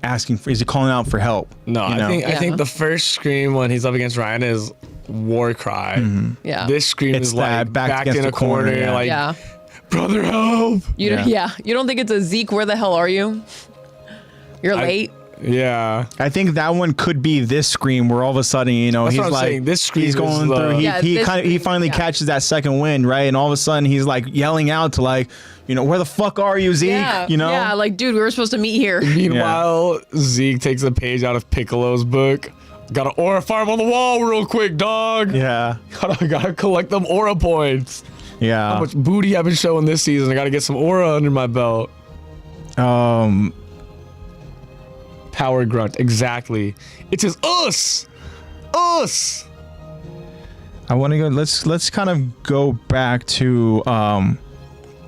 is he calling out for help? No, you know? I Yeah. think the first scream when he's up against Ryan is war cry. Yeah. This scream It's is that like backed backed against in a the corner, corner, yeah. like Yeah. brother help. You don't, Yeah. You don't think it's a Zeke? Where the hell are you? You're late. Yeah. I think that one could be this scream where all of a sudden, you know, That's he's what I'm like, saying. This scream he's is going the- through, Yeah, this he scream, finally yeah. catches that second wind, right? And all of a sudden he's like yelling out to like, you know, where the fuck are you, Zeke? Yeah. You know? Yeah, like dude, we were supposed to meet here. Meanwhile, Zeke takes a page out of Piccolo's book. Got an aura farm on the wall real quick, dog. Yeah. Gotta collect them aura points. Yeah. How much booty I've been showing this season. I gotta get some aura under my belt. Power grunt, exactly. It is us. Us. I want to go, let's kind of go back to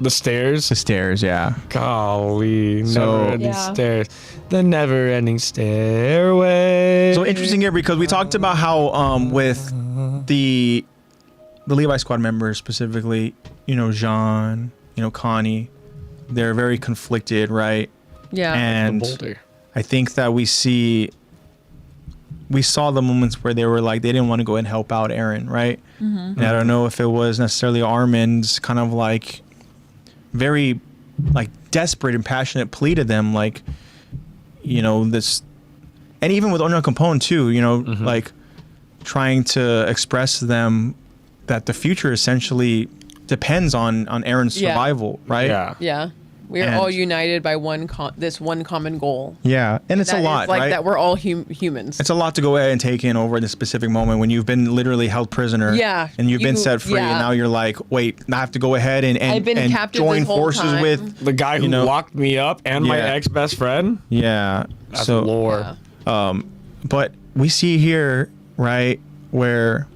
The stairs. the stairs, yeah. Golly, So- never-ending Yeah. stairs. The never-ending stairway. So interesting here because we talked about how with the Levi squad members specifically, you know, Jean, you know, Connie, they're very conflicted, right? Yeah. And Boulder. I think that we saw the moments where they were like they didn't want to go and help out Eren, right? And I don't know if it was necessarily Armin's kind of like very like desperate and passionate plea to them, like, you know, this, and even with Ono Capone too, you know, like trying to express to them that the future essentially depends on Eren's Yeah. survival, right? Yeah. Yeah. We are And- all united by this one common goal. Yeah, and it's That a is, lot, like right? that we're all humans. It's a lot to go ahead and take in over this specific moment when you've been literally held prisoner. Yeah, And you've been you- set free, yeah. and now you're like, wait, I have to go ahead and I've been and captive join this whole forces time. with. The guy who You know- locked me up and my Yeah. ex-best friend. Yeah. That's so, lore. Yeah. but we see here, right, where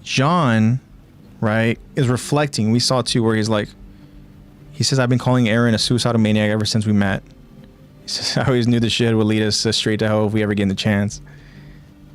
John, right, is reflecting. We saw too where he's like, he says, I've been calling Eren a suicidal maniac ever since we met. He says, I always knew this shit would lead us straight to hell if we ever get the chance.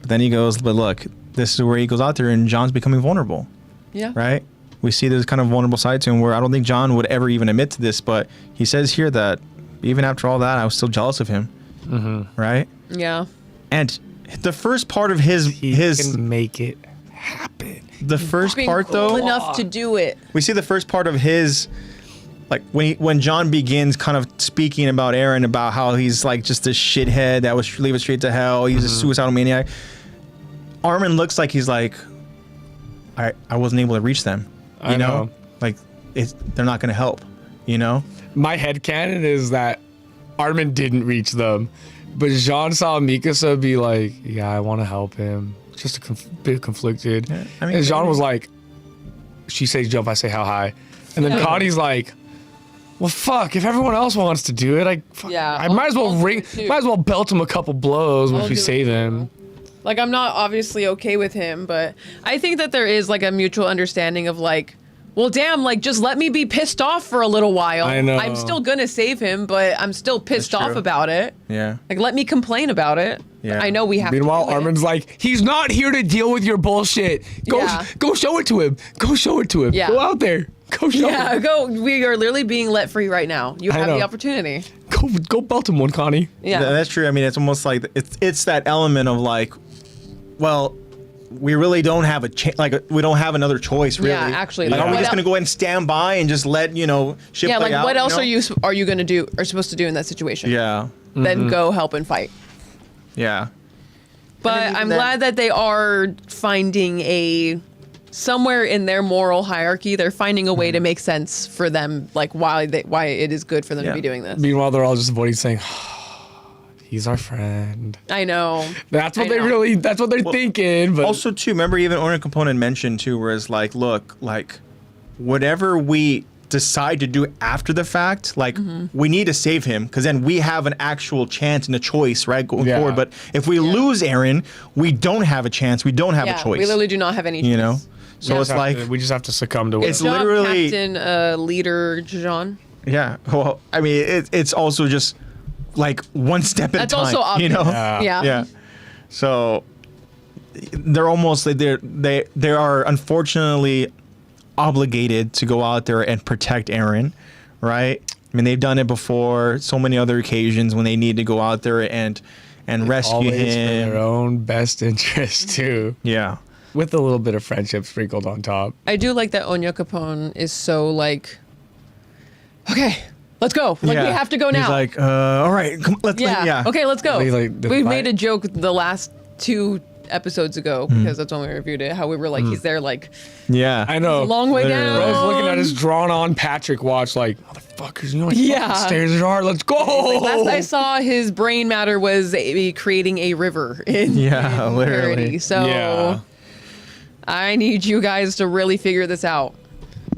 But then he goes, but look, this is where he goes out there and John's becoming vulnerable, Yeah. right? We see this kind of vulnerable side to him where I don't think John would ever even admit to this, but he says here that even after all that, I was still jealous of him, right? Yeah. And the first part of his He can make it happen. the first Being part cool though, enough to do it. we see the first part of his, like when John begins kind of speaking about Eren, about how he's like just a shithead that was leave it straight to hell. He's a suicidal maniac. Armin looks like he's like, I wasn't able to reach them. You I know. like they're not gonna help. You know. My headcanon is that Armin didn't reach them, but Jean saw Mikasa be like, yeah, I want to help him. Just a bit conflicted. Yeah, I mean, and Jean maybe. was like, she says jump, I say how high. And then Connie's like, well, fuck, if everyone else wants to do it, I might as well I'll do it too. might as well belt him a couple blows once I'll we do it save too. him. Like, I'm not obviously okay with him, but I think that there is like a mutual understanding of like, well, damn, like just let me be pissed off for a little while. I know. I'm still gonna save him, but I'm still pissed That's off true. about it. Yeah. Like, let me complain about it. Yeah. I know we have Meanwhile, to do it. Armin's like, he's not here to deal with your bullshit. Yeah. Go show it to him. Go show it to him. Yeah. Go out there. Go show Yeah, him. go. We are literally being let free right now. You I have know. the opportunity. Go belt him one, Connie. Yeah. That's true. I mean, it's almost like it's that element of like, well, we really don't have we don't have another choice, really. Yeah, actually, Like, like, are we what just gonna el- go ahead and stand by and just let shit Yeah, play like out? what else you know? are you gonna do or supposed to do in that situation? Yeah, Then go help and fight. yeah. But even I'm then- glad that they are finding somewhere in their moral hierarchy, they're finding a way to make sense for them, like why it is good for them to Yeah. be doing this. Meanwhile, they're all just avoiding saying, he's our friend. I know. That's what I know. that's what they're thinking. But Also, too, remember even Owner Component mentioned too, where it's like, look, like whatever we decide to do after the fact, like we need to save him because then we have an actual chance and a choice, right, going Yeah. forward. But if we lose Aaron, we don't have a chance. We don't have a choice. We literally do not have any choice. you know. So Yeah. it's like, we just have to succumb to it. It's Good job, literally- Captain Leader Jean. yeah. Well, I mean, it's also just like one step at That's a time. also obvious. You know. Yeah. Yeah. So they're almost like they are unfortunately obligated to go out there and protect Aaron, right? I mean, they've done it before, so many other occasions when they need to go out there and rescue always for him. their own best interest too, Yeah. with a little bit of friendship sprinkled on top. I do like that Onya Capone is so like, okay, let's go. Like Yeah. we have to go now. He's like, all right, come, let's yeah. Okay, let's go. He's like, we the made fight- a joke the last 2 episodes ago because that's when we reviewed it. How we were like, he's there like Yeah. I know. a long way Literally. down. Bro's looking at his drawn-on Patrick watch, like, motherfuckers, you know, like, Yeah. fucking stairs are hard. Let's go. Last I saw, his brain matter was creating a river in Yeah, in literally. parody. So Yeah. I need you guys to really figure this out.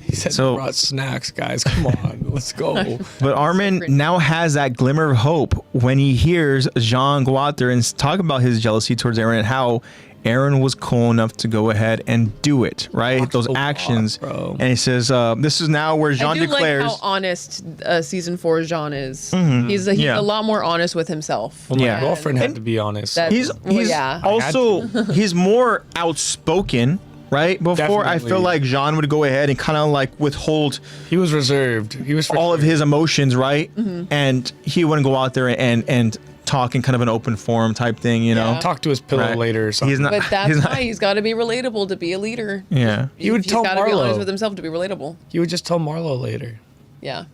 He said, So- brought snacks, guys. Come on, let's go. But Armin now has that glimmer of hope when he hears Jean go out there and talk about his jealousy towards Aaron and how Aaron was cool enough to go ahead and do it, right? Walks Those the walk, actions. bro. And he says, this is now where I Jean do declares. like how honest season 4 Jean is. Mm-hmm. He's Yeah. a lot more honest with himself. Well, my Yeah. girlfriend had to be honest. That- he's Well, yeah. also he's more outspoken, right? Before I Definitely. feel like Jean would go ahead and kind of like withhold He was reserved. He was for all of sure. his emotions, right? Mm-hmm. And he wouldn't go out there and talk in kind of an open forum type thing, you know? Yeah. Talk to his pillow Right. later or something. He's not. But that's he's not- why he's got to be relatable to be a leader. Yeah. He would He's tell got to be honest with Marlo. himself to be relatable. He would just tell Marlo later. Yeah.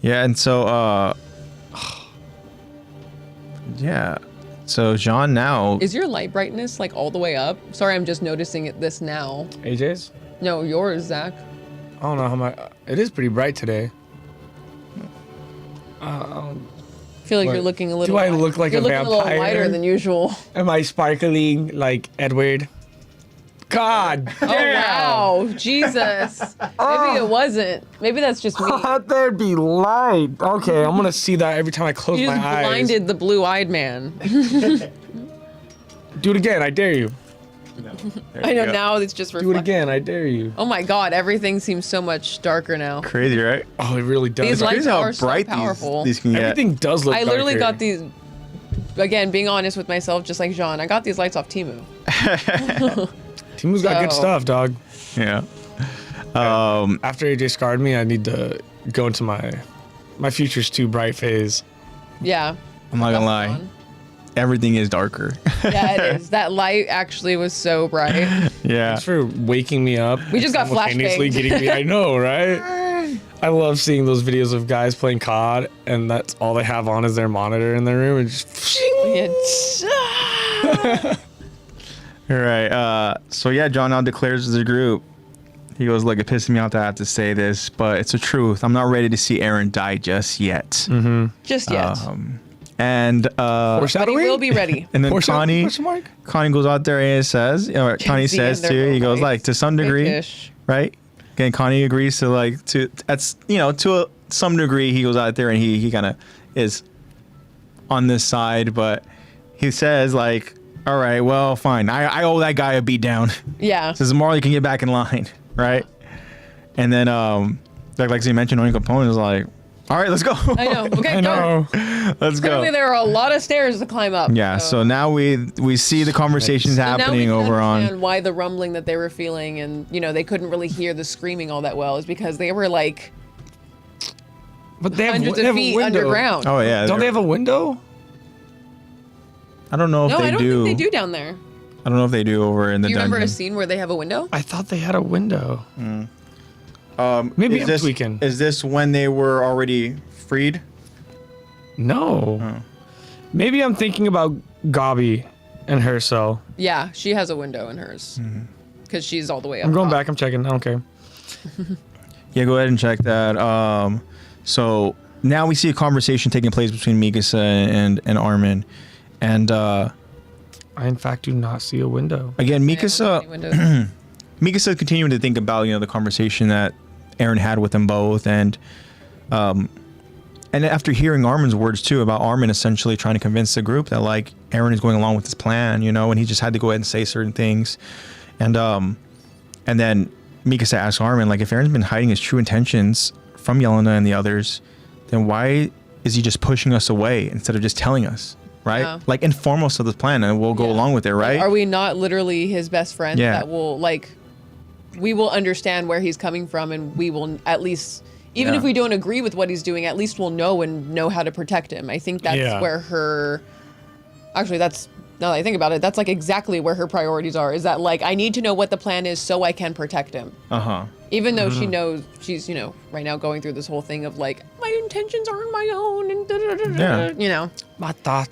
Yeah, and so yeah. So Jean now Is your light brightness like all the way up? Sorry, I'm just noticing this now. AJ's? No, yours, Zach. I don't know how my. It is pretty bright today. I feel like What? you're looking a little. Do I look like you're a looking a little vampire? lighter than usual. Am I sparkling like Edward? God Oh wow, Jesus. Maybe it wasn't. Maybe that's just me. Let there be light. Okay, I'm gonna see that every time I close You my just eyes. blinded the blue-eyed man. Do it again, I dare you. I know now it's just Do it reflecting. again, I dare you. Oh my God, everything seems so much darker now. crazy, right? Oh, it really does. These lights Crazy how are so bright powerful. these can get. Everything does look. I literally darker. got these. Again, being honest with myself, just like Jean, I got these lights off Temu. Timu's got good So- stuff, dog. Yeah. After AJ scarred me, I need to go into my future's too bright phase. Yeah. I'm not gonna That's lie. fun. Everything is darker. Yeah, it is. That light actually was so bright. Yeah. Thanks for waking me up. We just got simultaneously flashbanged. getting me. I know, right? I love seeing those videos of guys playing COD, and that's all they have on is their monitor in their room, and just. Yeah. All right. So yeah, John now declares as a group. He goes, "Look, it pisses me off that I have to say this, but it's the truth. I'm not ready to see Aaron die just yet." Just yet. And But he Foreshadowing. will be ready. and then Foreshadow- Connie question mark? goes out there and says, Connie Z says and too. their He goes lights. like to some degree, Fake-ish. right? Again, Connie agrees to some degree. He goes out there and he kind of is on this side, but he says like, all right, well, fine. I owe that guy a beat down. Yeah. Says Marley can get back in line, right? And then like Lexy mentioned, Oink Capone is like, All right, let's go. I know. Okay, I know. Let's go. Clearly, there are a lot of stairs to climb up. Yeah, so now we see the conversations So now we happening can over understand on. why the rumbling that they were feeling, and they couldn't really hear the screaming all that well, is because they were like But they have, hundreds they of have a feet window. underground. Oh yeah. Don't they have a window? I don't know if No, they I don't do. think they do down there. I don't know if they do over in the Do you remember a dungeon. scene where they have a window? I thought they had a window. Maybe Is I'm this, tweaking. Is this when they were already freed? No. Maybe I'm thinking about Gabi and her cell. Yeah, she has a window in hers because she's all the way up. I'm going top. back. I'm checking. I don't care. Yeah, go ahead and check that. So now we see a conversation taking place between Mikasa and Armin, and I in fact do not see a window. again, Yeah, I don't see any Mikasa windows. Mikasa continuing to think about the conversation that Eren had with them both, and after hearing Armin's words too about Armin essentially trying to convince the group that like Eren is going along with his plan, and he just had to go ahead and say certain things, and then Mikasa asks Armin like if Eren's been hiding his true intentions from Yelena and the others, then why is he just pushing us away instead of just telling us, right? Yeah. Like inform us of this plan and we'll go Yeah. along with it, right? Are we not literally his best friend Yeah. that will we will understand where he's coming from, and we will at least, even Yeah. if we don't agree with what he's doing, at least we'll know how to protect him. I think that's Yeah. where actually that's, now that I think about it, that's like exactly where her priorities are, is that like, I need to know what the plan is so I can protect him. Uh-huh. Even though she knows she's, right now going through this whole thing of like, my intentions aren't my own, and Yeah.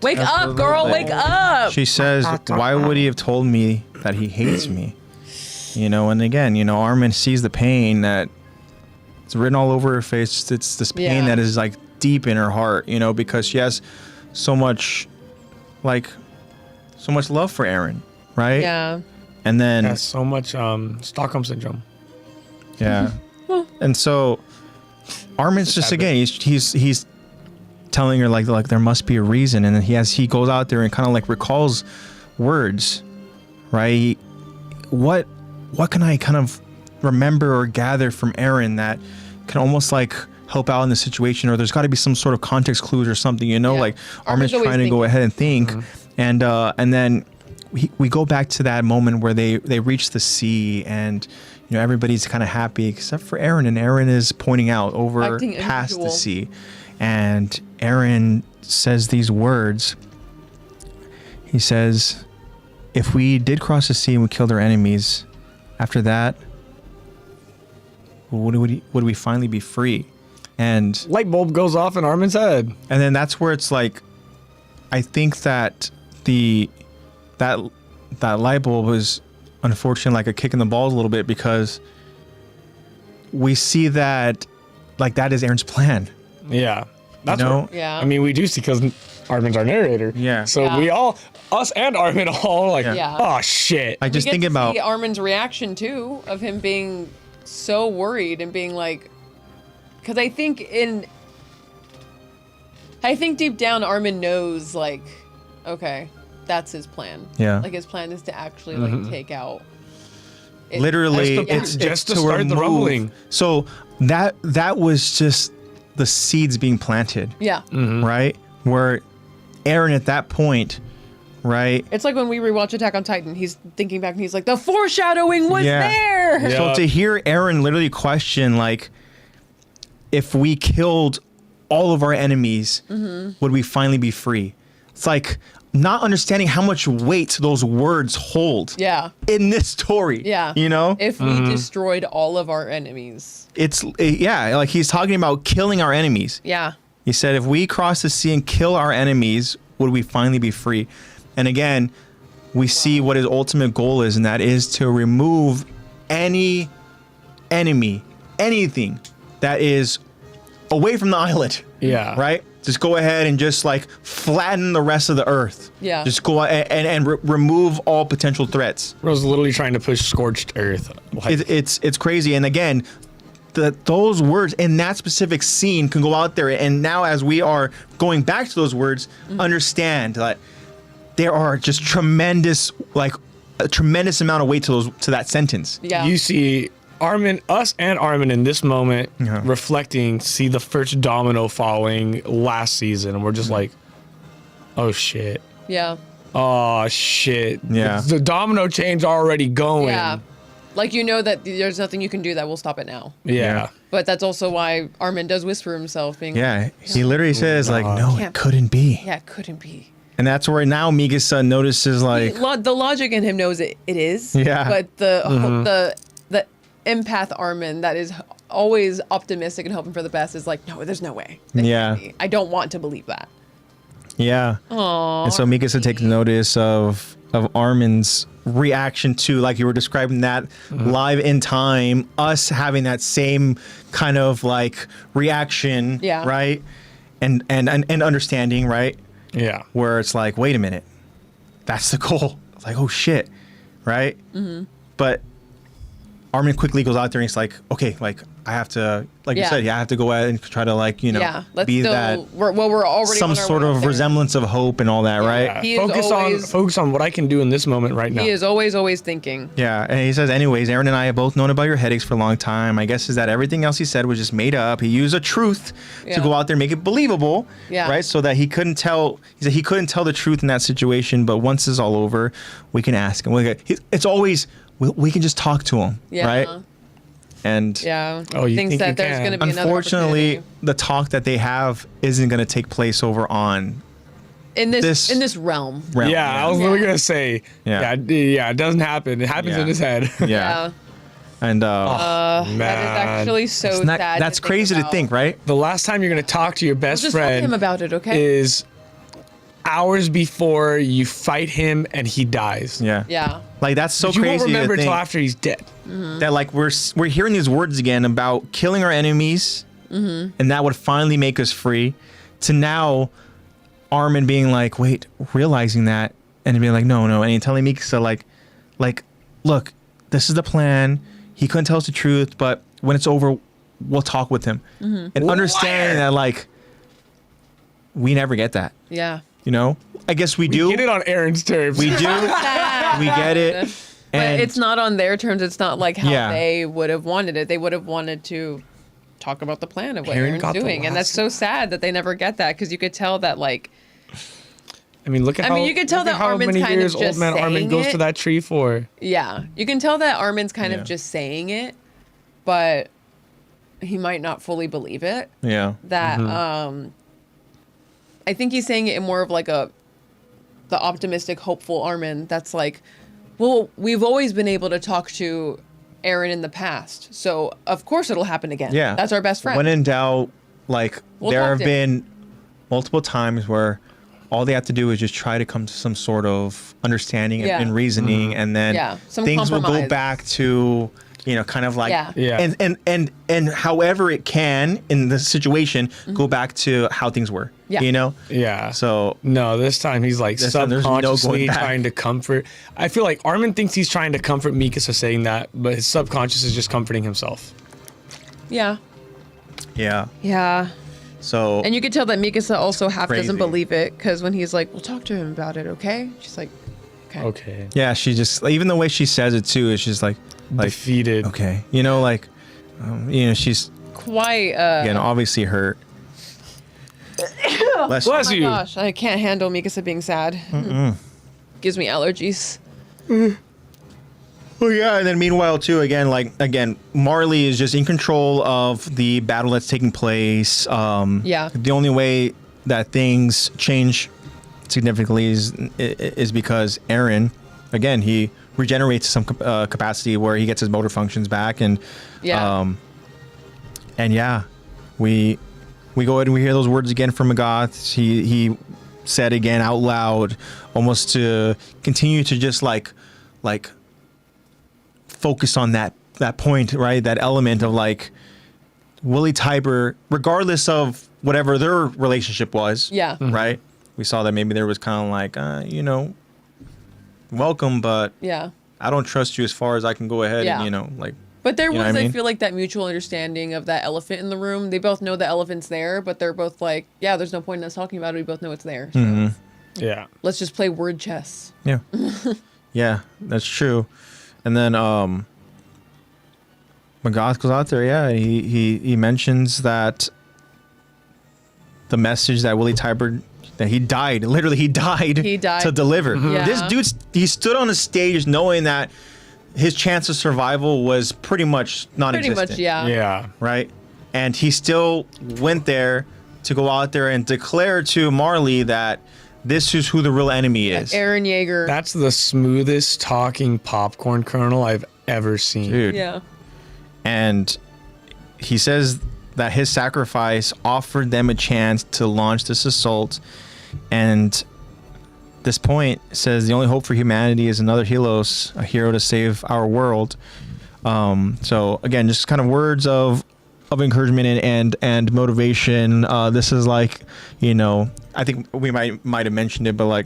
Wake up, girl, wake up! She says, why would he have told me that he hates me? And again, Armin sees the pain that it's written all over her face. It's this pain Yeah. that is like deep in her heart, because she has so much love for Eren, right? Yeah. And then, That's so much Stockholm syndrome. yeah. And so Armin's just, again, he's telling her like there must be a reason. And then he goes out there and kind of like recalls words, right? What can I kind of remember or gather from Eren that can almost like help out in the situation, or there's got to be some sort of context clues or something, like Armin's always trying to go thinking. ahead and think. And then we go back to that moment where they reach the sea, and everybody's kind of happy except for Eren, and Eren is pointing out over Acting past the unusual. sea, and Eren says these words. He says, if we did cross the sea and we killed our enemies, after that, would we finally be free? And Light bulb goes off in Armin's head. then that's where it's like, I think that that light bulb was unfortunately like a kick in the balls a little bit, because we see that like that is Eren's plan. Yeah. That's No. what, Yeah. I mean, we do see because Armin's our narrator. Yeah. So Yeah. we all, us and Armin all like, Yeah. oh shit. Like just we get thinking to about see Armin's reaction too, of him being so worried and being like, because I think deep down Armin knows like, okay, that's his plan. Yeah. Like his plan is to actually like take out. literally Just to- just to to start the remove- rumbling. So that was just the seeds being planted, Yeah. right? Where Eren at that point, right? It's like when we rewatch Attack on Titan, he's thinking back and he's like, the foreshadowing was there. Yeah. So to hear Eren literally question like, if we killed all of our enemies, would we finally be free? It's like not understanding how much weight those words hold Yeah. in this story. Yeah. If we destroyed all of our enemies. Like he's talking about killing our enemies. Yeah. He said, if we cross the sea and kill our enemies, would we finally be free? And again, we see what his ultimate goal is, and that is to remove any enemy, anything that is away from the island. Yeah. Right? Just go ahead and just like flatten the rest of the earth. Yeah. Just go and remove all potential threats. Bro's literally trying to push scorched earth. Like, It's crazy. And again, those words in that specific scene can go out there, and now as we are going back to those words, understand that there are just tremendous, like a tremendous amount of weight to that sentence. Yeah. you see us and Armin in this moment, Yeah. reflecting, see the first domino falling last season, and we're just like, oh shit. Yeah. Oh shit. Yeah. The domino chain's already going. Yeah. Like, you know that there's nothing you can do that will stop it now. Yeah. But that's also why Armin does whisper himself, being Yeah, he literally says like, no, it Can't- couldn't be. yeah, it couldn't be. And that's where now Mikasa notices like, The logic in him knows it is. Yeah. But the empath Armin that is always optimistic and hoping for the best is like, no, there's no way. It Yeah. can't be. I don't want to believe that. yeah. Aww. And so Mikasa takes notice of Armin's reaction to, like you were describing that live in time, us having that same kind of like reaction, Yeah. right? And understanding, right? Yeah. Where it's like, wait a minute, that's the goal. It's like, oh shit, right? But Armin quickly goes out there and he's like, okay, like I have to, like you Yeah. said, I have to go out and try to like, Yeah. Let's be still, that we're already some on our sort way of out there. resemblance of hope and all that, right? He is Focus on what I can do in this moment right now. He is always thinking. Yeah, and he says, anyways, Aaron and I have both known about your headaches for a long time. I guess is that everything else he said was just made up. He used a truth Yeah. to go out there and make it believable, Yeah. right? So that he couldn't tell. He said he couldn't tell the truth in that situation. But once it's all over, we can ask him. It's always we can just talk to him, Yeah. right? And Yeah. Oh, you thinks think that you there's can. going to be another unfortunately, opportunity. the talk that they have isn't going to take place over on in this- this realm. realm. Yeah, I was literally gonna say. Yeah. Yeah, it doesn't happen. It happens Yeah. in his head. yeah. And That is Man. actually so it's not- sad. that's to think crazy to about. think, right? The last time you're gonna talk to your best Just talk to him friend about it, okay? is hours before you fight him and he dies. Yeah. Yeah. Like that's so But you crazy won't remember to think. until after he's dead. That like we're hearing these words again about killing our enemies, and that would finally make us free. To now, Armin being like, wait, realizing that, and being like, no, and telling Mikasa like, look, this is the plan. He couldn't tell us the truth, but when it's over, we'll talk with him, and understanding that like we never get that, Yeah. you know. I guess we do. Get it on Aaron's terms. We do. We get it. But And it's not on their terms. It's not like how Yeah. they would have wanted it. They would have wanted to talk about the plan of what Aaron Aaron's got the doing. And that's last so sad that they never get that because you could tell that, like, I mean, look at I how mean, you could tell look at that how Armin's many kind of years old just man Armin saying goes it. to that tree for. yeah, you can tell that Armin's kind Yeah. of just saying it, but he might not fully believe it. yeah. That, I think he's saying it in more of like the optimistic, hopeful Armin that's like, well, we've always been able to talk to Aaron in the past, so of course it'll happen again. Yeah. That's our best friend. When in doubt, like We'll there talk have to him. been multiple times where all they have to do is just try to come to some sort of understanding Yeah. and reasoning, and then Yeah, some things will go compromise. back to, you know, kind of like Yeah. Yeah. and however it can in the situation go back to how things were. Yeah. You know? Yeah. So No, this time he's like This time there's no going subconsciously back. trying to comfort. I feel like Armin thinks he's trying to comfort Mikasa saying that, but his subconscious is just comforting himself. yeah. yeah. Yeah. So And you could tell that Mikasa also half Crazy. doesn't believe it because when he's like, "We'll talk to him about it, okay?" She's like, "Okay." Okay. yeah, she just even the way she says it too is just like Defeated. okay. You know, like you know, she's Quite. again obviously hurt. Bless you. Bless Oh my you. gosh, I can't handle Mikasa being sad. Gives me allergies. Well, yeah, and then meanwhile, too, again, Marley is just in control of the battle that's taking place. Yeah. The only way that things change significantly is because Aaron, again, he regenerates some capacity where he gets his motor functions back, and Yeah. and yeah, we go ahead and we hear those words again from Magath. He said again out loud, almost to continue to just like focus on that point, right? That element of like Willie Tiber, regardless of whatever their relationship was, Yeah. right? We saw that maybe there was kind of like, you know, welcome, but Yeah. I don't trust you as far as I can go ahead Yeah. and, you know, like, But there You know was, what I I mean? feel like, that mutual understanding of that elephant in the room. They both know the elephant's there, but they're both like, yeah, there's no point in us talking about it. We both know it's there. So Mm-hmm. Yeah. let's just play word chess. yeah. Yeah, that's true. And then Magath goes out there. Yeah, he mentions that the message that Willie Tybert, that he died. Literally, he died to deliver. Yeah. This dude, he stood on a stage knowing that his chance of survival was pretty much non-existent. Pretty much, yeah. Yeah. Right? And he still went there to go out there and declare to Marley that this is who the real enemy is. Aaron Yeager. That's the smoothest talking popcorn kernel I've ever seen. Dude. Yeah. And he says that his sacrifice offered them a chance to launch this assault. And this point says the only hope for humanity is another Helos, a hero to save our world. So again, just kind of words of encouragement and motivation. This is like, you know, I think we might have mentioned it, but like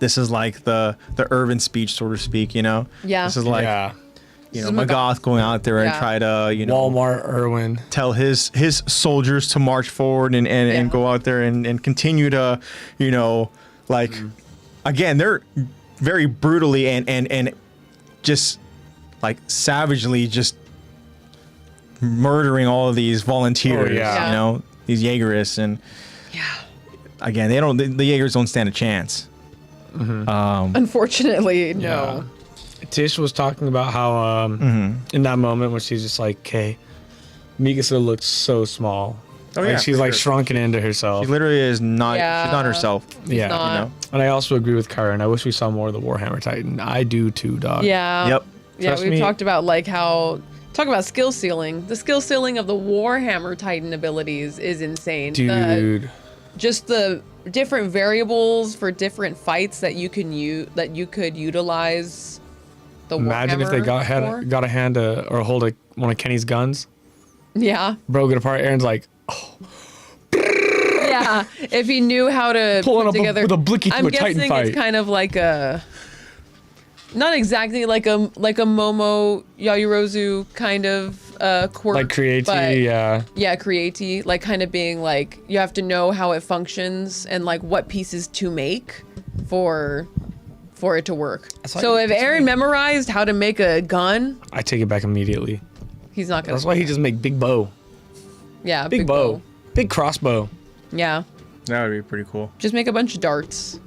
this is like the Irvin speech, so to speak, you know? Yeah. This is like you know, Magath going out there and try to, you know, Walmart Irwin. tell his soldiers to march forward and go out there and continue to, you know, like, again, they're very brutally and just like savagely just murdering all of these volunteers, you know, these Jaegerists, and again, the Jaegers don't stand a chance. Unfortunately, no. Tish was talking about how in that moment when she's just like, "Okay, Mikasa looked so small. Oh, like yeah, she's for like sure. shrunken into herself." She literally is not. Yeah. She's not herself. Yeah, not. You know. and I also agree with Kyron. I wish we saw more of the Warhammer Titan. I do too, dog. Yeah. Yep. Yeah, Trust we've me. talked about like how talk about skill ceiling. The skill ceiling of the Warhammer Titan abilities is insane. dude. Just the different variables for different fights that you can could utilize. The Imagine if they Warhammer for. got a hand or hold one of Kenny's guns, Yeah. broke it apart. Aaron's like, Yeah. If he knew how to Pulling put up together with a blicky I'm through a Titan guessing fight. it's kind of like a not exactly like a Momo Yayorozu kind of quirk. like create, but yeah. Yeah, create, like kind of being like you have to know how it functions and like what pieces to make for it to work. So if Aaron memorized how to make a gun, I take it back immediately. he's not gonna. That's why he just make big bow, Yeah, big bow, big crossbow. Yeah, That would be pretty cool. just make a bunch of darts.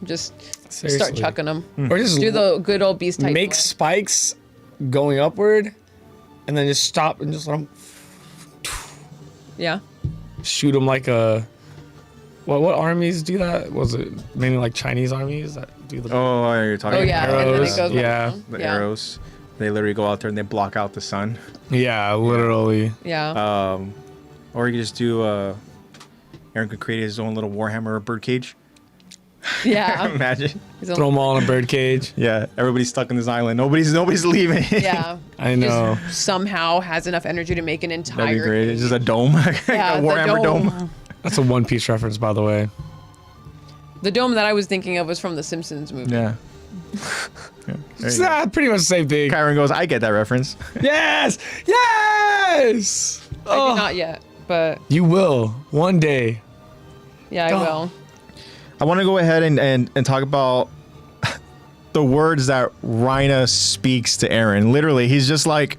Just start Seriously. chucking them. Or just Do the good old beast type. make spikes going upward, and then just stop and just let them Yeah. shoot them like a. What armies do that? Was it mainly like Chinese armies that do the Oh, you're talking Oh yeah. about And then Arrows, it goes yeah. around. the Yeah. arrows. They literally go out there and they block out the sun. Yeah, literally. Yeah. Or you could just do Aaron could create his own little Warhammer birdcage. Yeah. Imagine. He's on- Throw them all in a bird cage. Yeah, everybody's stuck in this island. Nobody's leaving. Yeah. I know. Just somehow has enough energy to make an entire. That'd be great. It's cage. just a dome, Yeah, a the Warhammer dome. That's a One Piece reference, by the way. The dome that I was thinking of was from the Simpsons movie. Yeah. Yeah, there It's you go. pretty much the same thing. Kyron goes, I get that reference. Yes! Yes! I Oh, do not yet, but you will one day. yeah, I Oh. will. I want to go ahead and talk about the words that Rhina speaks to Aaron. Literally, he's just like,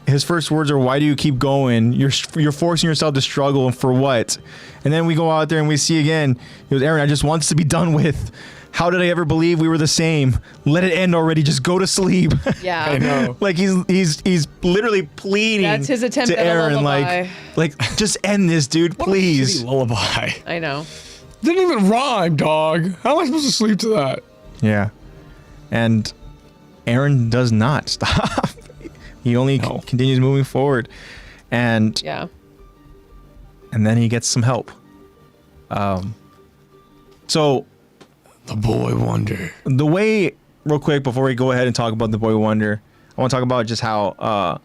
his first words are, "Why do you keep going? You're forcing yourself to struggle, and for what?" And then we go out there and we see again, he goes, "Aaron, I just want this to be done with. How did I ever believe we were the same? Let it end already. Just go to sleep." Yeah. I know. Like he's literally pleading. That's his attempt to at a Aaron, lullaby. like just end this, dude, please. Shitty lullaby. I know. Didn't even rhyme, dog. How am I supposed to sleep to that? Yeah. And Aaron does not stop. He only No. continues moving forward. And Yeah. and then he gets some help. So The boy wonder. the way, real quick, before we go ahead and talk about the Boy Wonder, I want to talk about just how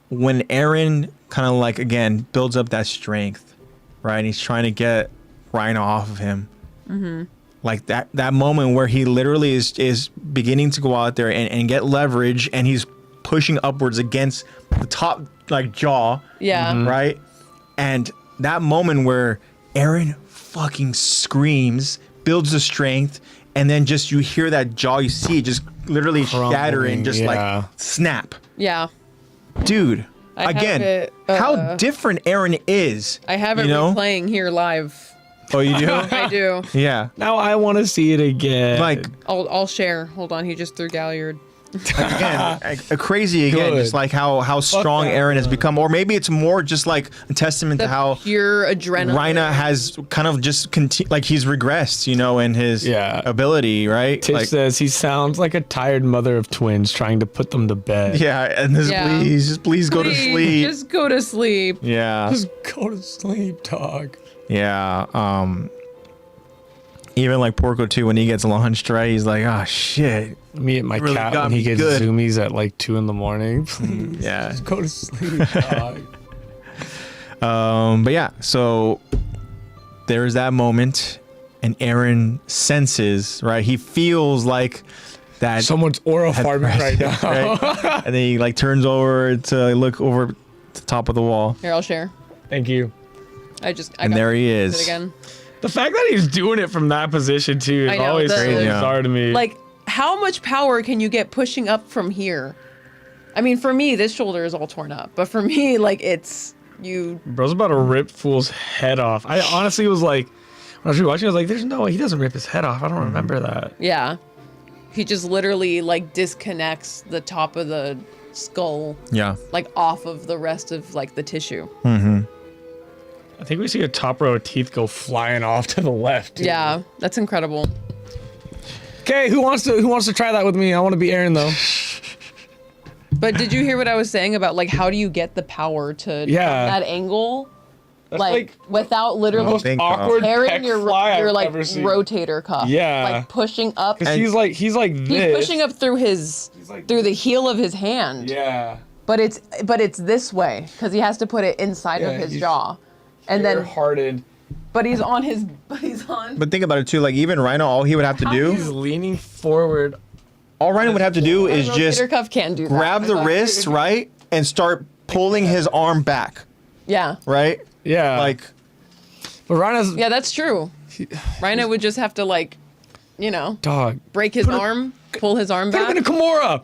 when Aaron kind of like, again, builds up that strength, right? And he's trying to get Rhina off of him. Like that moment where he literally is beginning to go out there and get leverage, and he's pushing upwards against the top like jaw, Yeah. right? And that moment where Aaron fucking screams, builds the strength, and then just you hear that jaw, you see it just literally shatter Crumbling, and just like snap. Yeah. Dude, I have again, it, how different Eren is. I have it replaying here live. Oh, you do? I do. Yeah. Now I want to see it again. Like, I'll share. Hold on, he just threw Galliard. again, a crazy again, Good. just like how strong that, Eren has bro. become, or maybe it's more just like a testament to how Pure adrenaline. Reina has kind of just like he's regressed, in his ability, right? Tish Like, says he sounds like a tired mother of twins trying to put them to bed. yeah, and this please go to sleep. Just go to sleep. Yeah, Just go to sleep, dog. yeah. Even like Porco too, when he gets launched, right? He's like, oh shit. Me and my Really cat got when he me gets good. zoomies at like 2 a.m. Please, Yeah. just go to sleep, dog. But yeah, so there is that moment, and Eren senses, right? He feels like that Someone's aura farming right now. right? And then he like turns over to look over the top of the wall, Here, I'll share. Thank you. I and there he it is. again. The fact that he's doing it from that position too is I know, always so crazy, yeah. bizarre to me. Like, how much power can you get pushing up from here? I mean, for me, this shoulder is all torn up, but for me, like, it's you. Bro's about to rip fool's head off. I honestly was like, when I was rewatching, I was like, "There's no way he doesn't rip his head off." I don't remember that. Yeah, he just literally like disconnects the top of the skull, Yeah. like off of the rest of like the tissue. I think we see a top row of teeth go flying off to the left. Too. Yeah, that's incredible. Okay, who wants to try that with me? I want to be Eren though. But did you hear what I was saying about like how do you get the power to Yeah. from that angle, That's like without literally most think, awkward tearing pec your fly I've like ever seen. rotator cuff? Yeah. like pushing up. Cause he's like He's this. pushing up through his like through the heel of his hand. Yeah. But it's this way because he has to put it inside of Yeah, his he's jaw, and They're then hearted. but he's on. But think about it too. Like even Rhino, all he would have to He's do, leaning forward. all Rhino would have to do is just rotator cuff can do that. grab the wrist, right, and start pulling his arm back, Yeah, right? Yeah. Like, but Rana's yeah, that's true. Rhino would just have to like, dog. break his arm, pull his arm Put him back. in a Kimura.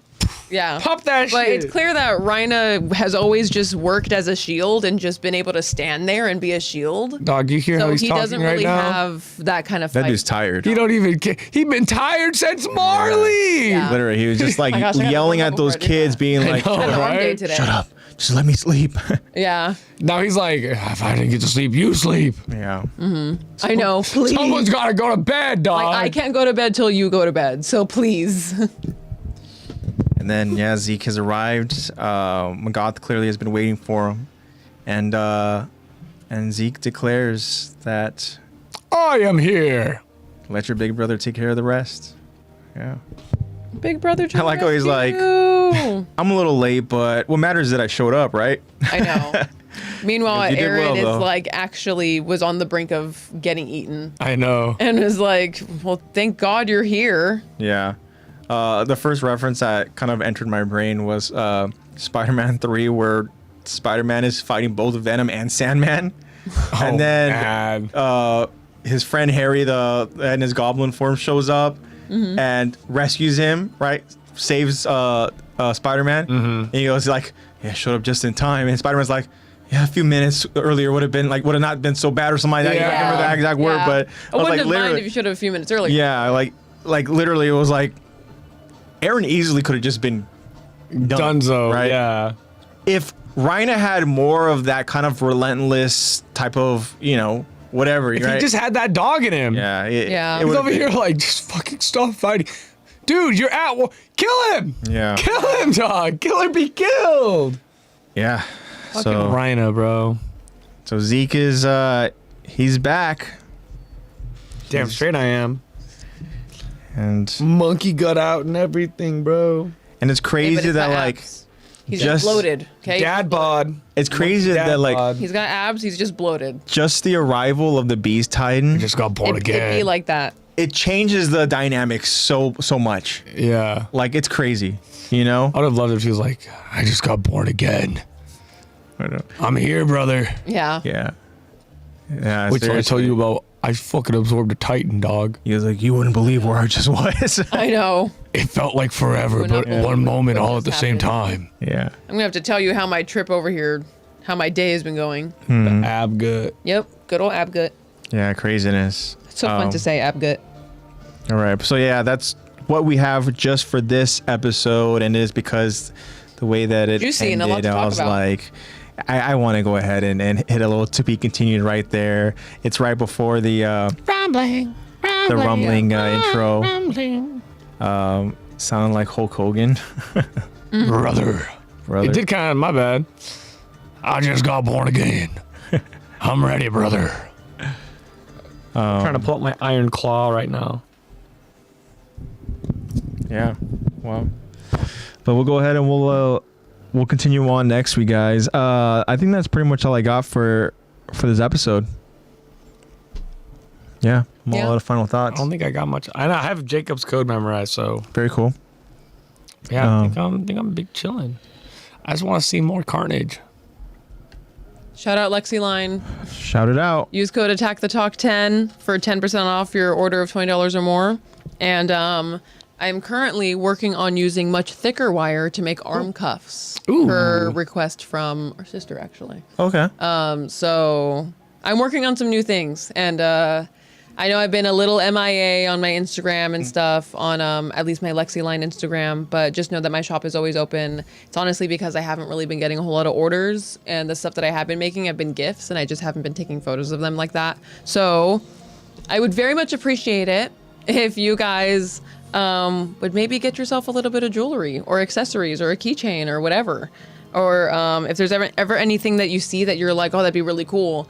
Yeah. Pop that But shit. it's clear that Rhina has always just worked as a shield and just been able to stand there and be a shield. Dog, you hear how So he's he talking doesn't right really now? have that kind of that fight. dude's tired. He don't even care. He been tired since Marley. Yeah. Literally, he was just like my gosh, I gotta yelling warm up at those before I do kids, that. being like, know, I had a long day right? today. "Shut up, just let me sleep." Yeah. Now he's like, if I didn't get to sleep, you sleep. Yeah. I know. Please. Someone's got to go to bed, dog. Like, I can't go to bed till you go to bed. So please. And then Zeke has arrived. Magath clearly has been waiting for him, and Zeke declares that I am here. let your big brother take care of the rest. Yeah. Big brother. I like how he's like, rescue. I'm a little late, but what matters is that I showed up, right? I know. Meanwhile, You did Aaron well, is though. like actually was on the brink of getting eaten I know. and was like, well, thank God you're here. Yeah. The first reference that kind of entered my brain was Spider-Man 3, where Spider-Man is fighting both Venom and Sandman. And then man. his friend Harry and his goblin form shows up and rescues him, right? Saves Spider-Man. And he goes like, yeah, showed up just in time. And Spider-Man's like, yeah, a few minutes earlier would have not been so bad or something like that. Yeah. I don't remember that exact word, Yeah. but I wouldn't have minded literally, if you should have a few minutes earlier. yeah, like literally it was like, Aaron easily could have just been done, Dunzo. right? Yeah. If Rhina had more of that kind of relentless type of, whatever, If right? he just had that dog in him. yeah, Yeah. it He's would've over been- here like, just fucking stop fighting. Dude, you're at war. Kill him. Yeah. Kill him, dog. Kill or be killed. Yeah. Fucking So Rhino, bro. Zeke is he's back, Damn straight I am. and Monkey gut out and everything, bro. it's Yeah, but crazy it's that not like abs. He's just- just bloated. Okay. Dad bod. it's crazy Dad that like bod. He's got abs. He's just bloated. just the arrival of the Beast Titan, Just got born It'd again. be like that. it changes the dynamics so much. Yeah. Like it's crazy, you know? I would have loved if she was like, I just got born again. I know. I'm here, brother. Yeah. Yeah. Yeah. Wait till I tell seriously. you about I fucking absorbed a Titan, dog. He was like, you wouldn't believe where I just was. I know. It felt like forever, We're but not- one moment all at the What's same happening? time. Yeah. I'm gonna have to tell you how my trip over here, how my day has been going. The ab gut. Yep, good old Abgut. Yeah, craziness. It's so fun to say Abgut. All right. So yeah, that's what we have just for this episode, and it is because the way that it Juicy and a lot ended, to I talk was about. like, I want to go ahead and hit a little to be continued right there. It's right before the rumbling intro. Sounding like Hulk Hogan. Brother. It did kind of, my bad. I just got born again. I'm ready, brother. Trying to pull up my iron claw right now. Yeah. Well, but we'll go ahead and we'll continue on next week, guys. I think that's pretty much all I got for this episode. Yeah. I'm all out of final I thoughts. don't think I got much. I know I have Jacob's code memorized, so Very cool. yeah, I think I'm big chilling. I just want to see more carnage. Shout out Lexy Line. Shout it out. Use code AttackTheTalk10 for 10% off your order of $20 or more. And I'm currently working on using much thicker wire to make arm cuffs. Ooh. Per request from our sister, actually. Okay. So I'm working on some new things, and I know I've been a little MIA on my Instagram and stuff, on at least my Lexy Line Instagram, but just know that my shop is always open. It's honestly because I haven't really been getting a whole lot of orders, and the stuff that I have been making have been gifts, and I just haven't been taking photos of them like that. So I would very much appreciate it if you guys would maybe get yourself a little bit of jewelry or accessories or a keychain or whatever. Or if there's ever anything that you see that you're like, oh, that'd be really cool.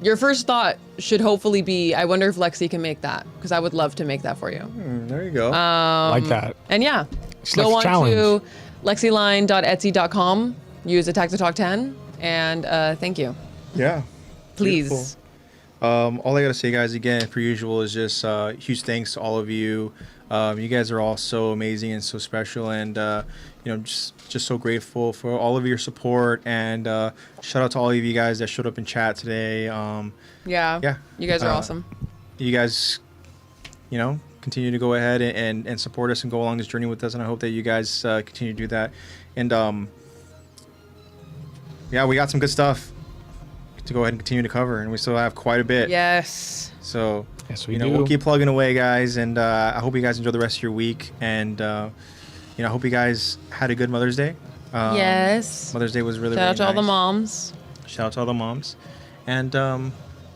Your first thought should hopefully be, I wonder if Lexy can make that, because I would love to make that for you. There you go. Like that. And yeah, It's go like a on to challenge. lexyline.etsy.com, use AttackTheTalk10, and thank you. yeah. Please. Beautiful. All I gotta say, guys, again, per usual, is just huge thanks to all of you. You guys are all so amazing and so special, and just so grateful for all of your support. And shout out to all of you guys that showed up in chat today. Yeah. You guys are awesome. You guys, continue to go ahead and support us and go along this journey with us. And I hope that you guys continue to do that. And we got some good stuff to go ahead and continue to cover, and we still have quite a bit. Yes. So, Yes, we we'll do. keep plugging away, guys, and I hope you guys enjoy the rest of your week, and I hope you guys had a good Mother's Day. Yes. Mother's Day was really, Shout out to really all the nice. moms. Shout out to all the moms, and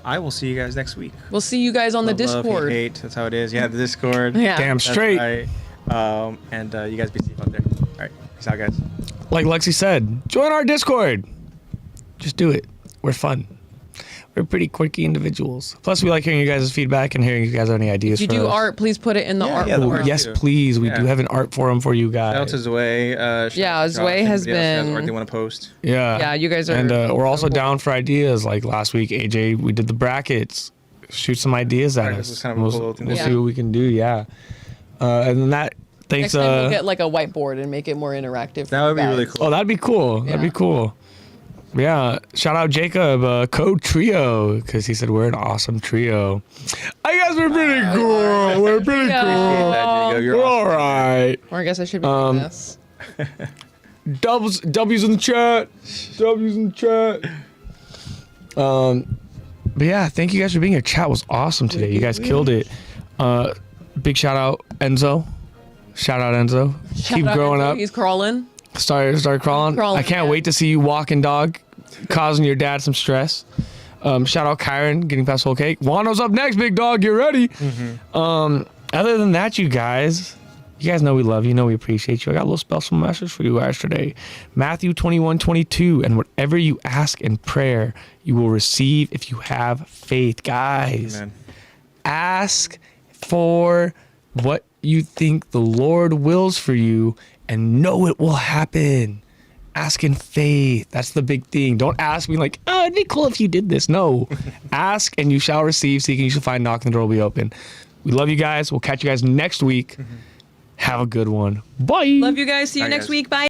I will see you guys next week. We'll see you guys on the Love, Discord. hate, that's how it is. Yeah, the Discord. Yeah. Damn That's straight. right. And you guys be safe out there. All right, peace out, guys. Like Lexi said, join our Discord. Just do it. We're fun. We're pretty quirky individuals. Plus, we like hearing you guys' feedback and hearing if you guys have any ideas. If you for do us. art, please put it in the art yeah, the forum. art. Yes, too. please. We Yeah. do have an art forum for you Shout out guys. to Zway. Yeah, Zway has been- art they want to post. Yeah. Yeah, you guys are- And we're also down for ideas. Like last week, AJ, we did the brackets. Shoot some ideas at Brackets us. was kind of a We'll, cool little thing we'll to see do. what we can do. Yeah. And then that. Thanks. Next time we'll get like a whiteboard and make it more interactive. That would be really guys. cool. Oh, that'd be cool. That'd Yeah. be cool. Yeah. Shout out Jacob, code trio, because he said we're an awesome trio. I guess we're pretty cool. We're pretty Yeah. cool. That, Jacob, you're We're awesome. all right. Or I guess I should be doing this. W's in the chat. W's in the chat. But yeah, thank you guys for being here. Chat was awesome today. You guys killed it. Big shout out Enzo. Shout out Enzo. Keep Shout out growing Enzo, up. He's crawling. Start crawling. Crawling, I can't yeah. wait to see you walking dog, causing your dad some stress. Shout out Kyron getting past whole cake. Wano's up next, big dog. Get ready. Other than that, you guys know we love you. Know we appreciate you. I got a little special message for you guys today. Matthew 21:22, and whatever you ask in prayer, you will receive if you have faith, guys. Amen. Ask for what you think the Lord wills for you and know it will happen. Ask in faith. That's the big thing. Don't ask me like, oh, it'd be cool if you did this. No. Ask and you shall receive. Seek and you shall find. Knock and the door will be open. We love you guys. We'll catch you guys next week. Have a good one. Bye. Love you guys. See you Bye, next guys. week. Bye.